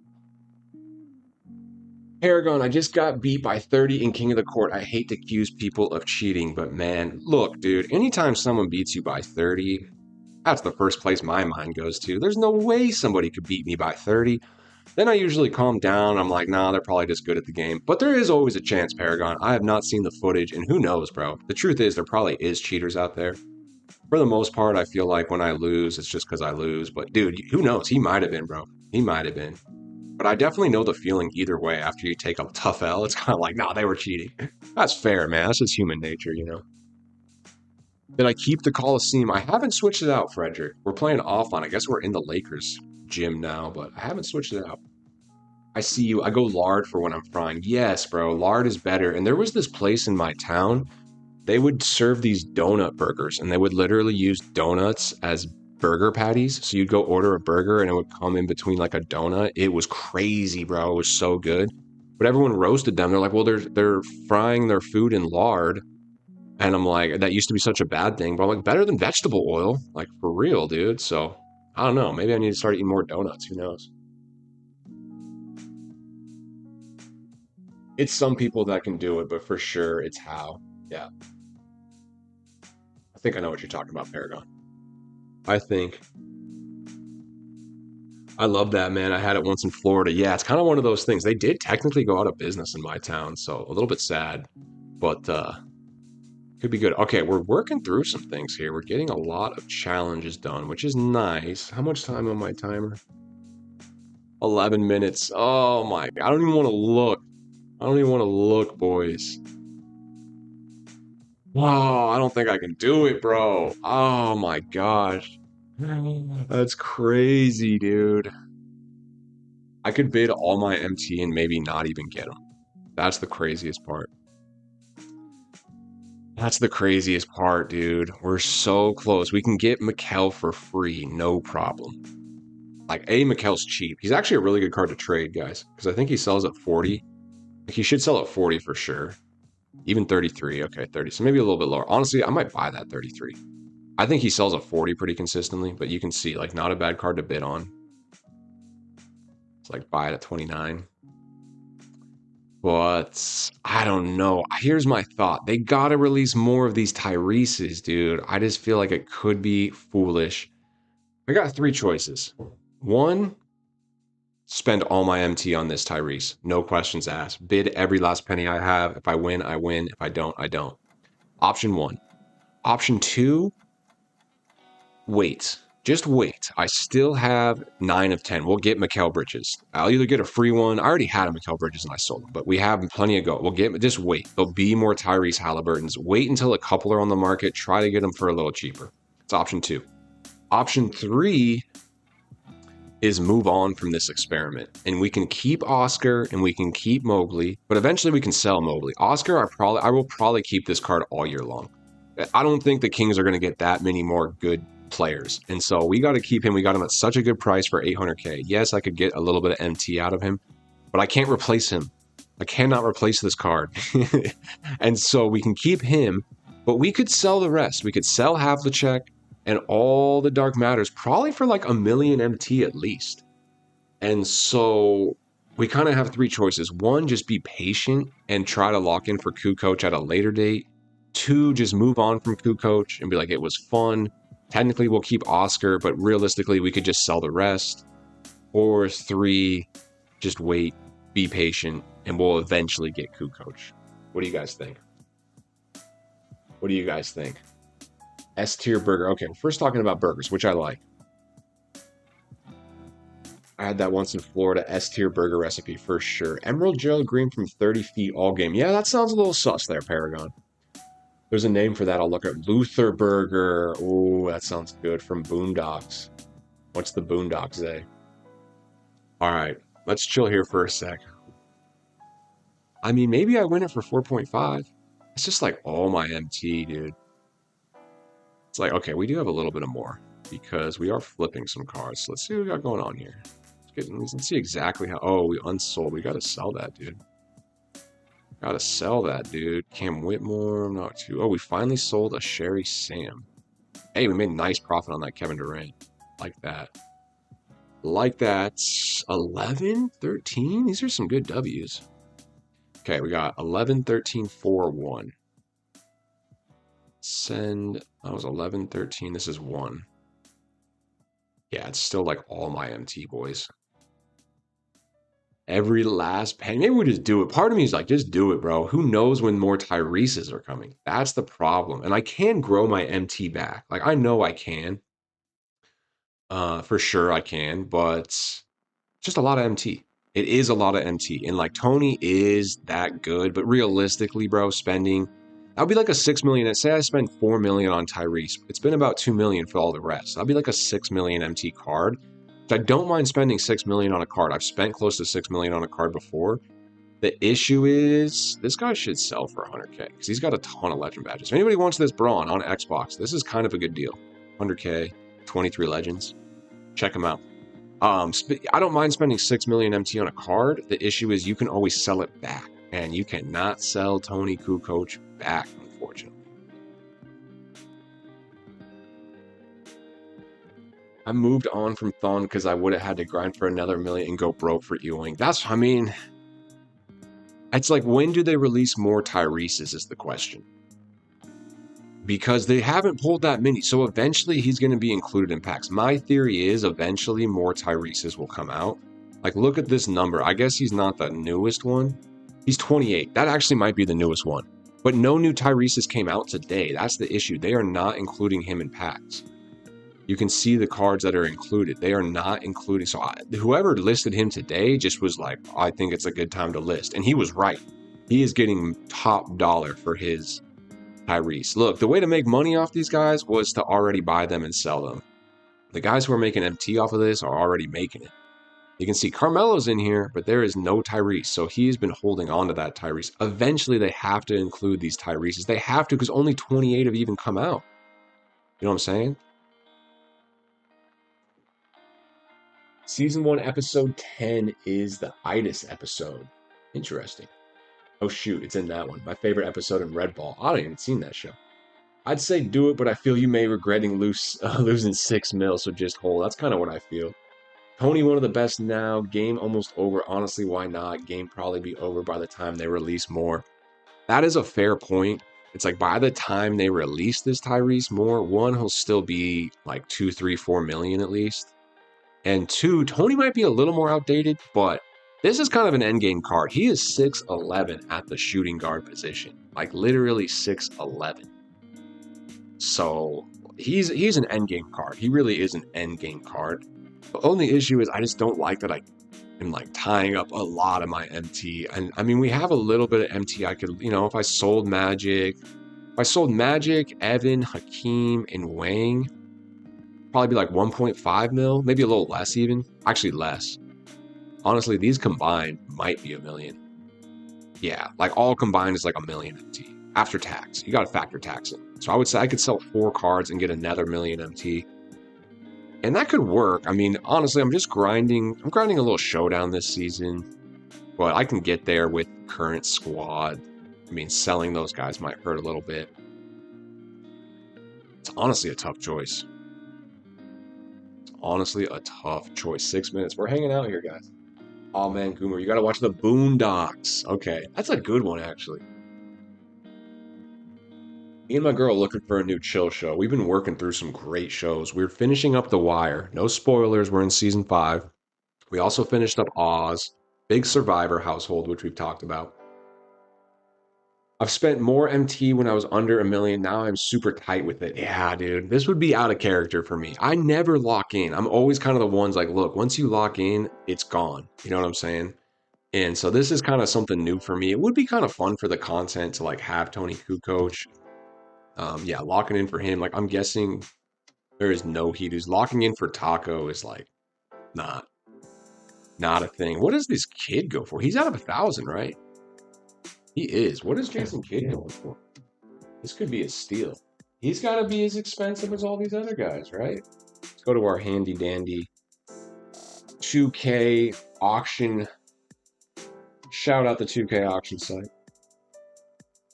Paragon, I just got beat by 30 in King of the Court. I hate to accuse people of cheating, but man, look, dude, anytime someone beats you by 30, that's the first place my mind goes to. There's no way somebody could beat me by 30. Then I usually calm down. I'm like, nah, they're probably just good at the game. But there is always a chance, Paragon. I have not seen the footage, and who knows, bro? The truth is, there probably is cheaters out there. For the most part, I feel like when I lose, it's just because I lose. But dude, who knows? He might have been, bro. He might have been. But I definitely know the feeling either way after you take a tough L. It's kind of like, nah, they were cheating. That's fair, man. That's just human nature, you know? Did I keep the Coliseum? I haven't switched it out, Frederick. We're playing offline. I guess we're in the Lakers gym now, but I haven't switched it out. I see you. I go lard for when I'm frying. Yes, bro. Lard is better. And there was this place in my town. They would serve these donut burgers, and they would literally use donuts as burger patties. So you'd go order a burger, and it would come in between like a donut. It was crazy, bro. It was so good. But everyone roasted them. They're like, well, they're frying their food in lard. And I'm like, that used to be such a bad thing. But I'm like, better than vegetable oil. Like, for real, dude. So, I don't know. Maybe I need to start eating more donuts. Who knows? It's some people that can do it, but for sure, it's how. Yeah. I think I know what you're talking about, Paragon. I think. I love that, man. I had it once in Florida. Yeah, it's kind of one of those things. They did technically go out of business in my town, so a little bit sad, but could be good. Okay, we're working through some things here. We're getting a lot of challenges done, which is nice. How much time on my timer? 11 minutes. Oh my, I don't even want to look. I don't even want to look, boys. Wow, I don't think I can do it, bro. Oh my gosh. That's crazy, dude. I could bid all my MT and maybe not even get them. That's the craziest part. That's the craziest part, dude. We're so close. We can get Mikkel for free, no problem. Like, Mikkel's cheap. He's actually a really good card to trade, guys, because I think he sells at 40. Like, he should sell at 40 for sure. Even 33. Okay, 30. So maybe a little bit lower. Honestly, I might buy that 33. I think he sells at 40 pretty consistently, but you can see, like, not a bad card to bid on. It's like buy it at 29. But I don't know. Here's my thought. They gotta release more of these Tyreses, dude. I just feel like it could be foolish. I got three choices. One, spend all my MT on this Tyrese. No questions asked. Bid every last penny I have. If I win, I win. If I don't, I don't. Option one. Option two, wait. Just wait. I still have 9 of 10. We'll get Mikal Bridges. I'll either get a free one. I already had a Mikal Bridges and I sold him, but we have plenty of go. We'll get, just wait. There'll be more Tyrese Halliburtons. Wait until a couple are on the market. Try to get them for a little cheaper. It's option two. Option three is move on from this experiment. And we can keep Oscar and we can keep Mobley, but eventually we can sell Mobley. Oscar, I will probably keep this card all year long. I don't think the Kings are going to get that many more good players. And so we got to keep him. We got him at such a good price for 800K. Yes, I could get a little bit of MT out of him, but I can't replace him. I cannot replace this card. And so we can keep him, but we could sell the rest. We could sell Havlicek and all the Dark Matters, probably for like 1 million MT at least. And so we kind of have three choices. One, just be patient and try to lock in for Kukoc at a later date. Two, just move on from Kukoc and be like, it was fun. Technically, we'll keep Oscar, but realistically, we could just sell the rest. Or three, just wait, be patient, and we'll eventually get Kukoc. What do you guys think? What do you guys think? S-tier burger. Okay, we're first talking about burgers, which I like. I had that once in Florida, S-tier burger recipe for sure. Emerald Joe Green from 30 feet all game. Yeah, that sounds a little sus there, Paragon. There's a name for that. I'll look at Luther Burger. Oh, that sounds good. From Boondocks. What's the Boondocks say? All right, let's chill here for a sec. I mean, maybe I win it for 4.5. It's just like all my MT, dude. It's like, okay, we do have a little bit of more because we are flipping some cards. Let's see what we got going on here. Let's see exactly how. Oh, we unsold. We got to sell that, dude. Got to sell that, dude. Cam Whitmore, not too. Oh, we finally sold a Sherry Sam. Hey, we made a nice profit on that Kevin Durant. Like that. Like that. 11, 13. These are some good W's. Okay, we got 11, 13, 4, 1. Send. That was 11, 13. This is 1. Yeah, it's still like all my MT, boys. Every last penny. Maybe we just do it. Part of me is like, just do it, bro. Who knows when more Tyreses are coming? That's the problem. And I can grow my MT back. Like, I know I can. For sure I can, but it's just a lot of MT. It is a lot of MT. And like, Tony is that good, but realistically, bro, spending, that would be like a 6 million. Say I spend 4 million on Tyrese. It's been about 2 million for all the rest. That'd be like a 6 million MT card. I don't mind spending 6 million on a card. I've spent close to 6 million on a card before. The issue is this guy should sell for 100K because he's got a ton of legend badges. If anybody wants this Braun on Xbox, this is kind of a good deal. 100K, 23 legends. Check him out. I don't mind spending 6 million MT on a card. The issue is you can always sell it back, and you cannot sell Tony Kukoc back, unfortunately. I moved on from Thon because I would have had to grind for another million and go broke for Ewing. I mean, it's like, when do they release more Tyreses is the question. Because they haven't pulled that many. So eventually he's going to be included in packs. My theory is eventually more Tyreses will come out. Like, look at this number. I guess he's not the newest one. He's 28. That actually might be the newest one. But no new Tyreses came out today. That's the issue. They are not including him in packs. You can see the cards that are included. They are not including. So whoever listed him today just was like, I think it's a good time to list. And he was right. He is getting top dollar for his Tyrese. Look, the way to make money off these guys was to already buy them and sell them. The guys who are making MT off of this are already making it. You can see Carmelo's in here, but there is no Tyrese. So he's been holding on to that Tyrese. Eventually, they have to include these Tyreses. They have to, because only 28 have even come out. You know what I'm saying? Season 1, episode 10 is the Itis episode. Interesting. Oh, shoot, it's in that one. My favorite episode in Red Ball. I don't even seen that show. I'd say do it, but I feel you may regretting losing 6 mil, so just hold. That's kind of what I feel. Tony, one of the best now. Game almost over. Honestly, why not? Game probably be over by the time they release more. That is a fair point. It's like by the time they release this Tyrese Moore, one, he'll still be like 2, 3, 4 million at least. And two, Tony might be a little more outdated, but this is kind of an endgame card. He is 6'11 at the shooting guard position. Like literally 6'11. So he's an endgame card. He really is an endgame card. The only issue is I just don't like that I am like tying up a lot of my MT. And I mean, we have a little bit of MT. I could, if I sold Magic, Evan, Hakeem, and Wang, probably be like 1.5 mil, maybe a little less even. Actually, less. Honestly, these combined might be a million. Yeah, like all combined is like a million MT after tax. You got to factor tax in. So I would say I could sell 4 cards and get another million MT. And that could work. I mean, honestly, I'm just grinding. I'm grinding a little showdown this season, but I can get there with current squad. I mean, selling those guys might hurt a little bit. It's honestly a tough choice. 6 minutes. We're hanging out here, guys. Oh man, Goomer, you gotta watch the Boondocks. Okay, that's a good one, actually. Me and my girl looking for a new chill show. We've been working through some great shows. We're finishing up The Wire. No spoilers, we're in season 5. We also finished up Oz, big Survivor household, which we've talked about. I've spent more MT when I was under a million. Now I'm super tight with it. Yeah, dude, this would be out of character for me. I never lock in. I'm always kind of the ones like, look, once you lock in, it's gone. You know what I'm saying? And so this is kind of something new for me. It would be kind of fun for the content to like have Tony Kukoc. Yeah, locking in for him. Like I'm guessing there is no heat. Who's locking in for Taco is like not a thing. What does this kid go for? He's out of 1,000, right? He is. What is Jason Kidd going for? This could be a steal. He's got to be as expensive as all these other guys, right? Let's go to our handy dandy 2K auction. Shout out the 2K auction site.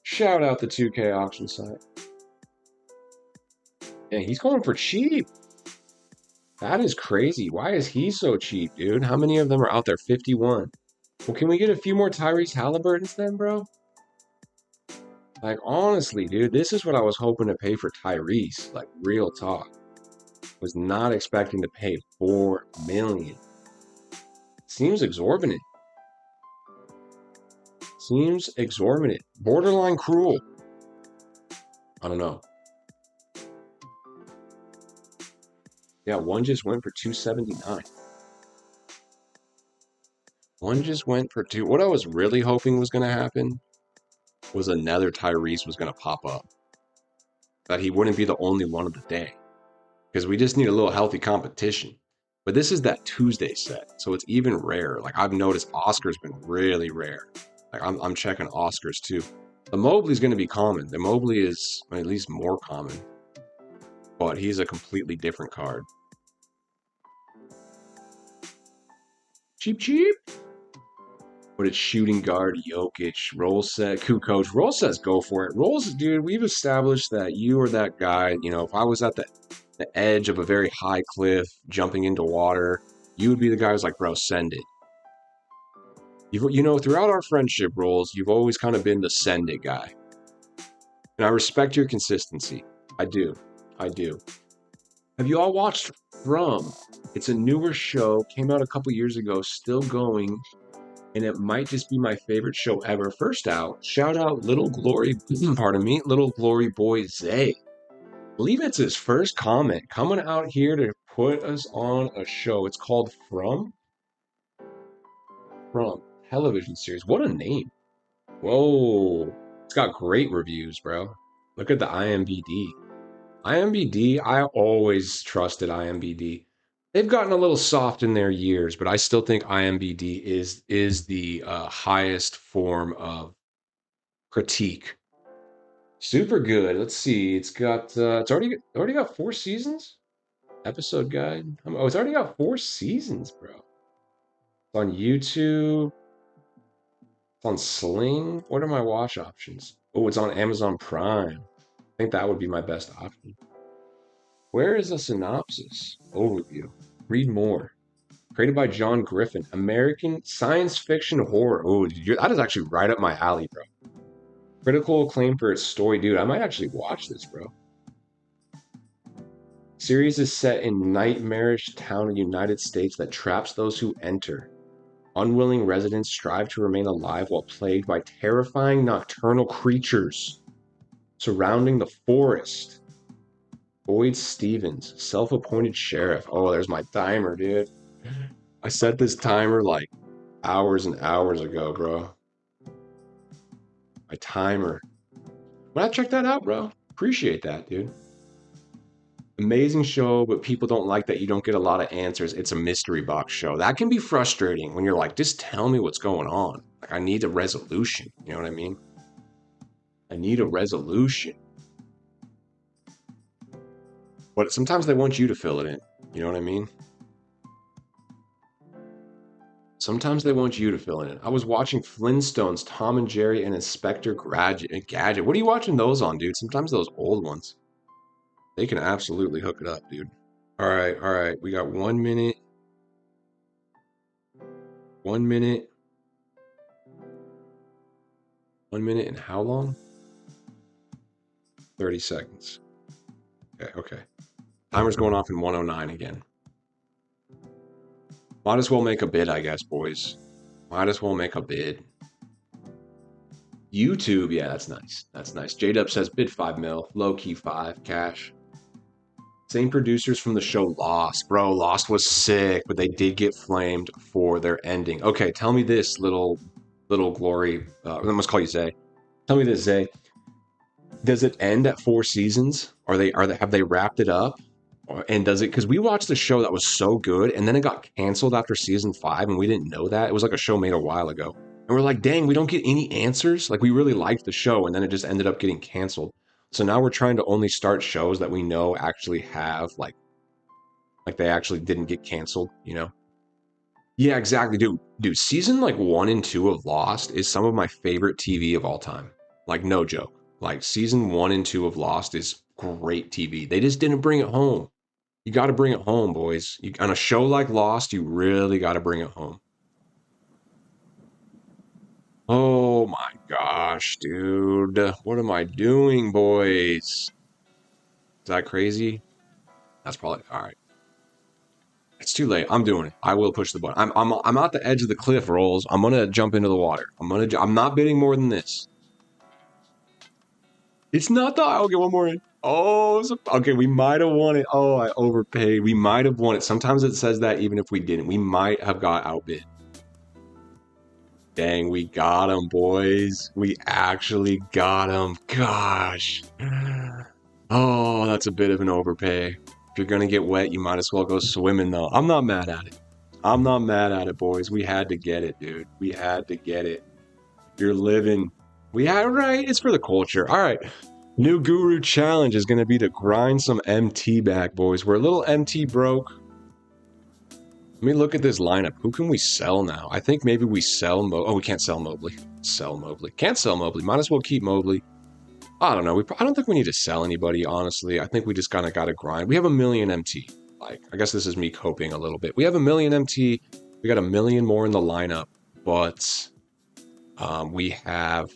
Shout out the 2K auction site. Yeah, he's going for cheap. That is crazy. Why is he so cheap, dude? How many of them are out there? 51. Well, can we get a few more Tyrese Halliburtons then, bro? Like, honestly, dude, this is what I was hoping to pay for Tyrese. Like, real talk. Was not expecting to pay 4 million. Seems exorbitant. Seems exorbitant. Borderline cruel. I don't know. Yeah, one just went for 279. One just went for 2. What I was really hoping was going to happen was another Tyrese was going to pop up. That he wouldn't be the only one of the day. Because we just need a little healthy competition. But this is that Tuesday set, so it's even rarer. Like I've noticed Oscar's been really rare. Like I'm checking Oscars too. The Mobley's going to be common. The Mobley is at least more common. But he's a completely different card. Cheap. But it's shooting guard, Jokic, roll set, Kukoc. Roll sets, go for it. Rolls, dude, we've established that you are that guy. You know, if I was at the edge of a very high cliff, jumping into water, you would be the guy who's like, bro, send it. Throughout our friendship roles, you've always kind of been the send it guy. And I respect your consistency. I do. Have you all watched From? It's a newer show, came out a couple years ago, still going, and it might just be my favorite show ever. First out, shout out Little Glory Boy Zay. I believe it's his first comment coming out here to put us on a show. It's called From television series. What a name. Whoa. It's got great reviews, bro. Look at the IMBD. I always trusted IMBD. They've gotten a little soft in their years, but I still think IMBD is the highest form of critique. Super good. Let's see. It's already got 4 seasons. Episode guide. Oh, it's already got 4 seasons, bro. It's on YouTube. It's on Sling. What are my watch options? Oh, it's on Amazon Prime. I think that would be my best option. Where is a synopsis? Overview. Read more. Created by John Griffin. American science fiction horror. Oh, that is actually right up my alley, bro. Critical acclaim for its story. Dude, I might actually watch this, bro. Series is set in nightmarish town in the United States that traps those who enter. Unwilling residents strive to remain alive while plagued by terrifying nocturnal creatures surrounding the forest. Boyd Stevens, self-appointed sheriff. Oh, there's my timer, dude. I set this timer like hours and hours ago, bro. My timer. When I check that out, bro. Appreciate that, dude. Amazing show, but people don't like that you don't get a lot of answers. It's a mystery box show. That can be frustrating when you're like, just tell me what's going on. Like, I need a resolution. You know what I mean? I need a resolution. But sometimes they want you to fill it in. You know what I mean? Sometimes they want you to fill it in. I was watching Flintstones, Tom and Jerry, and Inspector Gadget. What are you watching those on, dude? Sometimes those old ones. They can absolutely hook it up, dude. All right. We got 1 minute. 1 minute. 1 minute and how long? 30 seconds. Okay. Timer's going off in 109 again. Might as well make a bid, I guess, boys. Might as well make a bid. YouTube, yeah, that's nice. That's nice. J-Dub says bid 5 mil, low-key 5, cash. Same producers from the show Lost. Bro, Lost was sick, but they did get flamed for their ending. Okay, tell me this, little glory. I must call you Zay. Tell me this, Zay. Does it end at 4 seasons? Have they wrapped it up? And does it? Because we watched a show that was so good, and then it got canceled after season 5, and we didn't know that. It was like a show made a while ago, and we're like, dang, we don't get any answers. Like, we really liked the show, and then it just ended up getting canceled. So now we're trying to only start shows that we know actually have like they actually didn't get canceled, you know? Yeah, exactly, dude. Season like 1 and 2 of Lost is some of my favorite TV of all time. Like, no joke. Like, season 1 and 2 of Lost is great TV. They just didn't bring it home. You got to bring it home, boys. On a show like Lost, you really got to bring it home. Oh my gosh, dude. What am I doing, boys? Is that crazy? That's probably all right. It's too late. I'm doing it. I will push the button. I'm at the edge of the cliff, Rolls. I'm gonna jump into the water. I'm not bidding more than this. It's not the. I'll get one more in. Oh, okay. We might have won it. Oh, I overpaid. We might have won it. Sometimes it says that even if we didn't, we might have got outbid. Dang, we got him, boys. We actually got him. Gosh. Oh, that's a bit of an overpay. If you're going to get wet, you might as well go swimming, though. I'm not mad at it. I'm not mad at it, boys. We had to get it, dude. We had to get it. You're living. We had right. It's for the culture. All right. New Guru Challenge is going to be to grind some MT back, boys. We're a little MT broke. Let me look at this lineup. Who can we sell now? I think maybe we sell Oh, we can't sell Mobley. Sell Mobley. Can't sell Mobley. Might as well keep Mobley. I don't know. I don't think we need to sell anybody, honestly. I think we just kind of got to grind. We have 1 million MT. Like, I guess this is me coping a little bit. We have 1 million MT. We got 1 million more in the lineup, but we have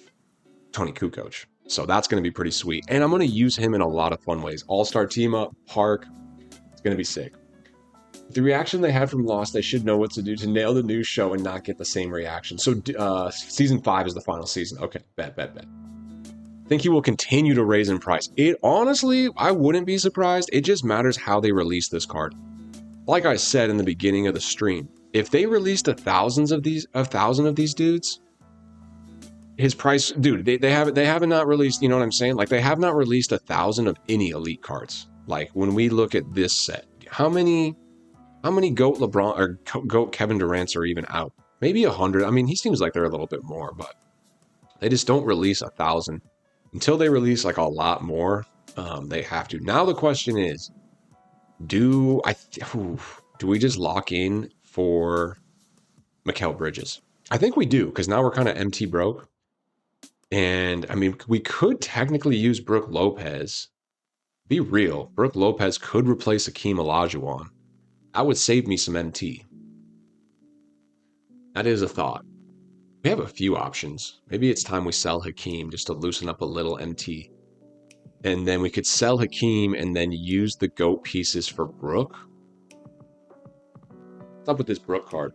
Tony Kukoc. So that's going to be pretty sweet. And I'm going to use him in a lot of fun ways. All-star team up, Park. It's going to be sick. The reaction they had from Lost, they should know what to do to nail the new show and not get the same reaction. So season 5 is the final season. Okay, bet. Think he will continue to raise in price. It honestly, I wouldn't be surprised. It just matters how they release this card. Like I said in the beginning of the stream, if they released 1,000 of these dudes, his price, dude, they haven't not released. You know what I'm saying? Like, they have not released 1,000 of any elite cards. Like, when we look at this set, how many GOAT LeBron or GOAT Kevin Durant's are even out? Maybe 100. I mean, he seems like they're a little bit more, but they just don't release 1,000 until they release like a lot more. They have to. Now the question is, do we just lock in for Mikal Bridges? I think we do, because now we're kind of MT broke. And I mean, we could technically use Brook Lopez. Be real, Brook Lopez could replace Akeem Olajuwon. That would save me some MT. That is a thought. We have a few options. Maybe it's time we sell Hakeem just to loosen up a little MT. And then we could sell Hakeem and then use the GOAT pieces for Brook. What's up with this Brook card?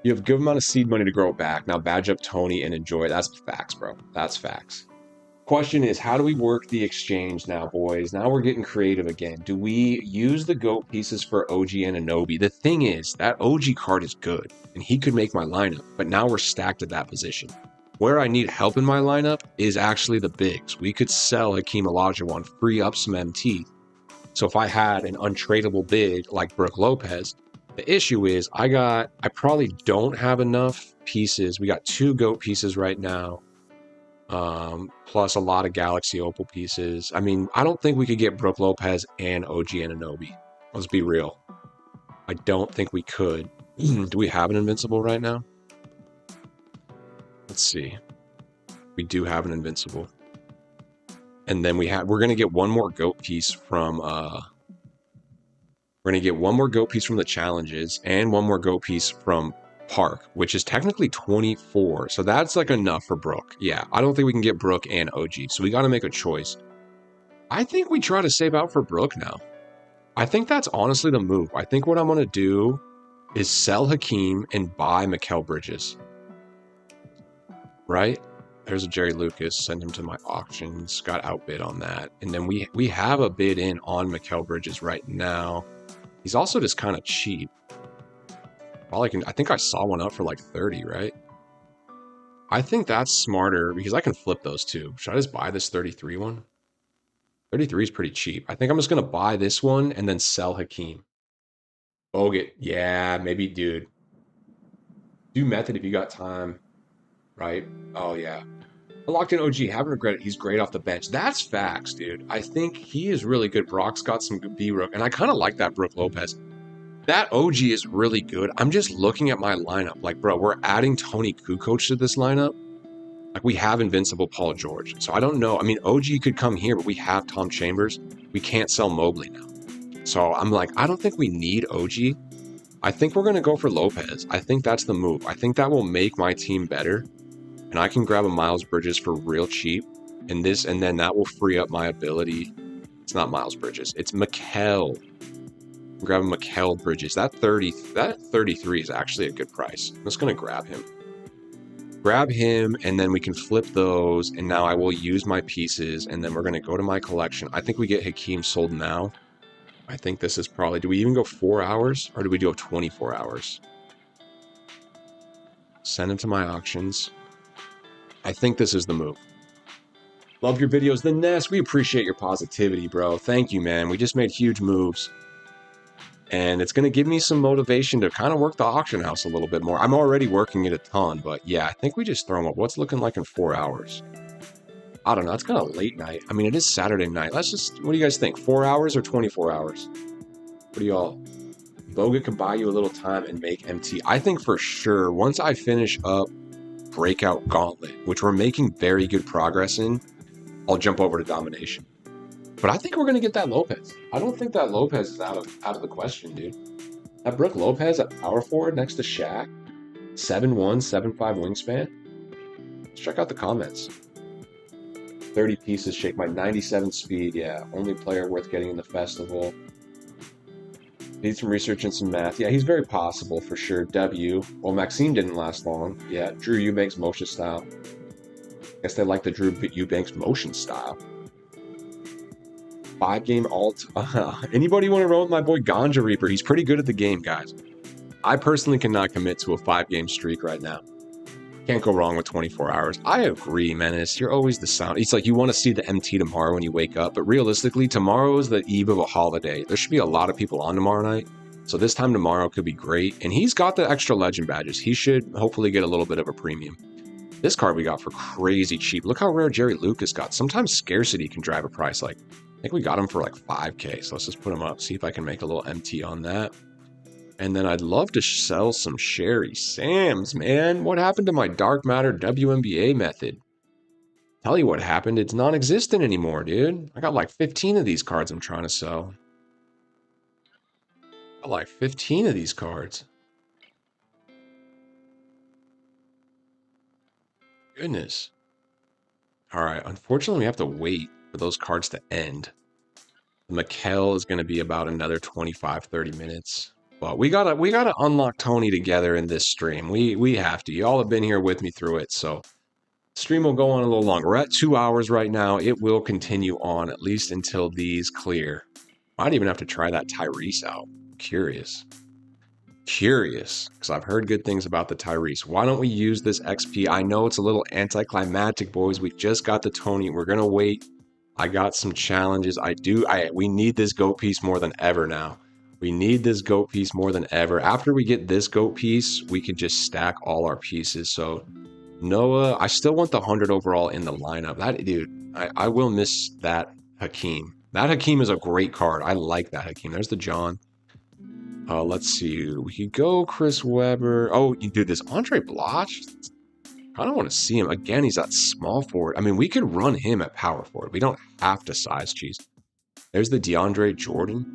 You have a good amount of seed money to grow it back. Now badge up Tony and enjoy it. That's facts, bro. That's facts. Question is, how do we work the exchange now, boys? Now we're getting creative again. Do we use the GOAT pieces for OG and Anobi? The thing is, that OG card is good, and he could make my lineup, but now we're stacked at that position. Where I need help in my lineup is actually the bigs. We could sell Hakeem Olajuwon, free up some MT. So if I had an untradeable big like Brook Lopez, the issue is I probably don't have enough pieces. We got 2 GOAT pieces right now. Plus a lot of Galaxy Opal pieces. I mean, I don't think we could get Brook Lopez and OG Anunoby. Let's be real. I don't think we could. Do we have an Invincible right now? Let's see. We do have an Invincible. And then we're gonna get one more GOAT piece from the challenges and one more GOAT piece from Park, which is technically 24. So that's like enough for Brook. Yeah, I don't think we can get Brook and OG. So we got to make a choice. I think we try to save out for Brook now. I think that's honestly the move. I think what I'm going to do is sell Hakeem and buy Mikal Bridges. Right? There's a Jerry Lucas. Send him to my auctions. Got outbid on that. And then we have a bid in on Mikal Bridges right now. He's also just kind of cheap. I think I saw one up for like 30, right? I think that's smarter because I can flip those two. Should I just buy this 33 one? 33 is pretty cheap. I think I'm just going to buy this one and then sell Hakeem. Bogut. Yeah, maybe, dude. Do method if you got time, right? Oh, yeah. I locked in OG. Haven't regretted it. He's great off the bench. That's facts, dude. I think he is really good. Brock's got some good B-Rook, and I kind of like that Brook Lopez. That OG is really good. I'm just looking at my lineup. Like, bro, we're adding Tony Kukoc to this lineup. Like, we have Invincible Paul George. So I don't know. I mean, OG could come here, but we have Tom Chambers. We can't sell Mobley now. So I'm like, I don't think we need OG. I think we're going to go for Lopez. I think that's the move. I think that will make my team better. And I can grab a Miles Bridges for real cheap. And then that will free up my ability. It's not Miles Bridges. It's Mikal. Grab Mikal Bridges. That 33 is actually a good price. I'm just going to grab him. Grab him, and then we can flip those, and now I will use my pieces, and then we're going to go to my collection. I think we get Hakeem sold now. I think this is probably... Do we even go 4 hours, or do we do 24 hours? Send him to my auctions. I think this is the move. Love your videos. The Nest, we appreciate your positivity, bro. Thank you, man. We just made huge moves. And it's going to give me some motivation to kind of work the auction house a little bit more. I'm already working it a ton, but yeah, I think we just throw them up. What's looking like in 4 hours? I don't know. It's kind of late night. I mean, it is Saturday night. What do you guys think? 4 hours or 24 hours? What do y'all? Bogut could buy you a little time and make MT. I think for sure, once I finish up Breakout Gauntlet, which we're making very good progress in, I'll jump over to Domination. But I think we're going to get that Lopez. I don't think that Lopez is out of the question, dude. That Brook Lopez at power forward next to Shaq, 7'1", 7'5" wingspan. Let's check out the comments. 30 pieces, shake my 97 speed. Yeah, only player worth getting in the festival. Need some research and some math. Yeah, he's very possible for sure. W. Well, Maxime didn't last long. Yeah, Drew Eubanks motion style. Guess they like the Drew Eubanks motion style. 5-game alt. Anybody want to roll with my boy Ganja Reaper? He's pretty good at the game, guys. I personally cannot commit to a 5-game streak right now. Can't go wrong with 24 hours. I agree, Menace. You're always the sound. It's like you want to see the MT tomorrow when you wake up, but realistically, tomorrow is the eve of a holiday. There should be a lot of people on tomorrow night, so this time tomorrow could be great. And he's got the extra legend badges. He should hopefully get a little bit of a premium. This card we got for crazy cheap. Look how rare Jerry Lucas got. Sometimes scarcity can drive a price. Like, I think we got him for like 5K, so let's just put him up, see if I can make a little MT on that. And then I'd love to sell some Sherry Sams, man. What happened to my Dark Matter WNBA method? Tell you what happened, it's non-existent anymore, dude. I got like 15 of these cards I'm trying to sell. I got like 15 of these cards. Goodness. All right. Unfortunately, we have to wait for those cards to end. Mikkel is going to be about another 25, 30 minutes. But we gotta unlock Tony together in this stream. We have to. Y'all have been here with me through it, so stream will go on a little longer. We're at 2 hours right now. It will continue on at least until these clear. Might even have to try that Tyrese out. Curious, because I've heard good things about the Tyrese. Why don't we use this XP? I know it's a little anticlimactic, boys. We just got the Tony. We're gonna wait. I got some challenges. We need this GOAT piece more than ever now. We need this GOAT piece more than ever. After we get this GOAT piece, we can just stack all our pieces. So Noah, I still want the 100 overall in the lineup. That dude, I will miss that Hakeem. That Hakeem is a great card. I like that Hakeem. There's the John. Let's see. We could go Chris Webber. Oh, dude, this Andre Bloch. I don't want to see him. Again, he's at small forward. I mean, we could run him at power forward. We don't have to size cheese. There's the DeAndre Jordan.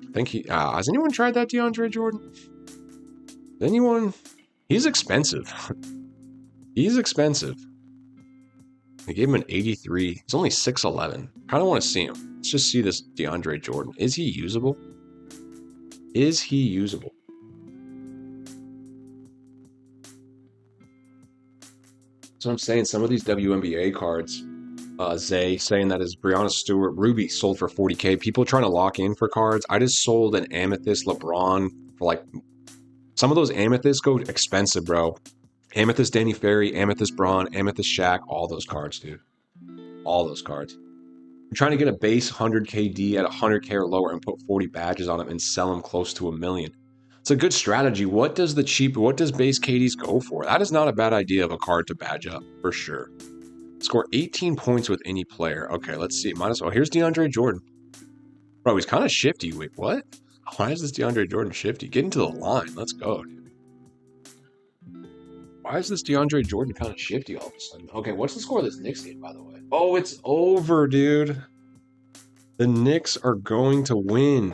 I think has anyone tried that DeAndre Jordan? Anyone? He's expensive. He's expensive. They gave him an 83. He's only 6'11". Kind of want to see him. Let's just see this DeAndre Jordan. Is he usable? Is he usable? So I'm saying some of these WNBA cards, Zay saying that his Breonna Stewart Ruby sold for 40K. People trying to lock in for cards. I just sold an Amethyst LeBron for like, some of those Amethysts go expensive, bro. Amethyst Danny Ferry, Amethyst Braun, Amethyst Shaq, all those cards, dude. All those cards. I'm trying to get a base 100 KD at 100K or lower and put 40 badges on them and sell them close to $1 million. It's a good strategy. What does base KDs go for? That is not a bad idea of a card to badge up, for sure. Score 18 points with any player. Okay, let's see. Here's DeAndre Jordan. Bro, he's kind of shifty. Wait, what? Why is this DeAndre Jordan shifty? Get into the line. Let's go, dude. Why is this DeAndre Jordan kind of shifty all of a sudden? Okay, what's the score of this Knicks game, by the way? Oh, it's over, dude. The Knicks are going to win.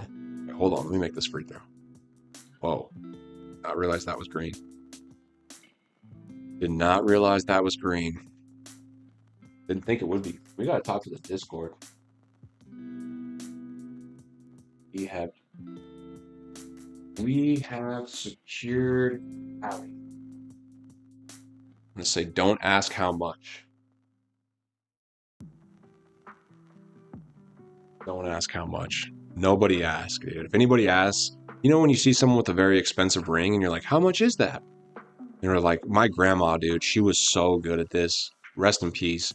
Okay, hold on, let me make this free throw. Whoa. I realized that was green. Did not realize that was green. Didn't think it would be. We gotta talk to the Discord. We have secured Allie. I'm gonna say, don't ask how much. Don't ask how much. Nobody asks, dude. If anybody asks, you know when you see someone with a very expensive ring and you're like, how much is that? And they're like, my grandma, dude, she was so good at this. Rest in peace.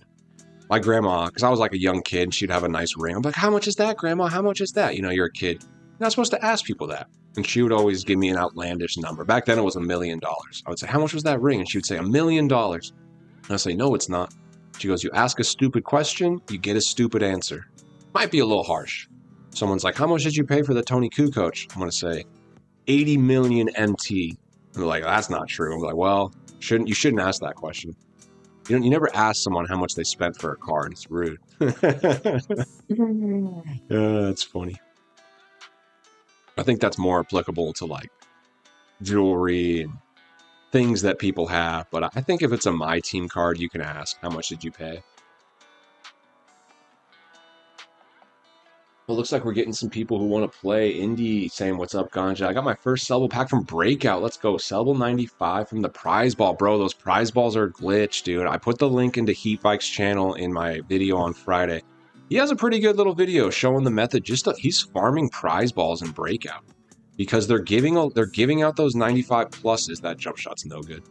My grandma, because I was like a young kid, she'd have a nice ring. I'm like, how much is that, grandma? How much is that? You know, you're a kid. You're not supposed to ask people that. And she would always give me an outlandish number. Back then it was $1 million. I would say, how much was that ring? And she would say, $1 million. And I'd say, no, it's not. She goes, you ask a stupid question, you get a stupid answer. Might be a little harsh. Someone's like, how much did you pay for the Tony Kukoc? I'm going to say, 80 million MT. And they're like, that's not true. I'm like, well, you shouldn't ask that question. You never ask someone how much they spent for a card. It's rude. That's funny. I think that's more applicable to like jewelry and things that people have. But I think if it's a MyTeam card, you can ask, how much did you pay? Well, looks like we're getting some people who want to play. Indy saying, what's up, Ganja? I got my first sellable pack from Breakout. Let's go. Sellable 95 from the prize ball. Bro, those prize balls are glitched, dude. I put the link into Heat Bike's channel in my video on Friday. He has a pretty good little video showing the method. He's farming prize balls in Breakout because they're giving out those 95 pluses. That jump shot's no good.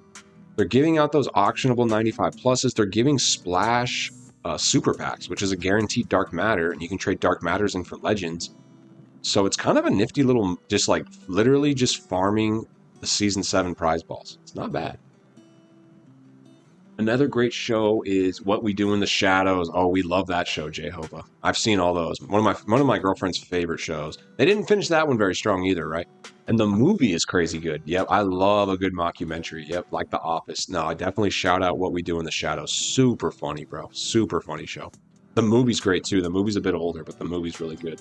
They're giving out those auctionable 95 pluses. They're giving Splash super packs, which is a guaranteed dark matter, and you can trade dark matters in for legends. So it's kind of a nifty little, just like literally just farming the season 7 prize balls. It's not bad. Another great show is What We Do in the Shadows. Oh, we love that show, Jehovah. I've seen all those. One of my girlfriend's favorite shows. They didn't finish that one very strong either, right? And the movie is crazy good. Yep, I love a good mockumentary. Yep, like The Office. No, I definitely shout out What We Do in the Shadows. Super funny, bro. Super funny show. The movie's great too. The movie's a bit older, but the movie's really good.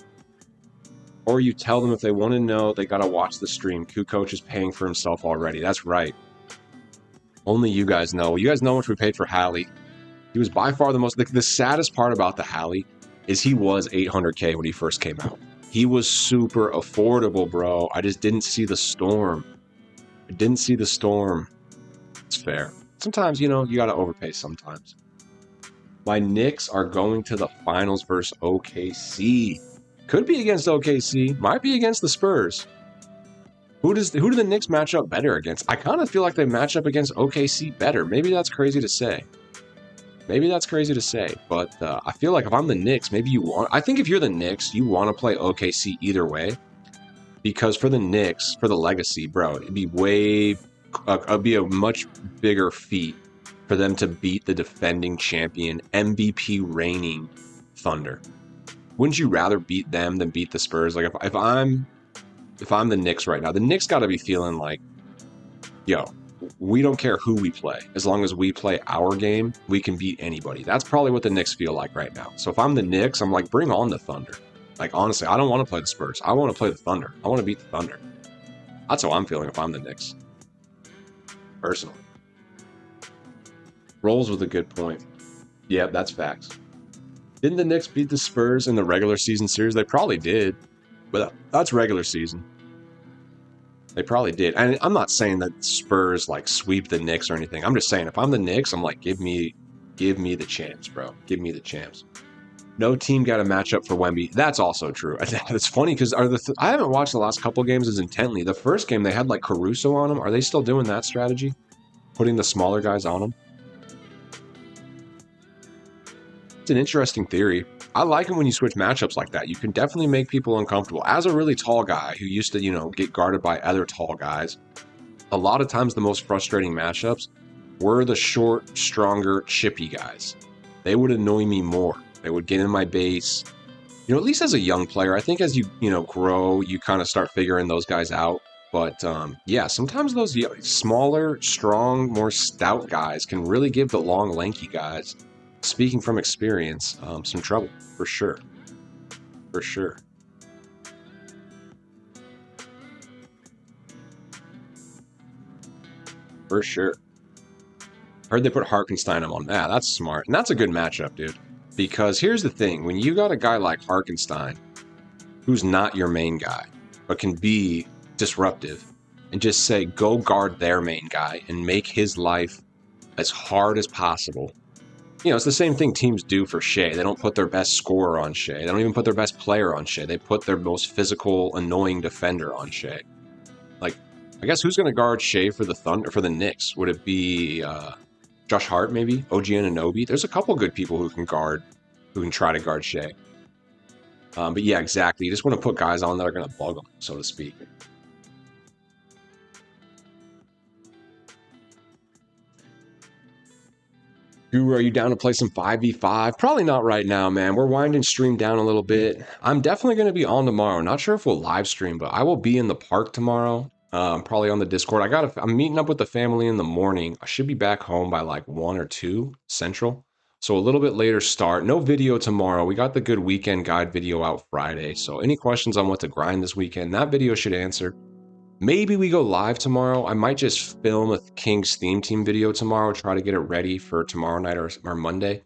Or you tell them if they want to know, they got to watch the stream. Kukoc is paying for himself already. That's right. Only you guys know. You guys know how much we paid for Hallie. He was by far the most... The saddest part about the Hallie is he was 800K when he first came out. He was super affordable, bro. I just didn't see the storm. I didn't see the storm. It's fair. Sometimes, you know, you got to overpay sometimes. My Knicks are going to the finals versus OKC. Could be against OKC. Might be against the Spurs. Who do the Knicks match up better against? I kind of feel like they match up against OKC better. Maybe that's crazy to say. Maybe that's crazy to say. But I feel like if I'm the Knicks, maybe you want... I think if you're the Knicks, you want to play OKC either way. Because for the Knicks, for the legacy, bro, it'd be it'd be a much bigger feat for them to beat the defending champion, MVP reigning Thunder. Wouldn't you rather beat them than beat the Spurs? Like if I'm the Knicks right now, the Knicks got to be feeling like, yo, we don't care who we play. As long as we play our game, we can beat anybody. That's probably what the Knicks feel like right now. So if I'm the Knicks, I'm like, bring on the Thunder. Like, honestly, I don't want to play the Spurs. I want to play the Thunder. I want to beat the Thunder. That's how I'm feeling if I'm the Knicks. Personally. Rolls with a good point. Yeah, that's facts. Didn't the Knicks beat the Spurs in the regular season series? They probably did. But that's regular season. They probably did. And I'm not saying that Spurs, like, sweep the Knicks or anything. I'm just saying, if I'm the Knicks, I'm like, give me the champs, bro. Give me the champs. No team got a matchup for Wemby. That's also true. It's funny because I haven't watched the last couple games as intently. The first game, they had, like, Caruso on them. Are they still doing that strategy? Putting the smaller guys on them? It's an interesting theory. I like it when you switch matchups like that. You can definitely make people uncomfortable. As a really tall guy who used to, you know, get guarded by other tall guys, a lot of times the most frustrating matchups were the short, stronger, chippy guys. They would annoy me more. They would get in my base. You know, at least as a young player, I think as you grow, you kind of start figuring those guys out. But yeah, sometimes those smaller, strong, more stout guys can really give the long, lanky guys, speaking from experience, some trouble, for sure. For sure. For sure. Heard they put Harkenstein on. Yeah, that's smart. And that's a good matchup, dude. Because here's the thing. When you got a guy like Harkenstein, who's not your main guy, but can be disruptive, and just say, go guard their main guy and make his life as hard as possible. You know, it's the same thing teams do for Shea. They don't put their best scorer on Shea. They don't even put their best player on Shea. They put their most physical, annoying defender on Shea. Like, I guess who's going to guard Shea for the Thunder, for the Knicks? Would it be Josh Hart, maybe? OG Anunoby? There's a couple good people who can try to guard Shea. But yeah, exactly. You just want to put guys on that are going to bug them, so to speak. Guru, are you down to play some 5v5? Probably not right now, man. We're winding stream down a little bit. I'm definitely going to be on tomorrow. Not sure if we'll live stream, but I will be in the park tomorrow. Probably on the Discord. I'm meeting up with the family in the morning. I should be back home by like 1 or 2 Central. So a little bit later start. No video tomorrow. We got the good weekend guide video out Friday. So any questions on what to grind this weekend, that video should answer. Maybe we go live tomorrow. I might just film a King's Theme Team video tomorrow, try to get it ready for tomorrow night or Monday.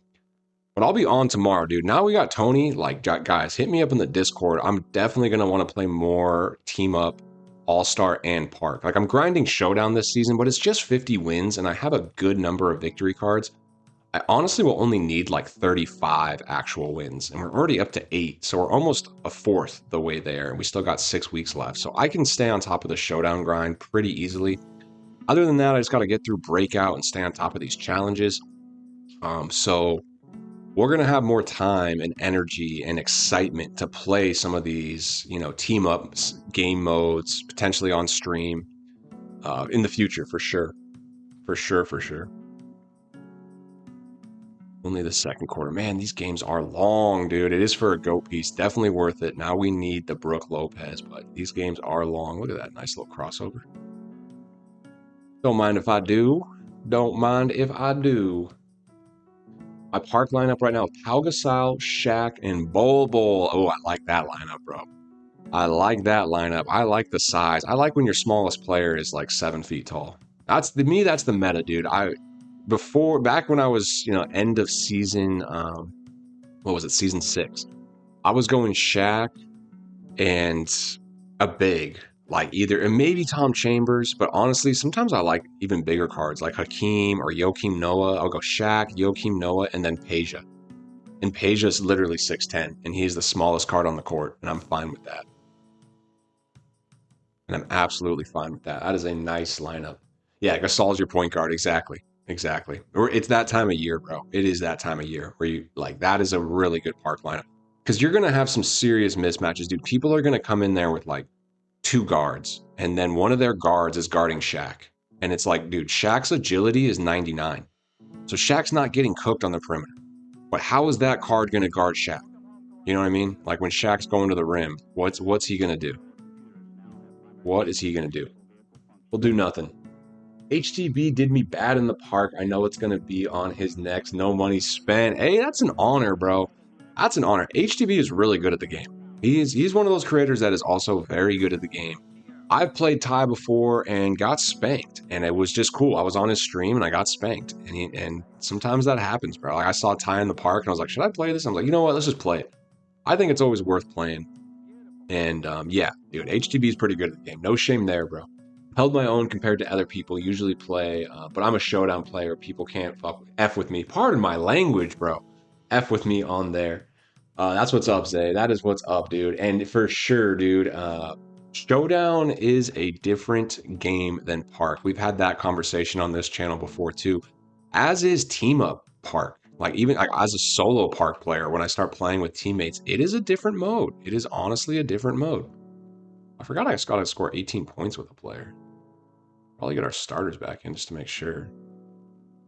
But I'll be on tomorrow, dude. Now we got Tony. Like, guys, hit me up in the Discord. I'm definitely going to want to play more Team Up, All-Star, and Park. Like, I'm grinding Showdown this season, but it's just 50 wins, and I have a good number of victory cards. I honestly will only need like 35 actual wins, and we're already up to 8, so we're almost a fourth the way there, and we still got 6 weeks left. So I can stay on top of the Showdown grind pretty easily. Other than that, I just got to get through Breakout and stay on top of these challenges. So we're going to have more time and energy and excitement to play some of these, team ups, game modes, potentially on stream in the future, for sure. For sure. Only the second quarter. Man, these games are long, dude. It is for a GOAT piece. Definitely worth it. Now we need the Brook Lopez, but these games are long. Look at that nice little crossover. Don't mind if I do. Don't mind if I do. My park lineup right now, Pau Gasol, Shaq, and Bol Bol. Oh, I like that lineup, bro. I like that lineup. I like the size. I like when your smallest player is like 7 feet tall. That's the meta, dude. Back when I was, end of season, what was it, season 6? I was going Shaq and a big, like either, and maybe Tom Chambers, but honestly, sometimes I like even bigger cards like Hakeem or Joakim Noah. I'll go Shaq, Joakim Noah, and then Peja. And Peja is literally 6'10", and he's the smallest card on the court, and I'm fine with that. And I'm absolutely fine with that. That is a nice lineup. Yeah, Gasol's your point guard. Exactly. Or it's that time of year, bro. It is that time of year where you like that is a really good park lineup. Because you're gonna have some serious mismatches, dude. People are gonna come in there with like 2 guards, and then one of their guards is guarding Shaq. And it's like, dude, Shaq's agility is 99. So Shaq's not getting cooked on the perimeter. But how is that card gonna guard Shaq? You know what I mean? Like when Shaq's going to the rim, what's he gonna do? What is he going to do? We'll do nothing. HTB did me bad in the park. I know it's going to be on his next. No money spent. Hey, that's an honor, bro. That's an honor. HTB is really good at the game. He's one of those creators that is also very good at the game. I've played Ty before and got spanked, and it was just cool. I was on his stream and I got spanked, and sometimes that happens, bro. Like I saw Ty in the park and I was like, should I play this? I was like, you know what? Let's just play it. I think it's always worth playing. And yeah, dude, HTB is pretty good at the game. No shame there, bro. Held my own compared to other people. Usually play, but I'm a showdown player. People can't F with me. Pardon my language, bro. F with me on there. That's what's up, Zay. That is what's up, dude. And for sure, dude, showdown is a different game than park. We've had that conversation on this channel before too, as is team up park. Like even like as a solo park player, when I start playing with teammates, it is a different mode. It is honestly a different mode. I forgot I just got to score 18 points with a player. Probably get our starters back in just to make sure.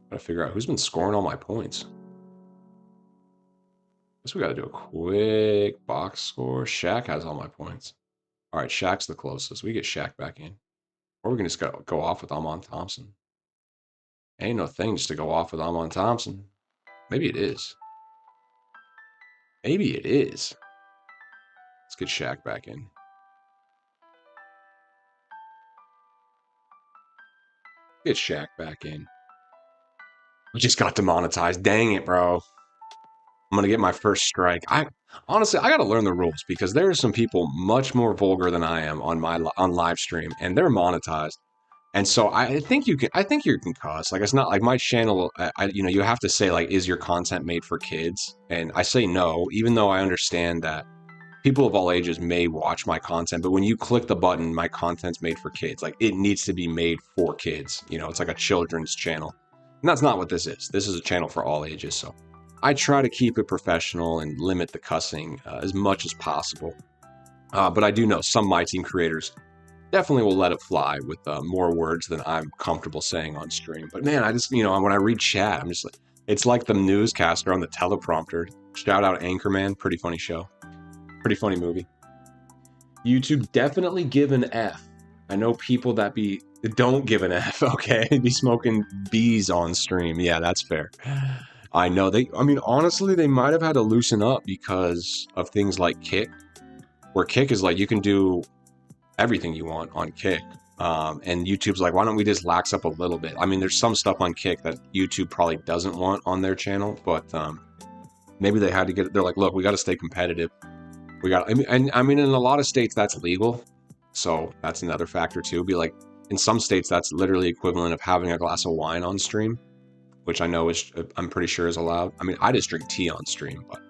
Gotta figure out who's been scoring all my points. Guess we gotta do a quick box score. Shaq has all my points. All right, Shaq's the closest. We get Shaq back in. Or we can just go off with Amon Thompson. Ain't no thing just to go off with Amon Thompson. Maybe it is. Maybe it is. Let's get Shaq back in. Get Shaq back in. We just got demonetized. Dang it, bro. I'm going to get my first strike. Honestly, I got to learn the rules because there are some people much more vulgar than I am on live stream, and they're monetized. And so I think you can cuss. Like it's not like my channel. You have to say like, is your content made for kids? And I say no, even though I understand that people of all ages may watch my content. But when you click the button, my content's made for kids. Like it needs to be made for kids. It's like a children's channel, and that's not what this is. This is a channel for all ages. So I try to keep it professional and limit the cussing as much as possible. But I do know some MyTeam creators definitely will let it fly with more words than I'm comfortable saying on stream. But man, I just, when I read chat, I'm just like, it's like the newscaster on the teleprompter. Shout out Anchorman, pretty funny show. Pretty funny movie. YouTube definitely give an F. I know people that don't give an F, okay? Be smoking bees on stream. Yeah, that's fair. I know honestly, they might have had to loosen up because of things like Kick, where Kick is like, you can do everything you want on Kick. And YouTube's like, why don't we just lax up a little bit? There's some stuff on Kick that YouTube probably doesn't want on their channel, but maybe they had to they're like, look, we got to stay competitive. In a lot of states that's legal. So that's another factor too. Be like, in some states, that's literally equivalent of having a glass of wine on stream, which I know I'm pretty sure is allowed. I just drink tea on stream, but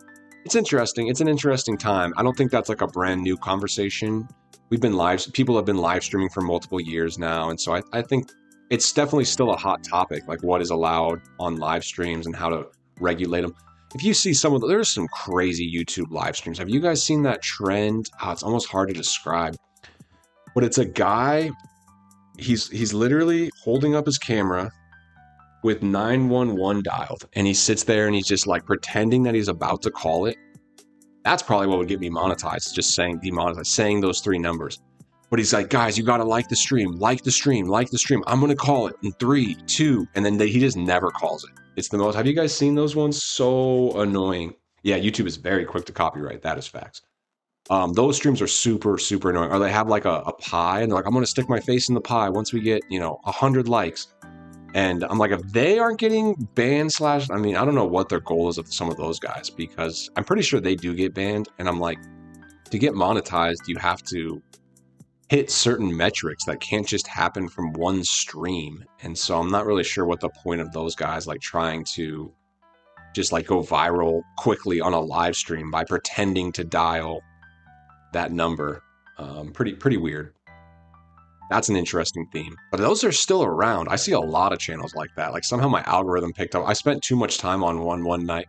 it's interesting. It's an interesting time. I don't think that's like a brand new conversation. People have been live streaming for multiple years now. And so I think it's definitely still a hot topic, like what is allowed on live streams and how to regulate them. If you see there's some crazy YouTube live streams. Have you guys seen that trend? It's almost hard to describe, but it's a guy, he's literally holding up his camera with 911 dialed, and he sits there and he's just like pretending that he's about to call it. That's probably what would get me monetized, just saying those 3 numbers. But he's like, guys, you got to like the stream. I'm going to call it in 3, 2, and then he just never calls it. It's the most. Have you guys seen those ones? So annoying. Yeah, YouTube is very quick to copyright. That is facts. Those streams are super, super annoying. Or they have like a pie and they're like, I'm going to stick my face in the pie once we get, 100 likes. And I'm like, if they aren't getting banned I mean, I don't know what their goal is with some of those guys, because I'm pretty sure they do get banned. And I'm like, to get monetized, you have to hit certain metrics that can't just happen from one stream. And so I'm not really sure what the point of those guys like trying to just like go viral quickly on a live stream by pretending to dial that number. Pretty weird. That's an interesting theme. But those are still around. I see a lot of channels like that. Like somehow my algorithm picked up. I spent too much time on one night.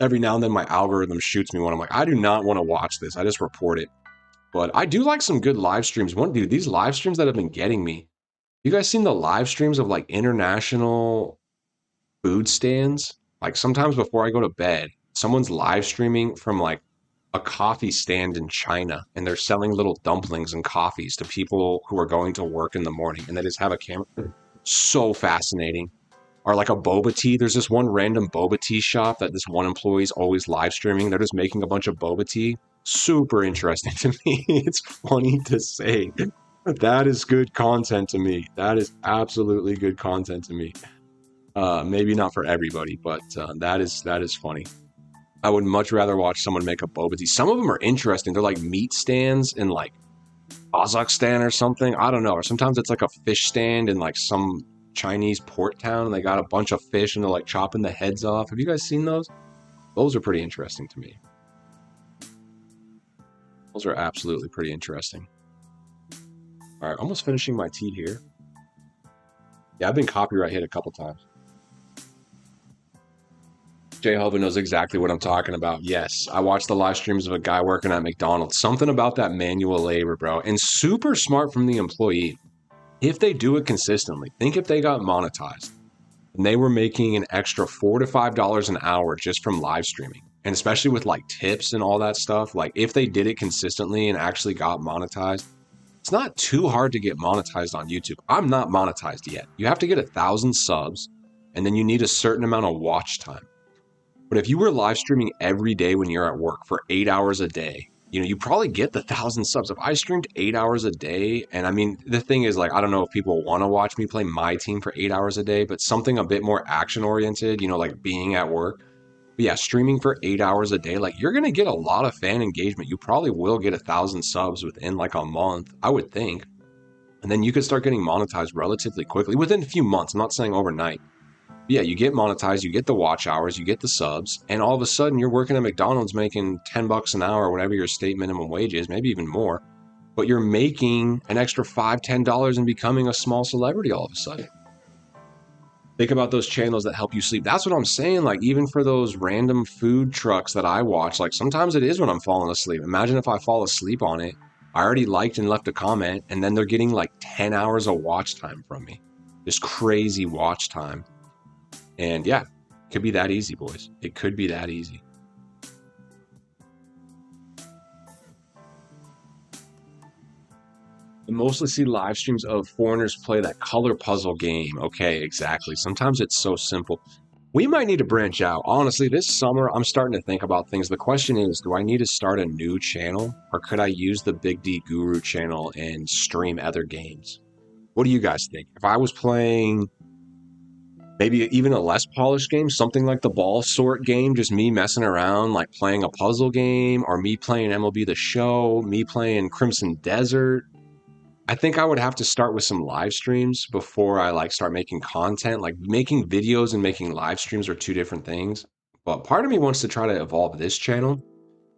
Every now and then my algorithm shoots me one. I'm like, I do not want to watch this. I just report it. But I do like some good live streams. Dude, these live streams that have been getting me. You guys seen the live streams of like international food stands? Like sometimes before I go to bed, someone's live streaming from like a coffee stand in China, and they're selling little dumplings and coffees to people who are going to work in the morning, and they just have a camera. So fascinating. Or like a boba tea. There's this one random boba tea shop that this one employee's always live streaming. They're just making a bunch of boba tea. Super interesting to me. It's funny to say. That is good content to me. That is absolutely good content to me. Maybe not for everybody, but that is funny. I would much rather watch someone make a boba tea. Some of them are interesting. They're like meat stands in like Kazakhstan or something. I don't know. Or sometimes it's like a fish stand in like some Chinese port town, and they got a bunch of fish and they're like chopping the heads off. Have you guys seen those? Those are pretty interesting to me. Those are absolutely pretty interesting. All right, almost finishing my tea here. Yeah, I've been copyright hit a couple times. Jay Hoven knows exactly what I'm talking about. Yes, I watched the live streams of a guy working at McDonald's. Something about that manual labor, bro. And super smart from the employee. If they do it consistently, think if they got monetized and they were making an extra $4 to $5 an hour just from live streaming, and especially with like tips and all that stuff, like if they did it consistently and actually got monetized, it's not too hard to get monetized on YouTube. I'm not monetized yet. You have to get 1,000 subs, and then you need a certain amount of watch time. But if you were live streaming every day when you're at work for 8 hours a day, you probably get the 1,000 subs. If I streamed 8 hours a day, and I mean, the thing is, like, I don't know if people want to watch me play MyTeam for 8 hours a day, but something a bit more action oriented, like being at work. But yeah, streaming for 8 hours a day, like, you're going to get a lot of fan engagement. You probably will get 1,000 subs within like a month, I would think. And then you could start getting monetized relatively quickly within a few months. I'm not saying overnight. Yeah, you get monetized, you get the watch hours, you get the subs, and all of a sudden you're working at McDonald's making $10 an hour, whatever your state minimum wage is, maybe even more, but you're making an extra $5, $10 and becoming a small celebrity all of a sudden. Think about those channels that help you sleep. That's what I'm saying. Like, even for those random food trucks that I watch, like sometimes it is when I'm falling asleep. Imagine if I fall asleep on it. I already liked and left a comment, and then they're getting like 10 hours of watch time from me. Just crazy watch time. And yeah, it could be that easy, boys. It could be that easy. I mostly see live streams of foreigners play that color puzzle game. Okay, exactly. Sometimes it's so simple. We might need to branch out. Honestly, this summer, I'm starting to think about things. The question is, do I need to start a new channel, or could I use the Big D Guru channel and stream other games? What do you guys think? If I was playing maybe even a less polished game, something like the ball sort game, just me messing around, like playing a puzzle game, or me playing MLB The Show, me playing Crimson Desert. I think I would have to start with some live streams before I like start making content. Like making videos and making live streams are two different things. But part of me wants to try to evolve this channel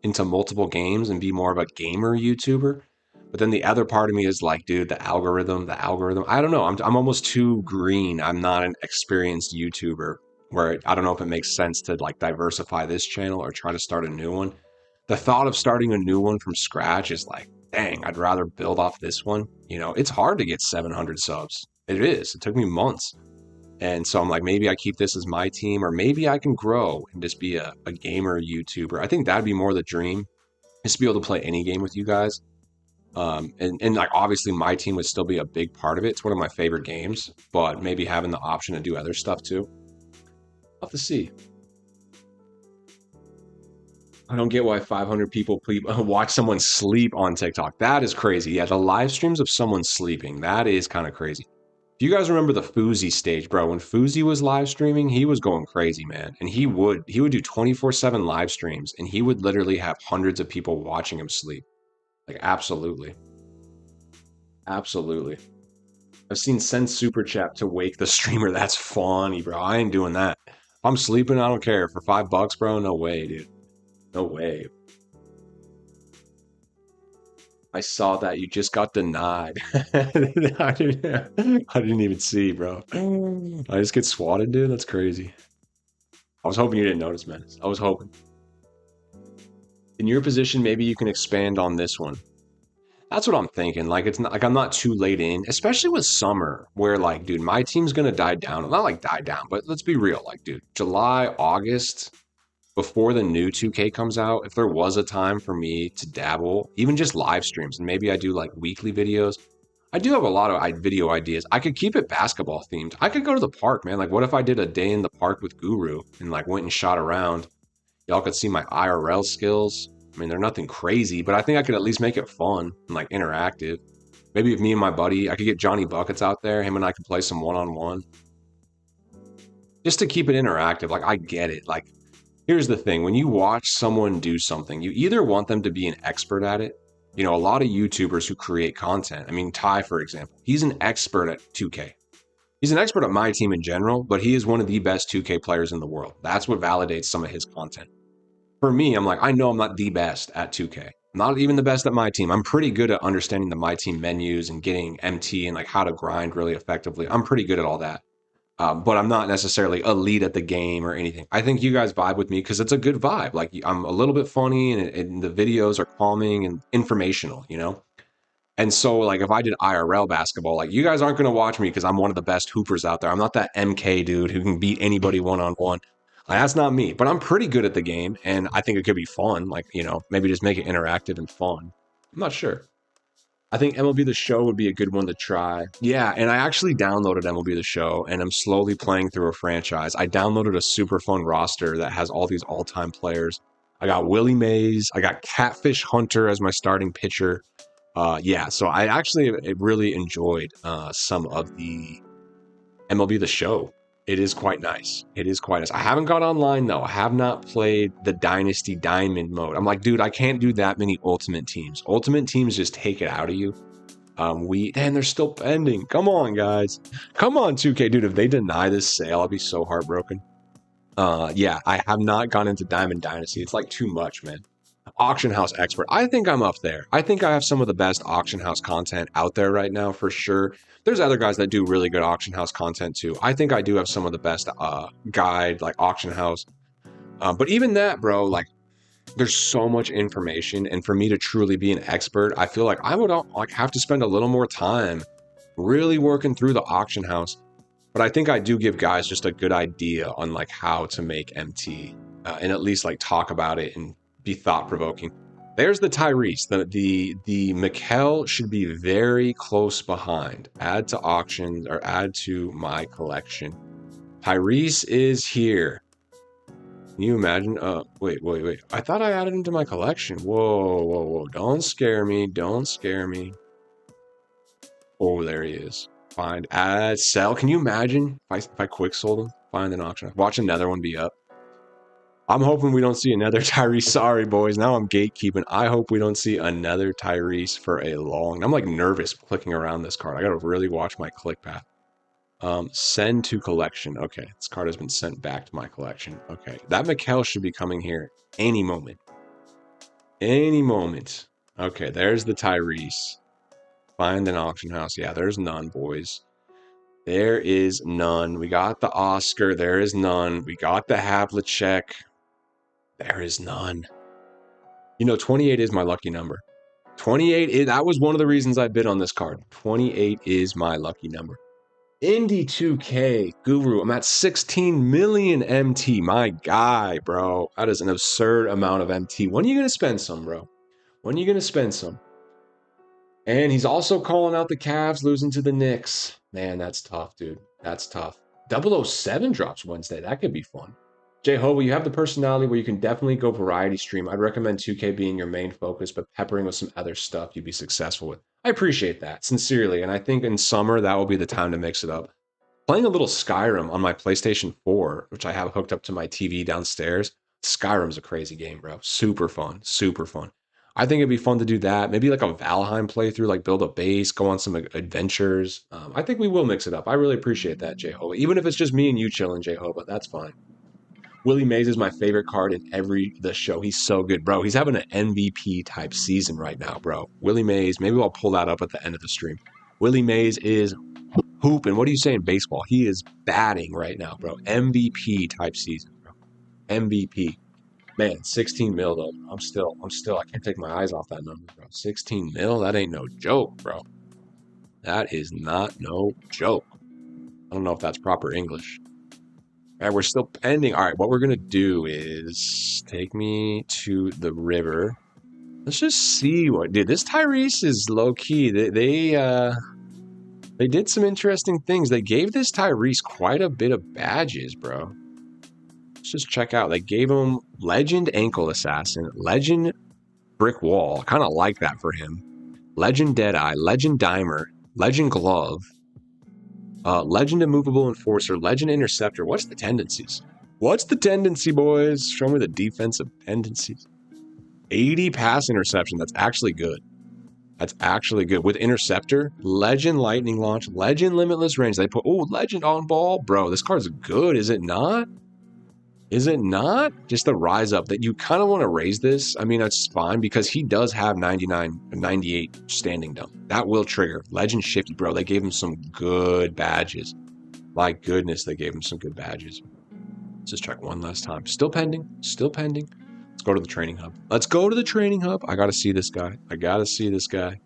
into multiple games and be more of a gamer YouTuber. But then the other part of me is like, dude, the algorithm. I don't know. I'm almost too green. I'm not an experienced YouTuber where I don't know if it makes sense to like diversify this channel or try to start a new one. The thought of starting a new one from scratch is like, dang, I'd rather build off this one. It's hard to get 700 subs. It is. It took me months. And so I'm like, maybe I keep this as my team, or maybe I can grow and just be a gamer YouTuber. I think that'd be more the dream, is to be able to play any game with you guys. And like obviously my team would still be a big part of it. It's one of my favorite games, but maybe having the option to do other stuff too. I'll have to see. I don't get why 500 people watch someone sleep on TikTok. That is crazy. Yeah, the live streams of someone sleeping, that is kind of crazy. Do you guys remember the Fousey stage, bro? When Fousey was live streaming, he was going crazy, man. And he would do 24/7 live streams, and he would literally have hundreds of people watching him sleep. Like, absolutely. Absolutely. I've seen send super chat to wake the streamer. That's funny, bro. I ain't doing that. If I'm sleeping, I don't care. For $5, bro, no way, dude. No way. I saw that you just got denied. I didn't even see, bro. I just get swatted, dude. That's crazy. I was hoping you didn't notice, man. I was hoping. In your position, maybe you can expand on this one. That's what I'm thinking. Like, it's not like I'm not too late in, especially with summer, where like, dude, my team's gonna die down. Not like die down, but let's be real. Like, dude, July, August, before the new 2K comes out, if there was a time for me to dabble, even just live streams, and maybe I do like weekly videos. I do have a lot of video ideas. I could keep it basketball themed. I could go to the park, man. Like, what if I did a day in the park with Guru and like went and shot around? Y'all could see my IRL skills. I mean, they're nothing crazy, but I think I could at least make it fun and like interactive. Maybe if me and my buddy, I could get Johnny Buckets out there. Him and I could play some one-on-one. Just to keep it interactive. Like, I get it. Like, here's the thing. When you watch someone do something, you either want them to be an expert at it. You know, a lot of YouTubers who create content. I mean, Ty, for example, he's an expert at 2K. He's an expert at MyTeam in general, but he is one of the best 2K players in the world. That's what validates some of his content. For me, I'm like, I know I'm not the best at 2K. I'm not even the best at MyTeam. I'm pretty good at understanding the MyTeam menus and getting MT and like how to grind really effectively. I'm pretty good at all that. But I'm not necessarily elite at the game or anything. I think you guys vibe with me because it's a good vibe. Like, I'm a little bit funny and the videos are calming and informational, you know? And so, like, if I did IRL basketball, like, you guys aren't going to watch me because I'm one of the best hoopers out there. I'm not that MK dude who can beat anybody one-on-one. Like, that's not me. But I'm pretty good at the game, and I think it could be fun. Like, you know, maybe just make it interactive and fun. I'm not sure. I think MLB The Show would be a good one to try. Yeah, and I actually downloaded MLB The Show, and I'm slowly playing through a franchise. I downloaded a super fun roster that has all these all-time players. I got Willie Mays. I got Catfish Hunter as my starting pitcher. Yeah, so I actually really enjoyed some of the MLB The Show. It is quite nice. It is quite nice. I haven't got online, though. I have not played the Dynasty Diamond mode. I'm like, dude, I can't do that many Ultimate Teams. Ultimate Teams just take it out of you. And they're still pending. Come on, guys. Come on, 2K. Dude, if they deny this sale, I'll be so heartbroken. Yeah, I have not gone into Diamond Dynasty. It's like too much, man. Auction house expert. I think I'm up there. I think I have some of the best auction house content out there right now for sure. There's other guys that do really good auction house content too. I think I do have some of the best guide like auction house. But even that, bro, like there's so much information, and for me to truly be an expert, I feel like I would like have to spend a little more time really working through the auction house. But I think I do give guys just a good idea on like how to make MT and at least like talk about it and be thought-provoking. There's the Tyrese. The Mikel should be very close behind. Add to auctions or add to my collection. Tyrese is here. Can you imagine? Wait. I thought I added him to my collection. Whoa. Don't scare me. Don't scare me. Oh, there he is. Find, add, sell. Can you imagine if I quick sold him? Find an auction. Watch another one be up. I'm hoping we don't see another Tyrese. Sorry, boys. Now I'm gatekeeping. I hope we don't see another Tyrese for a long... I'm like nervous clicking around this card. I got to really watch my click path. Send to collection. Okay, this card has been sent back to my collection. Okay, that Mikel should be coming here any moment. Any moment. Okay, there's the Tyrese. Find an auction house. Yeah, there's none, boys. There is none. We got the Oscar. There is none. We got the Havlicek. There is none. You know, 28 is my lucky number. 28 that was one of the reasons I bid on this card. 28 is my lucky number. Indy 2K Guru. I'm at 16 million MT. My guy, bro. That is an absurd amount of MT. When are you going to spend some, bro? When are you going to spend some? And he's also calling out the Cavs losing to the Knicks. Man, that's tough, dude. That's tough. 007 drops Wednesday. That could be fun. Jehovah, you have the personality where you can definitely go variety stream. I'd recommend 2K being your main focus, but peppering with some other stuff you'd be successful with. I appreciate that, sincerely, and I think in summer that will be the time to mix it up. Playing a little Skyrim on my PlayStation 4, which I have hooked up to my TV downstairs. Skyrim's a crazy game, bro. Super fun, super fun. I think it'd be fun to do that. Maybe like a Valheim playthrough, like build a base, go on some adventures. I think we will mix it up. I really appreciate that, Jehovah. Even if it's just me and you chilling, Jehovah, that's fine. Willie Mays is my favorite card in the show. He's so good, bro. He's having an MVP type season right now, bro. Willie Mays, maybe I'll pull that up at the end of the stream. Willie Mays is hooping. What do you say in baseball? He is batting right now, bro. MVP type season, bro. MVP. Man, 16 mil though. I can't take my eyes off that number, bro. 16 mil? That ain't no joke, bro. That is not no joke. I don't know if that's proper English. All right, we're still pending. All right, what we're going to do is take me to the river. Let's just see what... Dude, this Tyrese is low-key. They did some interesting things. They gave this Tyrese quite a bit of badges, bro. Let's just check out. They gave him Legend Ankle Assassin, Legend Brick Wall. I kind of like that for him. Legend Deadeye, Legend Dimer, Legend Glove, Legend Immovable Enforcer, Legend Interceptor. What's the tendencies? What's the tendency, boys? Show me the defensive tendencies. 80 pass interception. That's actually good. That's actually good. With Interceptor, Legend Lightning Launch, Legend Limitless Range. They put, oh, Legend On Ball. Bro, this card's good, is it not? Is it not? Just the rise up that you kind of want to raise this. I mean, that's fine because he does have 98 standing dump. That will trigger. Legend Shifty, bro. They gave him some good badges. My goodness, they gave him some good badges. Let's just check one last time. Still pending. Still pending. Let's go to the training hub. Let's go to the training hub. I got to see this guy. I got to see this guy.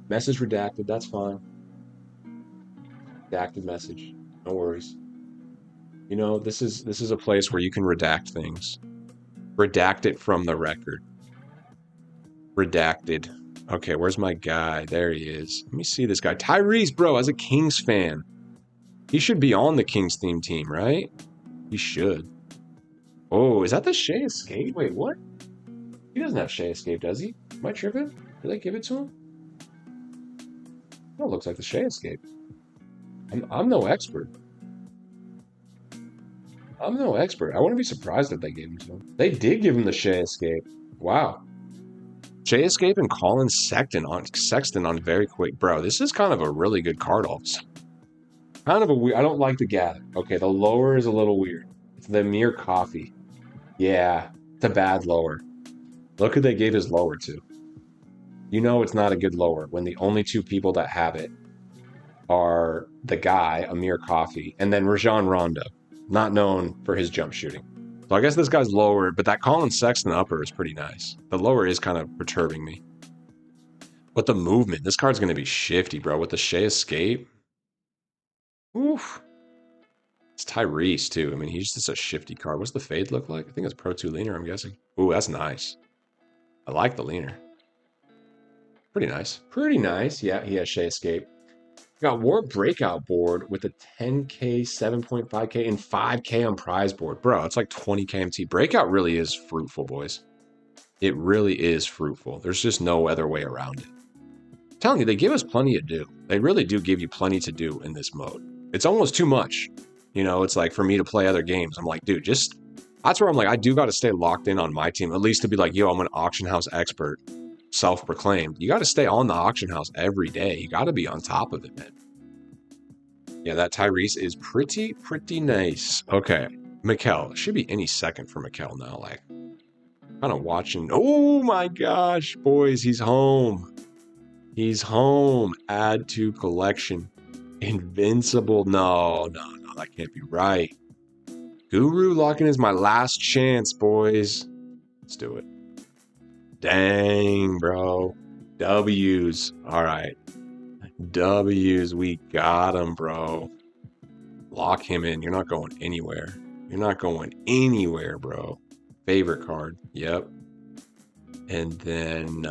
Message redacted. That's fine. Redacted message. No worries. You know, this is a place where you can redact things. Redact it from the record. Redacted. Okay, where's my guy? There he is. Let me see this guy. Tyrese, bro, as a Kings fan. He should be on the Kings theme team, right? He should. Oh, is that the Shea Escape? Wait, what? He doesn't have Shea Escape, does he? Am I tripping? Did they give it to him? Oh, it looks like the Shea Escape. I'm no expert. I'm no expert. I wouldn't be surprised if they gave him to him. They did give him the Shea Escape. Wow. Shea Escape and Colin Sexton on very quick. Bro, this is kind of a really good card also. Kind of a weird... I don't like the gather. Okay, the lower is a little weird. It's the Mere Coffee. Yeah, it's a bad lower. Look who they gave his lower to. You know it's not a good lower when the only two people that have it are the guy, Amir Coffee, and then Rajon Rondo. Not known for his jump shooting. So I guess this guy's lower, but that Colin Sexton upper is pretty nice. The lower is kind of perturbing me. But the movement, this card's going to be shifty, bro. With the Shea Escape. Oof. It's Tyrese, too. I mean, he's just a shifty card. What's the fade look like? I think it's Pro 2 leaner, I'm guessing. Ooh, that's nice. I like the leaner. Pretty nice. Pretty nice. Yeah, he has Shea Escape. Got War Breakout board with a 10K, 7.5K, and 5K on prize board. Bro, it's like 20K MT. Breakout really is fruitful, boys. It really is fruitful. There's just no other way around it. I'm telling you, they give us plenty to do. They really do give you plenty to do in this mode. It's almost too much. You know, it's like for me to play other games. I'm like, dude, just... That's where I'm like, I do got to stay locked in on my team. At least to be like, yo, I'm an auction house expert. Self-proclaimed. You got to stay on the auction house every day. You got to be on top of it, man. Yeah, that Tyrese is pretty nice. Okay, Mikel. Should be any second for Mikel now. Like, kind of watching. Oh my gosh, boys, he's home. He's home. Add to collection. Invincible. No, that can't be right. Guru locking is my last chance, boys. Let's do it. Dang, bro. W's. All right. W's. We got him, bro. Lock him in. You're not going anywhere. You're not going anywhere, bro. Favorite card. Yep. And then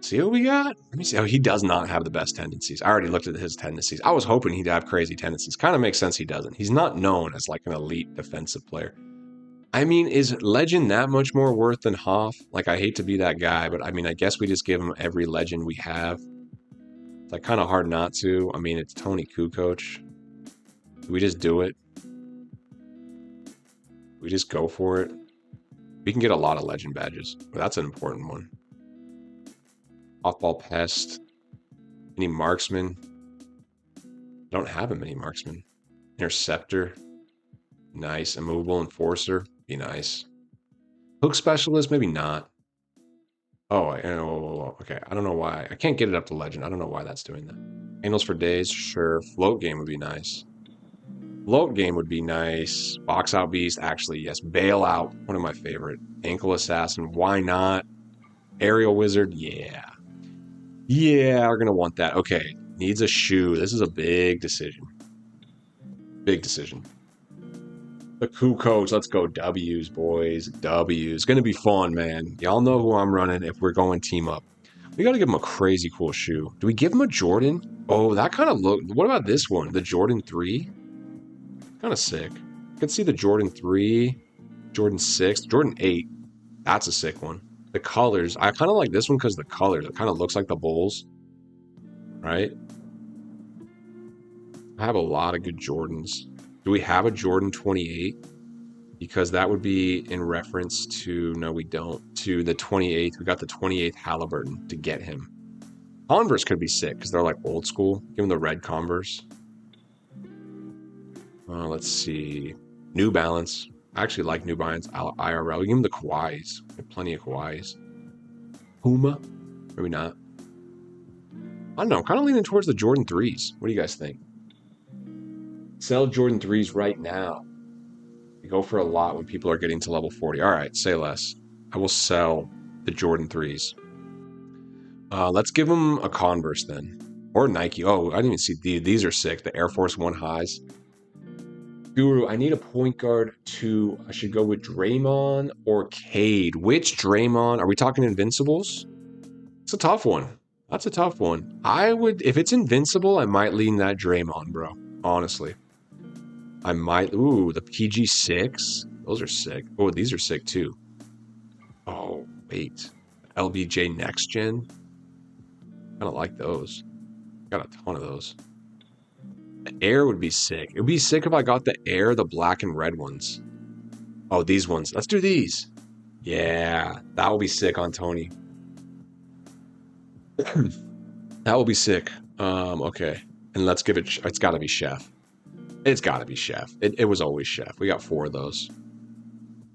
See what we got? Let me see. Oh, he does not have the best tendencies. I already looked at his tendencies. I was hoping he'd have crazy tendencies. Kind of makes sense he doesn't. He's not known as like an elite defensive player. I mean, is Legend that much more worth than Hoff? Like, I hate to be that guy, but I mean, I guess we just give him every Legend we have. It's like kind of hard not to. I mean, it's Tony Kukoc. Do we just do it? We just go for it? We can get a lot of Legend badges, but that's an important one. Off-ball pest. Any marksman? Don't have a many marksman. Interceptor. Nice. Immovable enforcer. Be nice. Hook specialist? Maybe not. Oh, okay. I don't know why. I can't get it up to legend. I don't know why that's doing that. Handles for days? Sure. Float game would be nice. Float game would be nice. Box out beast? Actually, yes. Bailout. One of my favorite. Ankle assassin? Why not? Aerial wizard? Yeah. Yeah, we're going to want that. Okay. Needs a shoe. This is a big decision. Big decision. The Kukoc, let's go W's, boys. W's. Gonna be fun, man. Y'all know who I'm running if we're going team up. We gotta give him a crazy cool shoe. Do we give him a Jordan? Oh, that kind of look. What about this one? The Jordan 3? Kind of sick. I could see the Jordan 3, Jordan 6, Jordan 8. That's a sick one. The colors. I kind of like this one because the colors. It kind of looks like the Bulls. Right? I have a lot of good Jordans. Do we have a Jordan 28? Because that would be in reference to, no, we don't, to the 28th. We got the 28th Halliburton to get him. Converse could be sick because they're like old school. Give him the red Converse. Let's see. New Balance. I actually like New Balance IRL. Give him the Kawhis. We have plenty of Kawhis. Puma. Maybe not. I don't know. I'm kind of leaning towards the Jordan 3s. What do you guys think? Sell Jordan 3s right now. We go for a lot when people are getting to level 40. All right, say less. I will sell the Jordan 3s. Let's give them a Converse then. Or Nike. Oh, I didn't even see these are sick. The Air Force One highs. Guru, I need a point guard to... I should go with Draymond or Cade. Which Draymond? Are we talking Invincibles? It's a tough one. That's a tough one. I would... If it's Invincible, I might lean that Draymond, bro. Honestly. I might... Ooh, the PG6? Those are sick. Oh, these are sick too. Oh, wait. LBJ Next Gen? I don't like those. Got a ton of those. The Air would be sick. It would be sick if I got the Air, the black and red ones. Oh, these ones. Let's do these. Yeah, that will be sick on Tony. That will be sick. Okay. And let's give it... It's got to be Chef. It's got to be Chef. It was always Chef. We got 4 of those.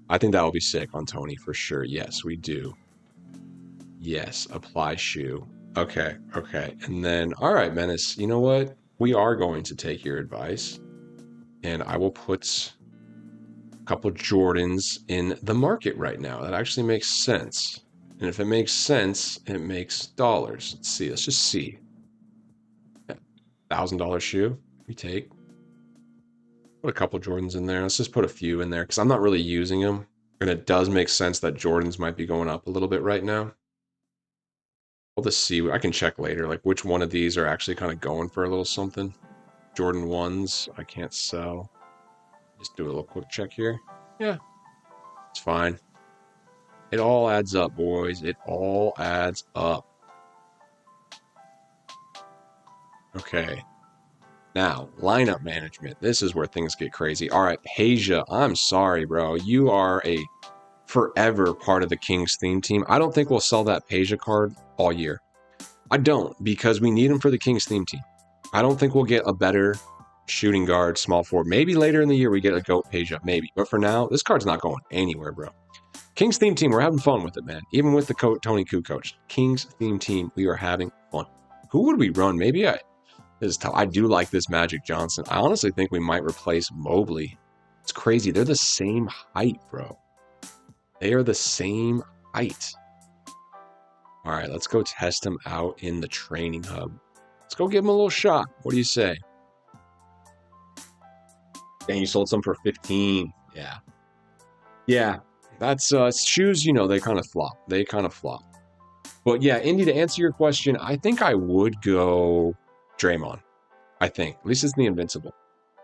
I think that will be sick on Tony for sure. Yes, we do. Yes, apply shoe. Okay, okay. And then, all right, Menace, you know what? We are going to take your advice. And I will put a couple Jordans in the market right now. That actually makes sense. And if it makes sense, it makes dollars. Let's see. Let's just see. $1,000 shoe we take. Put a couple Jordans in there. Let's just put a few in there because I'm not really using them. And it does make sense that Jordans might be going up a little bit right now. We'll just see. I can check later, like which one of these are actually kind of going for a little something. Jordan 1s, I can't sell. Just do a little quick check here. Yeah, it's fine. It all adds up, boys. It all adds up. Okay. Now, lineup management. This is where things get crazy. All right, Peja, I'm sorry, bro. You are a forever part of the Kings theme team. I don't think we'll sell that Peja card all year. I don't, because we need him for the Kings theme team. I don't think we'll get a better shooting guard, small forward. Maybe later in the year we get a GOAT Peja, maybe. But for now, this card's not going anywhere, bro. Kings theme team, we're having fun with it, man. Even with the Tony Kukoc. Kings theme team, we are having fun. Who would we run? Maybe this is tough. I do like this Magic Johnson. I honestly think we might replace Mobley. It's crazy. They're the same height, bro. They are the same height. All right, let's go test him out in the training hub. Let's go give him a little shot. What do you say? Dang, you sold some for 15. Yeah. Yeah, that's shoes, you know, they kind of flop. They kind of flop. But yeah, Indy, to answer your question, I think I would go Draymond. I think. At least it's the Invincible.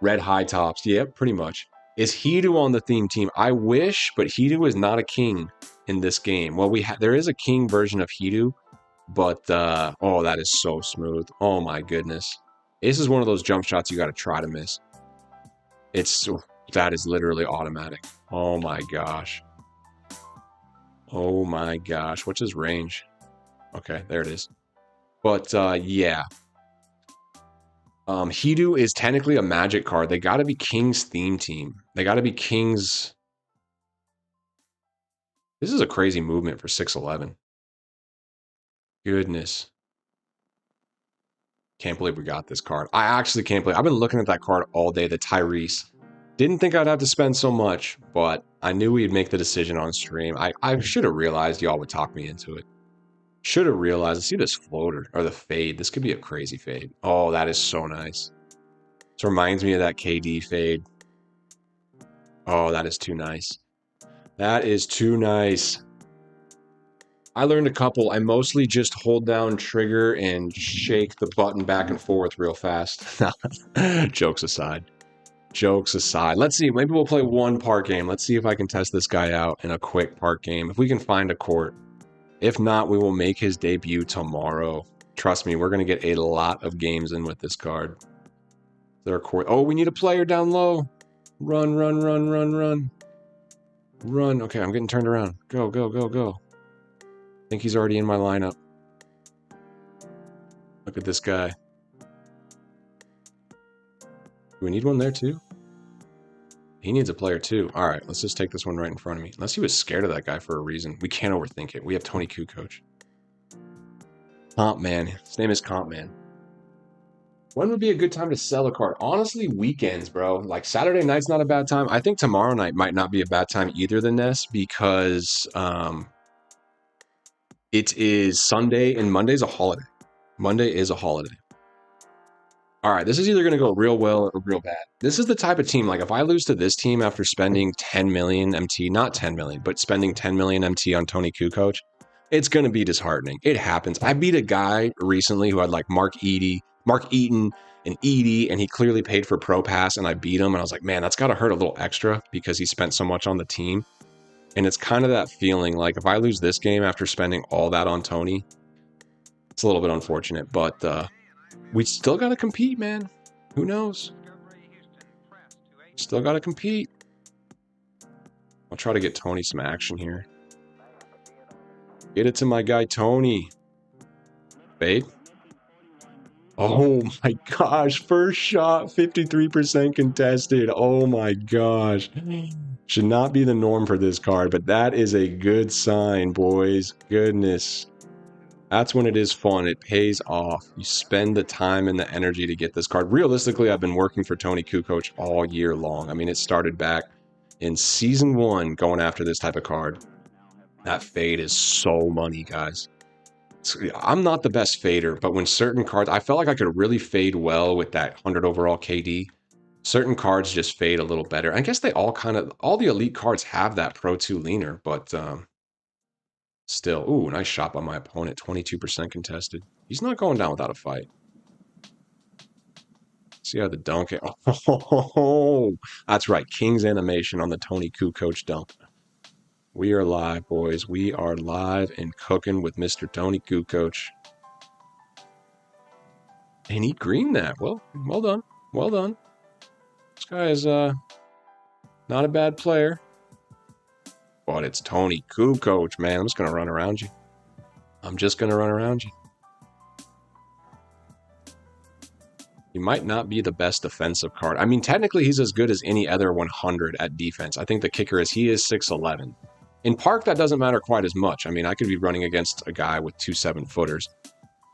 Red high tops. Yep, pretty much. Is Hidu on the theme team? I wish, but Hidu is not a king in this game. Well, there is a king version of Hidu, but oh, that is so smooth. Oh my goodness. This is one of those jump shots you got to try to miss. That is literally automatic. Oh my gosh. Oh my gosh. What's his range? Okay, there it is. But yeah. Hidu is technically a magic card. They got to be King's theme team. They got to be King's. This is a crazy movement for 6'11". Goodness. Can't believe we got this card. I actually can't believe. I've been looking at that card all day, the Tyrese. Didn't think I'd have to spend so much, but I knew we'd make the decision on stream. I should have realized y'all would talk me into it. Should have realized. See this floater, or the fade. This could be a crazy fade. Oh, that is so nice. This reminds me of that KD fade. Oh, that is too nice. That is too nice. I learned a couple. I mostly just hold down trigger and shake the button back and forth real fast. Jokes aside. Jokes aside. Let's see. Maybe we'll play one park game. Let's see if I can test this guy out in a quick park game. If we can find a court. If not, we will make his debut tomorrow. Trust me, we're going to get a lot of games in with this card. There a court. Oh, we need a player down low. Run, run, run, run, run. Run. Okay, I'm getting turned around. Go, go, go, go. I think he's already in my lineup. Look at this guy. Do we need one there too? He needs a player too. All right, let's just take this one right in front of me. Unless he was scared of that guy for a reason. We can't overthink it. We have Tony Kukoc. Comp Man. His name is Comp Man. When would be a good time to sell a card? Honestly, weekends, bro. Like Saturday night's not a bad time. I think tomorrow night might not be a bad time either, the Ness, because it is Sunday and Monday's a holiday. Monday is a holiday. All right, this is either going to go real well or real bad. This is the type of team, like if I lose to this team after spending 10 million MT, not 10 million, but spending 10 million MT on Tony Kukoc, it's going to be disheartening. It happens. I beat a guy recently who had like Mark Eaton, and Edie, and he clearly paid for Pro Pass, and I beat him, and I was like, man, that's got to hurt a little extra because he spent so much on the team. And it's kind of that feeling, like if I lose this game after spending all that on Tony, it's a little bit unfortunate, but we still got to compete, man. Who knows? Still got to compete. I'll try to get Tony some action here. Get it to my guy, Tony. Fade. Oh my gosh. First shot, 53% contested. Oh my gosh. Should not be the norm for this card, but that is a good sign, boys. Goodness. That's when it is fun. It pays off. You spend the time and the energy to get this card. Realistically, I've been working for Tony Kukoc all year long. I mean, it started back in Season 1 going after this type of card. That fade is so money, guys. I'm not the best fader, but when certain cards... I felt like I could really fade well with that 100 overall KD. Certain cards just fade a little better. I guess they all kind of... All the elite cards have that Pro 2 leaner, but... Still, ooh, nice shot by my opponent. 22% contested. He's not going down without a fight. See how the dunk... Oh, that's right. King's animation on the Tony Kukoc dunk. We are live, boys. We are live and cooking with Mr. Tony Kukoc. And he greened that. Well done. Well done. This guy is not a bad player. But it's Tony Kukoc, man. I'm just going to run around you. I'm just going to run around you. He might not be the best defensive card. I mean, technically, he's as good as any other 100 at defense. I think the kicker is he is 6'11". In Park, that doesn't matter quite as much. I mean, I could be running against a guy with 2 7-footers.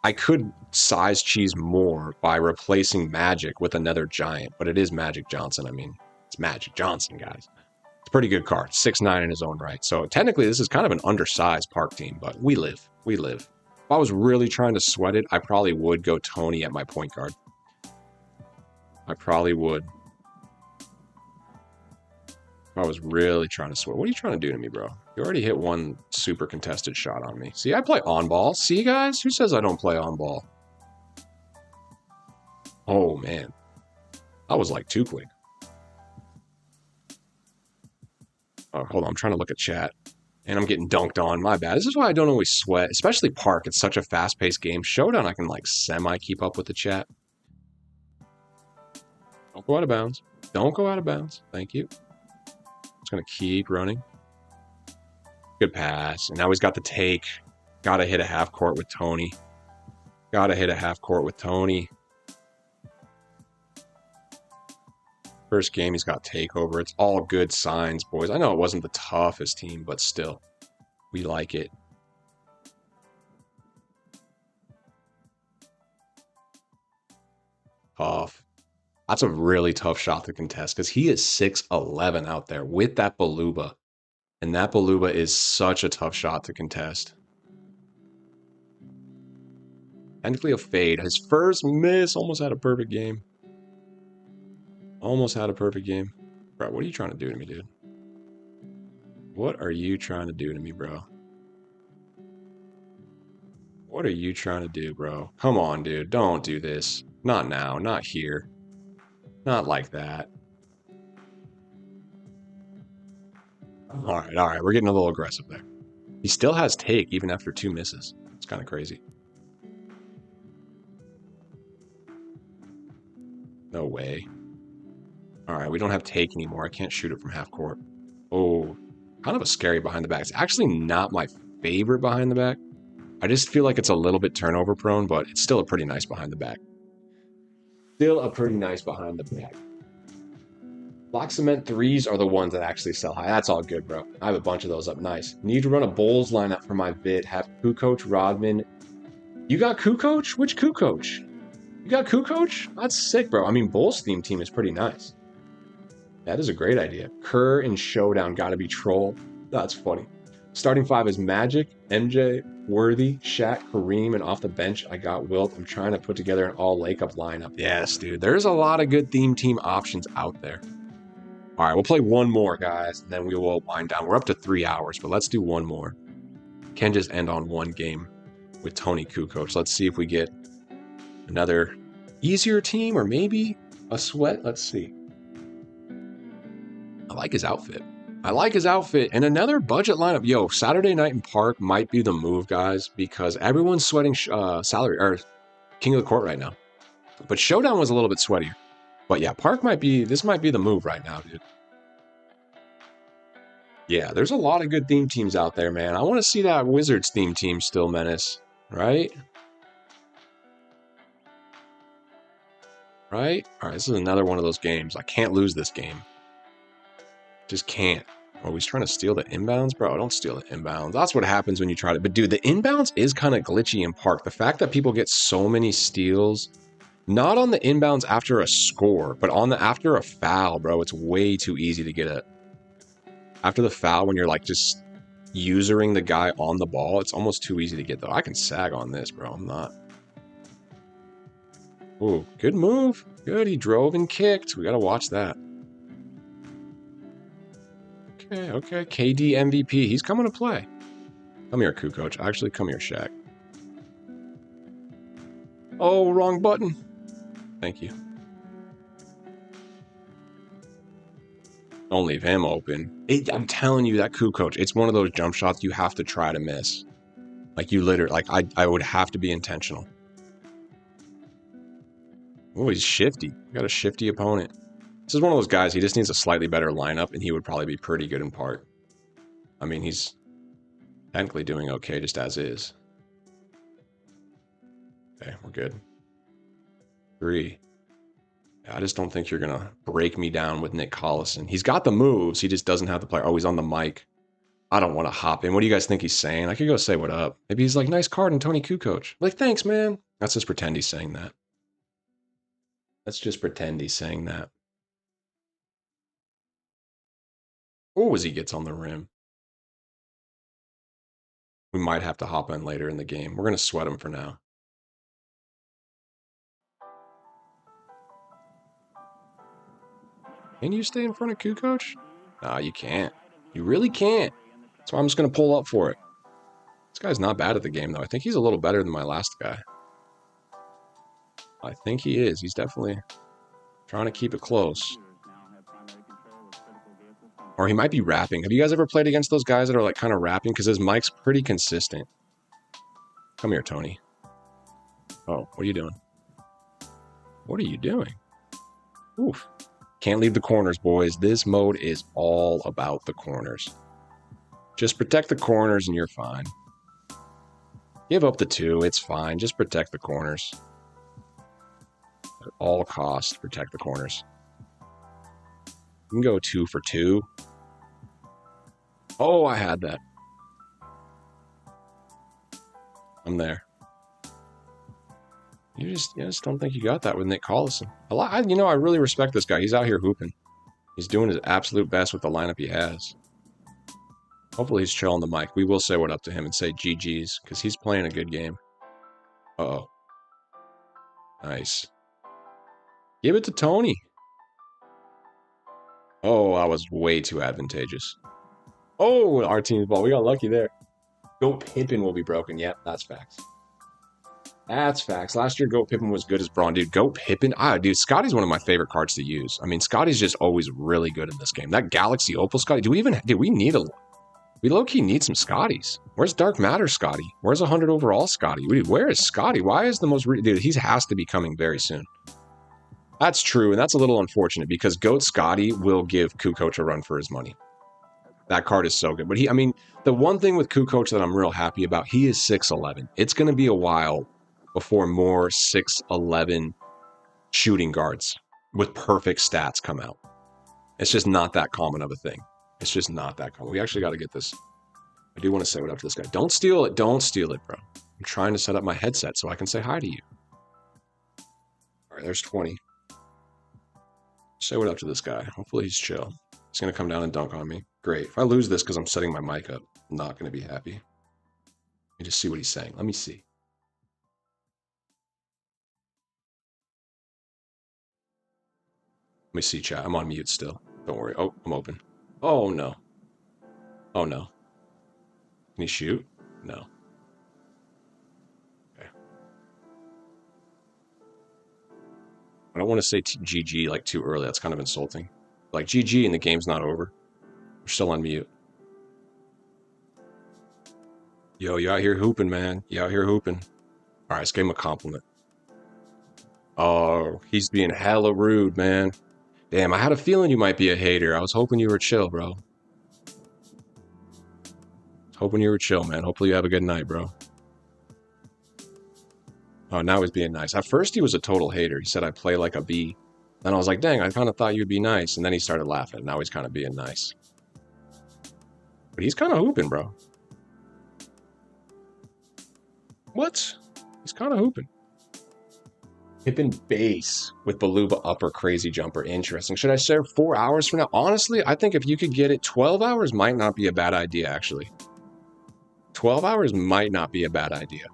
I could size cheese more by replacing Magic with another giant, but it is Magic Johnson. I mean, it's Magic Johnson, guys. Pretty good card, 6'9" in his own right. So technically, this is kind of an undersized Park team, but we live. We live. If I was really trying to sweat it, I probably would go Tony at my point guard. I probably would. I was really trying to sweat. What are you trying to do to me, bro? You already hit one super contested shot on me. See, I play on ball. See, guys? Who says I don't play on ball? Oh, man. That was like too quick. Oh, hold on. I'm trying to look at chat. And I'm getting dunked on. My bad. This is why I don't always sweat, especially Park. It's such a fast-paced game. Showdown, I can like semi-keep up with the chat. Don't go out of bounds. Don't go out of bounds. Thank you. Just going to keep running. Good pass. And now he's got the take. Got to hit a half court with Tony. Got to hit a half court with Tony. First game, he's got takeover. It's all good signs, boys. I know it wasn't the toughest team, but still, we like it. Tough. That's a really tough shot to contest because he is 6'11 out there with that Baluba. And that Baluba is such a tough shot to contest. Technically a fade. His first miss almost had a perfect game. Almost had a perfect game. Bro, what are you trying to do to me, dude? What are you trying to do to me, bro? What are you trying to do, bro? Come on, dude. Don't do this. Not now. Not here. Not like that. All right. We're getting a little aggressive there. He still has take even after 2 misses. It's kind of crazy. No way. All right, we don't have take anymore. I can't shoot it from half court. Oh, kind of a scary behind the back. It's actually not my favorite behind the back. I just feel like it's a little bit turnover prone, but it's still a pretty nice behind the back. Still a pretty nice behind the back. Block cement threes are the ones that actually sell high. That's all good, bro. I have a bunch of those up. Nice. Need to run a Bulls lineup for my vid. Have Kukoc, Rodman. You got Kukoc? Which Kukoc? You got Kukoc? That's sick, bro. I mean, Bulls theme team is pretty nice. That is a great idea. Kerr and Showdown got to be troll. That's funny. Starting 5 is Magic, MJ, Worthy, Shaq, Kareem, and off the bench, I got Wilt. I'm trying to put together an all-Lake-up lineup. Yes, dude. There's a lot of good theme team options out there. All right, we'll play one more, guys, and then we will wind down. We're up to 3 hours, but let's do one more. Can't just end on one game with Tony Kukoc. Let's see if we get another easier team or maybe a sweat. Let's see. I like his outfit. And another budget lineup. Yo, Saturday night in Park might be the move, guys, because everyone's sweating salary or King of the Court right now. But Showdown was a little bit sweatier. But yeah, Park this might be the move right now, dude. Yeah, there's a lot of good theme teams out there, man. I want to see that Wizards theme team still, Menace, right? Right? All right, this is another one of those games. I can't lose this game. Just can't. Oh, he's trying to steal the inbounds? Bro, don't steal the inbounds. That's what happens when you try to... But dude, the inbounds is kind of glitchy in Park. The fact that people get so many steals, not on the inbounds after a score, but after a foul, bro, it's way too easy to get it. After the foul, when you're like just usering the guy on the ball, it's almost too easy to get, though. I can sag on this, bro. I'm not. Ooh, good move. Good, he drove and kicked. We got to watch that. Okay. KD MVP. He's coming to play. Come here, Kukoc. Actually, come here, Shaq. Oh, wrong button. Thank you. Don't leave him open. I'm telling you, that Kukoc, it's one of those jump shots you have to try to miss. Like, you literally, like, I would have to be intentional. Oh, he's shifty. Got a shifty opponent. This is one of those guys, he just needs a slightly better lineup, and he would probably be pretty good in Park. I mean, he's technically doing okay just as is. Okay, we're good. 3. I just don't think you're going to break me down with Nick Collison. He's got the moves. He just doesn't have the player. Oh, he's on the mic. I don't want to hop in. What do you guys think he's saying? I could go say what up. Maybe he's like, nice card and Tony Kukoc. Like, thanks, man. Let's just pretend he's saying that. Let's just pretend he's saying that. Oh, as he gets on the rim. We might have to hop in later in the game. We're going to sweat him for now. Can you stay in front of Kukoc? Nah, you can't. You really can't. That's why I'm just going to pull up for it. This guy's not bad at the game, though. I think he's a little better than my last guy. I think he is. He's definitely trying to keep it close. Or he might be rapping. Have you guys ever played against those guys that are like kind of rapping? Because his mic's pretty consistent. Come here, Tony. Oh, what are you doing? What are you doing? Oof. Can't leave the corners, boys. This mode is all about the corners. Just protect the corners and you're fine. Give up the 2. It's fine. Just protect the corners. At all costs, protect the corners. You can go 2 for 2. Oh, I had that. I'm there. You just don't think you got that with Nick Collison. I really respect this guy. He's out here hooping. He's doing his absolute best with the lineup he has. Hopefully he's chill on the mic. We will say what up to him and say GG's because he's playing a good game. Uh-oh. Nice. Give it to Tony. Oh, that was way too advantageous. Oh, our team's ball. We got lucky there. Goat Pippen will be broken. Yep, that's facts. That's facts. Last year, Goat Pippen was good as Braun. Dude, Goat Pippen. Dude, Scotty's one of my favorite cards to use. I mean, Scotty's just always really good in this game. That Galaxy Opal Scotty. We need we low-key need some Scotties. Where's Dark Matter Scotty? Where's 100 overall Scotty? Where is Scotty? Why is the most... Dude, he has to be coming very soon. That's true, and that's a little unfortunate because Goat Scotty will give Kukoc a run for his money. That card is so good. But the one thing with Kukoc that I'm real happy about, he is 6'11". It's going to be a while before more 6'11" shooting guards with perfect stats come out. It's just not that common of a thing. It's just not that common. We actually got to get this. I do want to say what up to this guy. Don't steal it. Don't steal it, bro. I'm trying to set up my headset so I can say hi to you. All right, there's 20. Say what up to this guy. Hopefully he's chill. He's going to come down and dunk on me. Great. If I lose this because I'm setting my mic up, I'm not going to be happy. Let me just see what he's saying. Let me see. Let me see, chat. I'm on mute still. Don't worry. Oh, I'm open. Oh, no. Oh, no. Can he shoot? No. Okay. I don't want to say GG like too early. That's kind of insulting. Like GG and the game's not over. We're still on mute. Yo, you out here hooping, man. You out here hooping. All right, let's give him a compliment. Oh, he's being hella rude, man. Damn, I had a feeling you might be a hater. I was hoping you were chill, bro. Hoping you were chill, man. Hopefully you have a good night, bro. Oh, now he's being nice. At first, he was a total hater. He said I play like a B. Then I was like, dang, I kind of thought you'd be nice. And then he started laughing. Now he's kind of being nice. But he's kind of hooping, bro. What? He's kind of hooping. Pippin base with Baluba upper crazy jumper. Interesting. Should I serve 4 hours from now? Honestly, I think if you could get it, 12 hours might not be a bad idea, actually. 12 hours might not be a bad idea.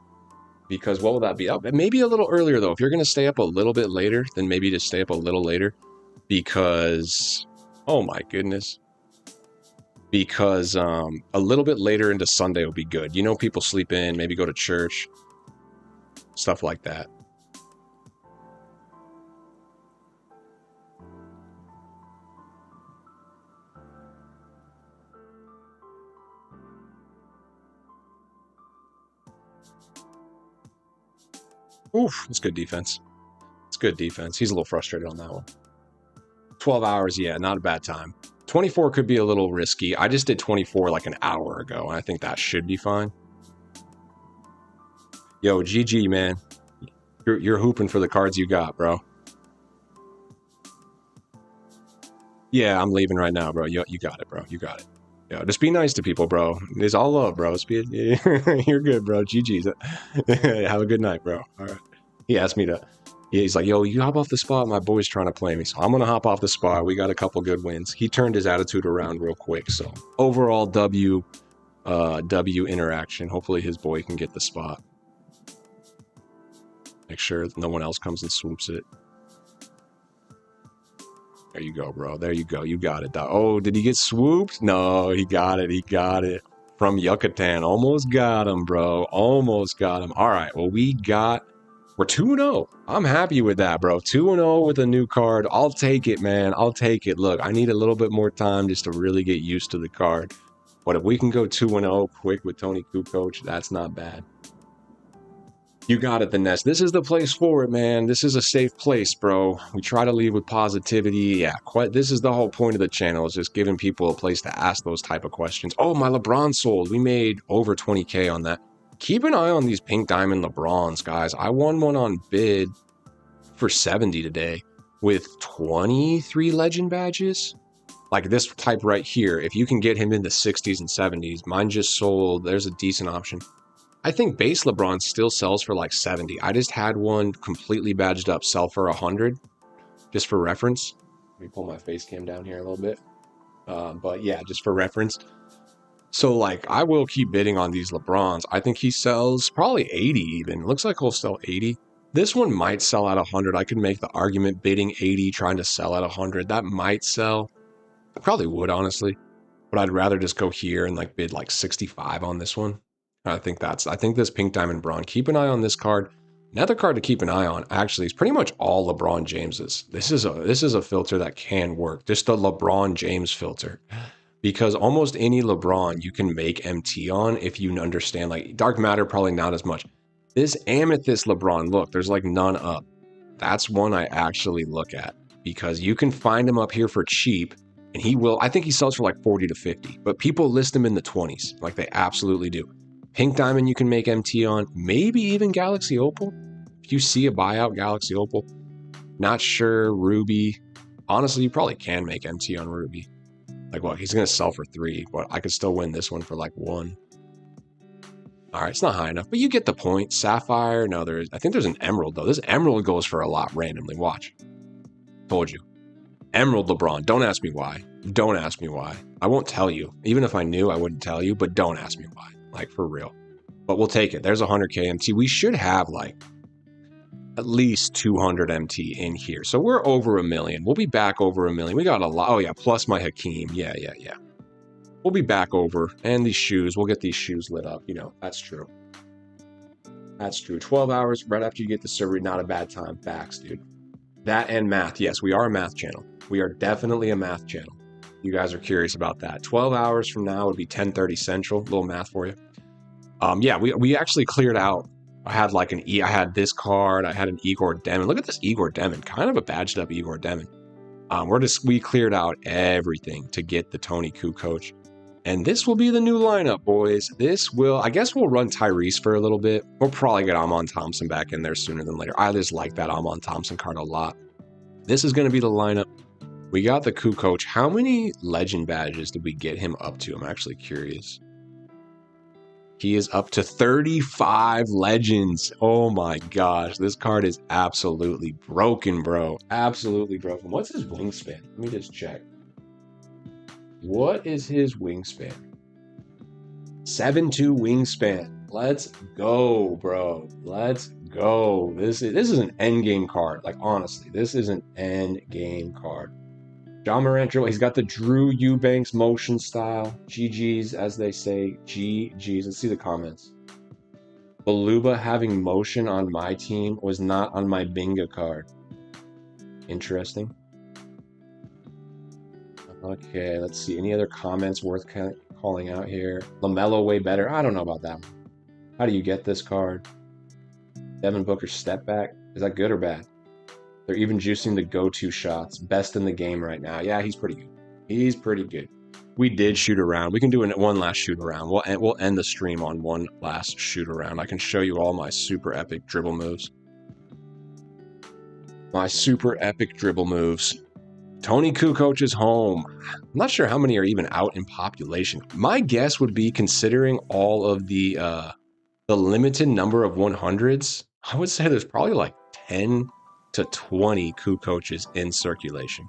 Because what will that be? Maybe a little earlier, though. If you're going to stay up a little bit later, then maybe just stay up a little later. Because, oh my goodness. Because a little bit later into Sunday will be good. You know, people sleep in, maybe go to church. Stuff like that. Oof, that's good defense. It's good defense. He's a little frustrated on that one. 12 hours, yeah, not a bad time. 24 could be a little risky. I just did 24 like an hour ago, and I think that should be fine. Yo, GG, man. You're hooping for the cards you got, bro. Yeah, I'm leaving right now, bro. You got it, bro. You got it. Yeah, just be nice to people, bro. It's all love, bro. You're good, bro. GG's. Have a good night, bro. All right. He asked me to. Yeah, he's like, yo, you hop off the spot. My boy's trying to play me, so I'm gonna hop off the spot. We got a couple good wins. He turned his attitude around real quick. So overall, W interaction. Hopefully, his boy can get the spot. Make sure no one else comes and swoops it. There you go, bro. There you go. You got it. Oh, did he get swooped? No, he got it. He got it. From Yucatan. Almost got him, bro. Almost got him. All right. Well, we're 2-0. I'm happy with that, bro. 2-0 with a new card. I'll take it, man. I'll take it. Look, I need a little bit more time just to really get used to the card. But if we can go 2-0 quick with Tony Kukoc, that's not bad. You got it, the Nest. This is the place for it, man. This is a safe place, bro. We try to leave with positivity. Yeah, this is the whole point of the channel, is just giving people a place to ask those type of questions. Oh, my LeBron sold. We made over 20K on that. Keep an eye on these pink diamond LeBrons, guys. I won one on bid for 70 today with 23 legend badges. Like this type right here. If you can get him in the 60s and 70s, mine just sold. There's a decent option. I think base LeBron still sells for like 70. I just had one completely badged up sell for 100, just for reference. Let me pull my face cam down here a little bit. But yeah, just for reference. So like, I will keep bidding on these LeBrons. I think he sells probably 80 even. Looks like he'll sell 80. This one might sell at 100. I could make the argument bidding 80, trying to sell at 100. That might sell. I probably would, honestly. But I'd rather just go here and like bid like 65 on this one. I think this pink diamond bronze. Keep an eye on this card. Another card to keep an eye on, actually, is pretty much all LeBron James's. This is a filter that can work. Just the LeBron James filter. Because almost any LeBron you can make MT on if you understand. Like Dark Matter, probably not as much. This Amethyst LeBron, look, there's like none up. That's one I actually look at. Because you can find him up here for cheap. And I think he sells for like 40 to 50. But people list him in the 20s. Like they absolutely do. Pink Diamond you can make MT on, maybe even Galaxy Opal. If you see a buyout Galaxy Opal, not sure. Ruby, honestly, you probably can make MT on Ruby. Like what? He's going to sell for 3, but I could still win this one for like 1. All right, it's not high enough, but you get the point. Sapphire, no, I think there's an Emerald though. This Emerald goes for a lot randomly. Watch. Told you. Emerald LeBron. Don't ask me why. Don't ask me why. I won't tell you. Even if I knew, I wouldn't tell you, but don't ask me why. Like for real. But we'll take it. There's 100K MT. We should have like at least 200 MT in here. So we're over 1 million. We'll be back over 1 million. We got a lot. Oh yeah, plus my Hakeem. Yeah. We'll be back over. And these shoes. We'll get these shoes lit up. You know, that's true. That's true. 12 hours right after you get the surgery. Not a bad time. Facts, dude. That and math. Yes, we are a math channel. We are definitely a math channel. You guys are curious about that. 12 hours from now would be 10:30 Central. A little math for you. Yeah, we actually cleared out. I had like I had this card. I had an Igor Demon. Look at this Igor Demon. Kind of a badged up Igor Demon. We cleared out everything to get the Tony Kukoc. And this will be the new lineup, boys. I guess we'll run Tyrese for a little bit. We'll probably get Amon Thompson back in there sooner than later. I just like that Amon Thompson card a lot. This is going to be the lineup. We got the Kukoc. How many legend badges did we get him up to? I'm actually curious. He is up to 35 legends. Oh my gosh. This card is absolutely broken, bro. Absolutely broken. What's his wingspan? Let me just check. What is his wingspan? 7'2" wingspan. Let's go, bro. Let's go. This is an end game card. Like honestly, this is an end game card. John Morant, he's got the Drew Eubanks motion style. GG's, as they say. GG's. Let's see the comments. Baluba having motion on my team was not on my Binga card. Interesting. Okay, let's see. Any other comments worth calling out here? LaMelo way better. I don't know about that one. How do you get this card? Devin Booker step back. Is that good or bad? They're even juicing the go-to shots. Best in the game right now. Yeah, he's pretty good. He's pretty good. We did shoot around. We can do one last shoot around. We'll end the stream on one last shoot around. I can show you all my super epic dribble moves. My super epic dribble moves. Tony Kukoc is home. I'm not sure how many are even out in population. My guess would be, considering all of the limited number of 100s, I would say there's probably like 10 to 20 Kukocs in circulation.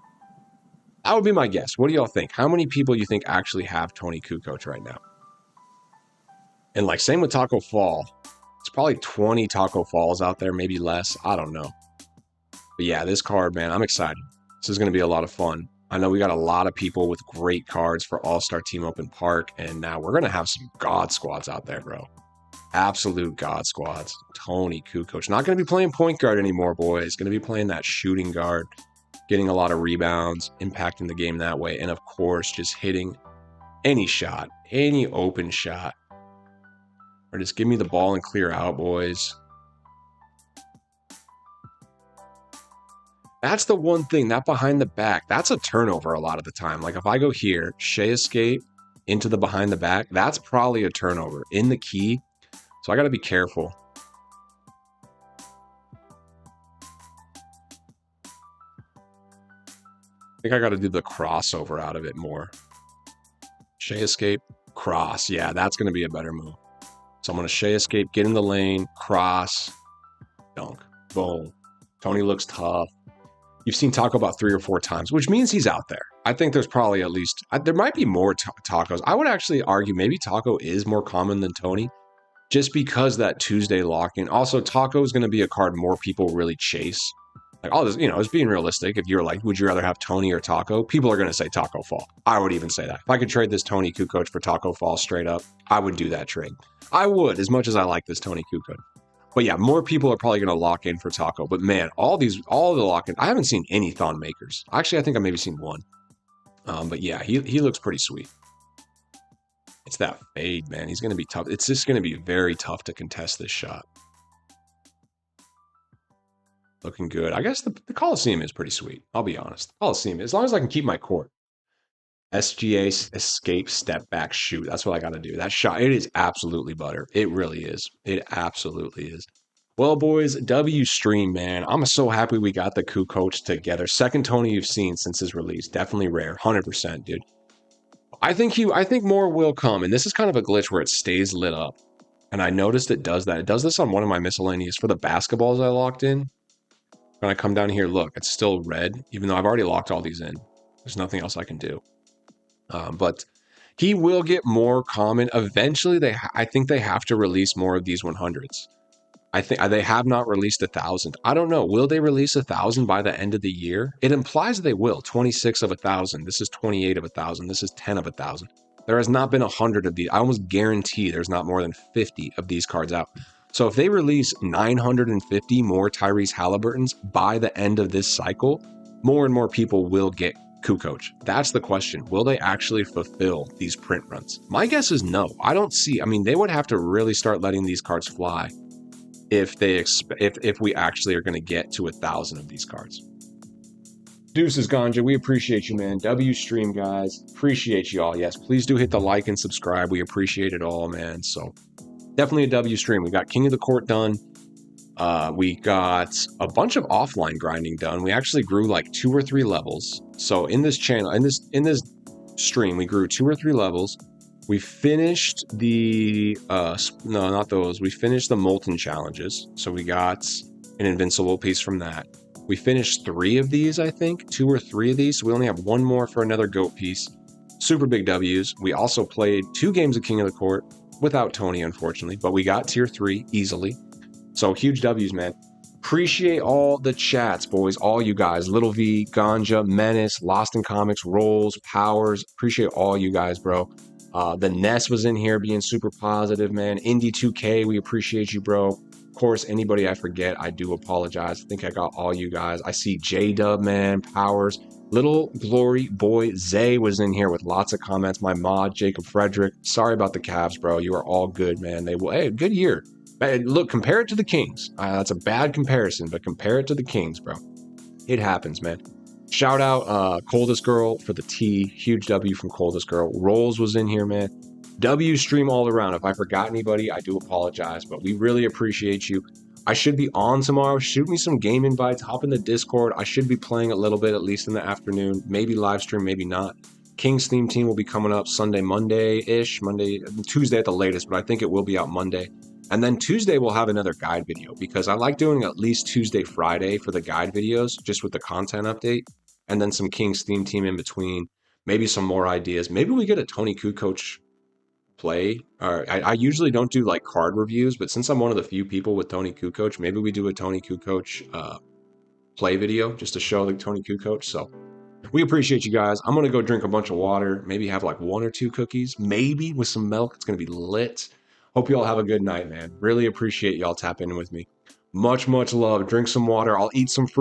That would be my guess. What do y'all think? How many people you think actually have Tony Kukoc right now? And like same with Taco Fall. It's probably 20 Taco Falls out there, maybe less. I don't know. But yeah, this card, man, I'm excited. This is going to be a lot of fun. I know we got a lot of people with great cards for All-Star Team Open Park, and now we're going to have some God squads out there, bro. Absolute God squads. Tony Kukoc. Not going to be playing point guard anymore, boys. Going to be playing that shooting guard, getting a lot of rebounds, impacting the game that way, and of course, just hitting any shot, any open shot. Or just give me the ball and clear out, boys. That's the one thing, that behind the back, that's a turnover a lot of the time. Like if I go here, Shea escape into the behind the back, that's probably a turnover in the key. So I got to be careful. I think I got to do the crossover out of it more. Shea escape, cross. Yeah, that's going to be a better move. So I'm going to Shea escape, get in the lane, cross, dunk, boom. Tony looks tough. You've seen Taco about 3 or 4 times, which means he's out there. I think there's probably at least, there might be more Tacos. I would actually argue maybe Taco is more common than Tony, just because that Tuesday lock-in. Also, Taco is going to be a card more people really chase. Like all this, you know, it's being realistic. If you're like, would you rather have Tony or Taco? People are going to say Taco Fall. I would even say that. If I could trade this Tony Kukoc for Taco Fall straight up, I would do that trade. I would, as much as I like this Tony Kukoc. But yeah, more people are probably going to lock in for Taco. But man, all the lock-in, I haven't seen any Thon Makers. Actually, I think I maybe seen one. But yeah, he looks pretty sweet. It's that fade, man. He's going to be tough. It's just going to be very tough to contest this shot. Looking good. I guess the Coliseum is pretty sweet. I'll be honest. Coliseum, as long as I can keep my court. SGA, escape, step back, shoot. That's what I got to do. That shot, it is absolutely butter. It really is. It absolutely is. Well, boys, W stream, man. I'm so happy we got the Kukoc together. Second Tony you've seen since his release. Definitely rare. 100%, dude. I think more will come. And this is kind of a glitch where it stays lit up. And I noticed it does that. It does this on one of my miscellaneous for the basketballs I locked in. When I come down here, look, it's still red, even though I've already locked all these in. There's nothing else I can do. But he will get more common. Eventually, I think they have to release more of these 100s. I think they have not released 1,000. I don't know. Will they release 1,000 by the end of the year? It implies they will. 26 of 1,000. This is 28 of 1,000. This is 10 of 1,000. There has not been 100 of these. I almost guarantee there's not more than 50 of these cards out. So if they release 950 more Tyrese Halliburtons by the end of this cycle, more and more people will get Kukoc. That's the question. Will they actually fulfill these print runs? My guess is no. I don't see. I mean, they would have to really start letting these cards fly if we actually are going to get to 1,000 of these cards. Deuces, Ganja, we appreciate you, man. W stream, guys. Appreciate you all. Yes, please do hit the like and subscribe. We appreciate it all, man. So definitely a W stream. We got King of the Court done. We got a bunch of offline grinding done. We actually grew like 2 or 3 levels. So in this channel, in this stream, we grew 2 or 3 levels. We finished the no, not those. We finished the Molten challenges. So we got an Invincible piece from that. We finished 3 of these, I think, 2 or 3 of these. So we only have 1 more for another GOAT piece. Super big W's. We also played 2 games of King of the Court without Tony, unfortunately, but we got tier 3 easily. So huge W's, man. Appreciate all the chats, boys. All you guys. Little V, Ganja, Menace, Lost in Comics, Rolls, Powers. Appreciate all you guys, bro. The Ness was in here being super positive, man. Indy 2K, we appreciate you, bro. Of course, anybody I forget, I do apologize. I think I got all you guys. I see J-Dub, man, Powers. Little Glory Boy Zay was in here with lots of comments. My mod, Jacob Frederick. Sorry about the Cavs, bro. You are all good, man. Hey, good year. Look, compare it to the Kings. That's a bad comparison, but compare it to the Kings, bro. It happens, man. Shout out Coldest Girl for the T. Huge W from Coldest Girl. Rolls was in here, man. W stream all around. If I forgot anybody, I do apologize, but we really appreciate you. I should be on tomorrow. Shoot me some game invites. Hop in the Discord. I should be playing a little bit, at least in the afternoon. Maybe live stream, maybe not. King's Theme Team will be coming up Sunday, Monday-ish. Tuesday at the latest, but I think it will be out Monday. And then Tuesday we'll have another guide video because I like doing at least Tuesday, Friday for the guide videos, just with the content update. And then some King's Theme Team in between. Maybe some more ideas. Maybe we get a Tony Kukoc play. I usually don't do like card reviews, but since I'm one of the few people with Tony Kukoc, maybe we do a Tony Kukoc play video just to show the Tony Q coach. So we appreciate you guys. I'm going to go drink a bunch of water, maybe have like 1 or 2 cookies, maybe with some milk. It's going to be lit. Hope you all have a good night, man. Really appreciate y'all tapping in with me. Much, much love. Drink some water. I'll eat some fruit.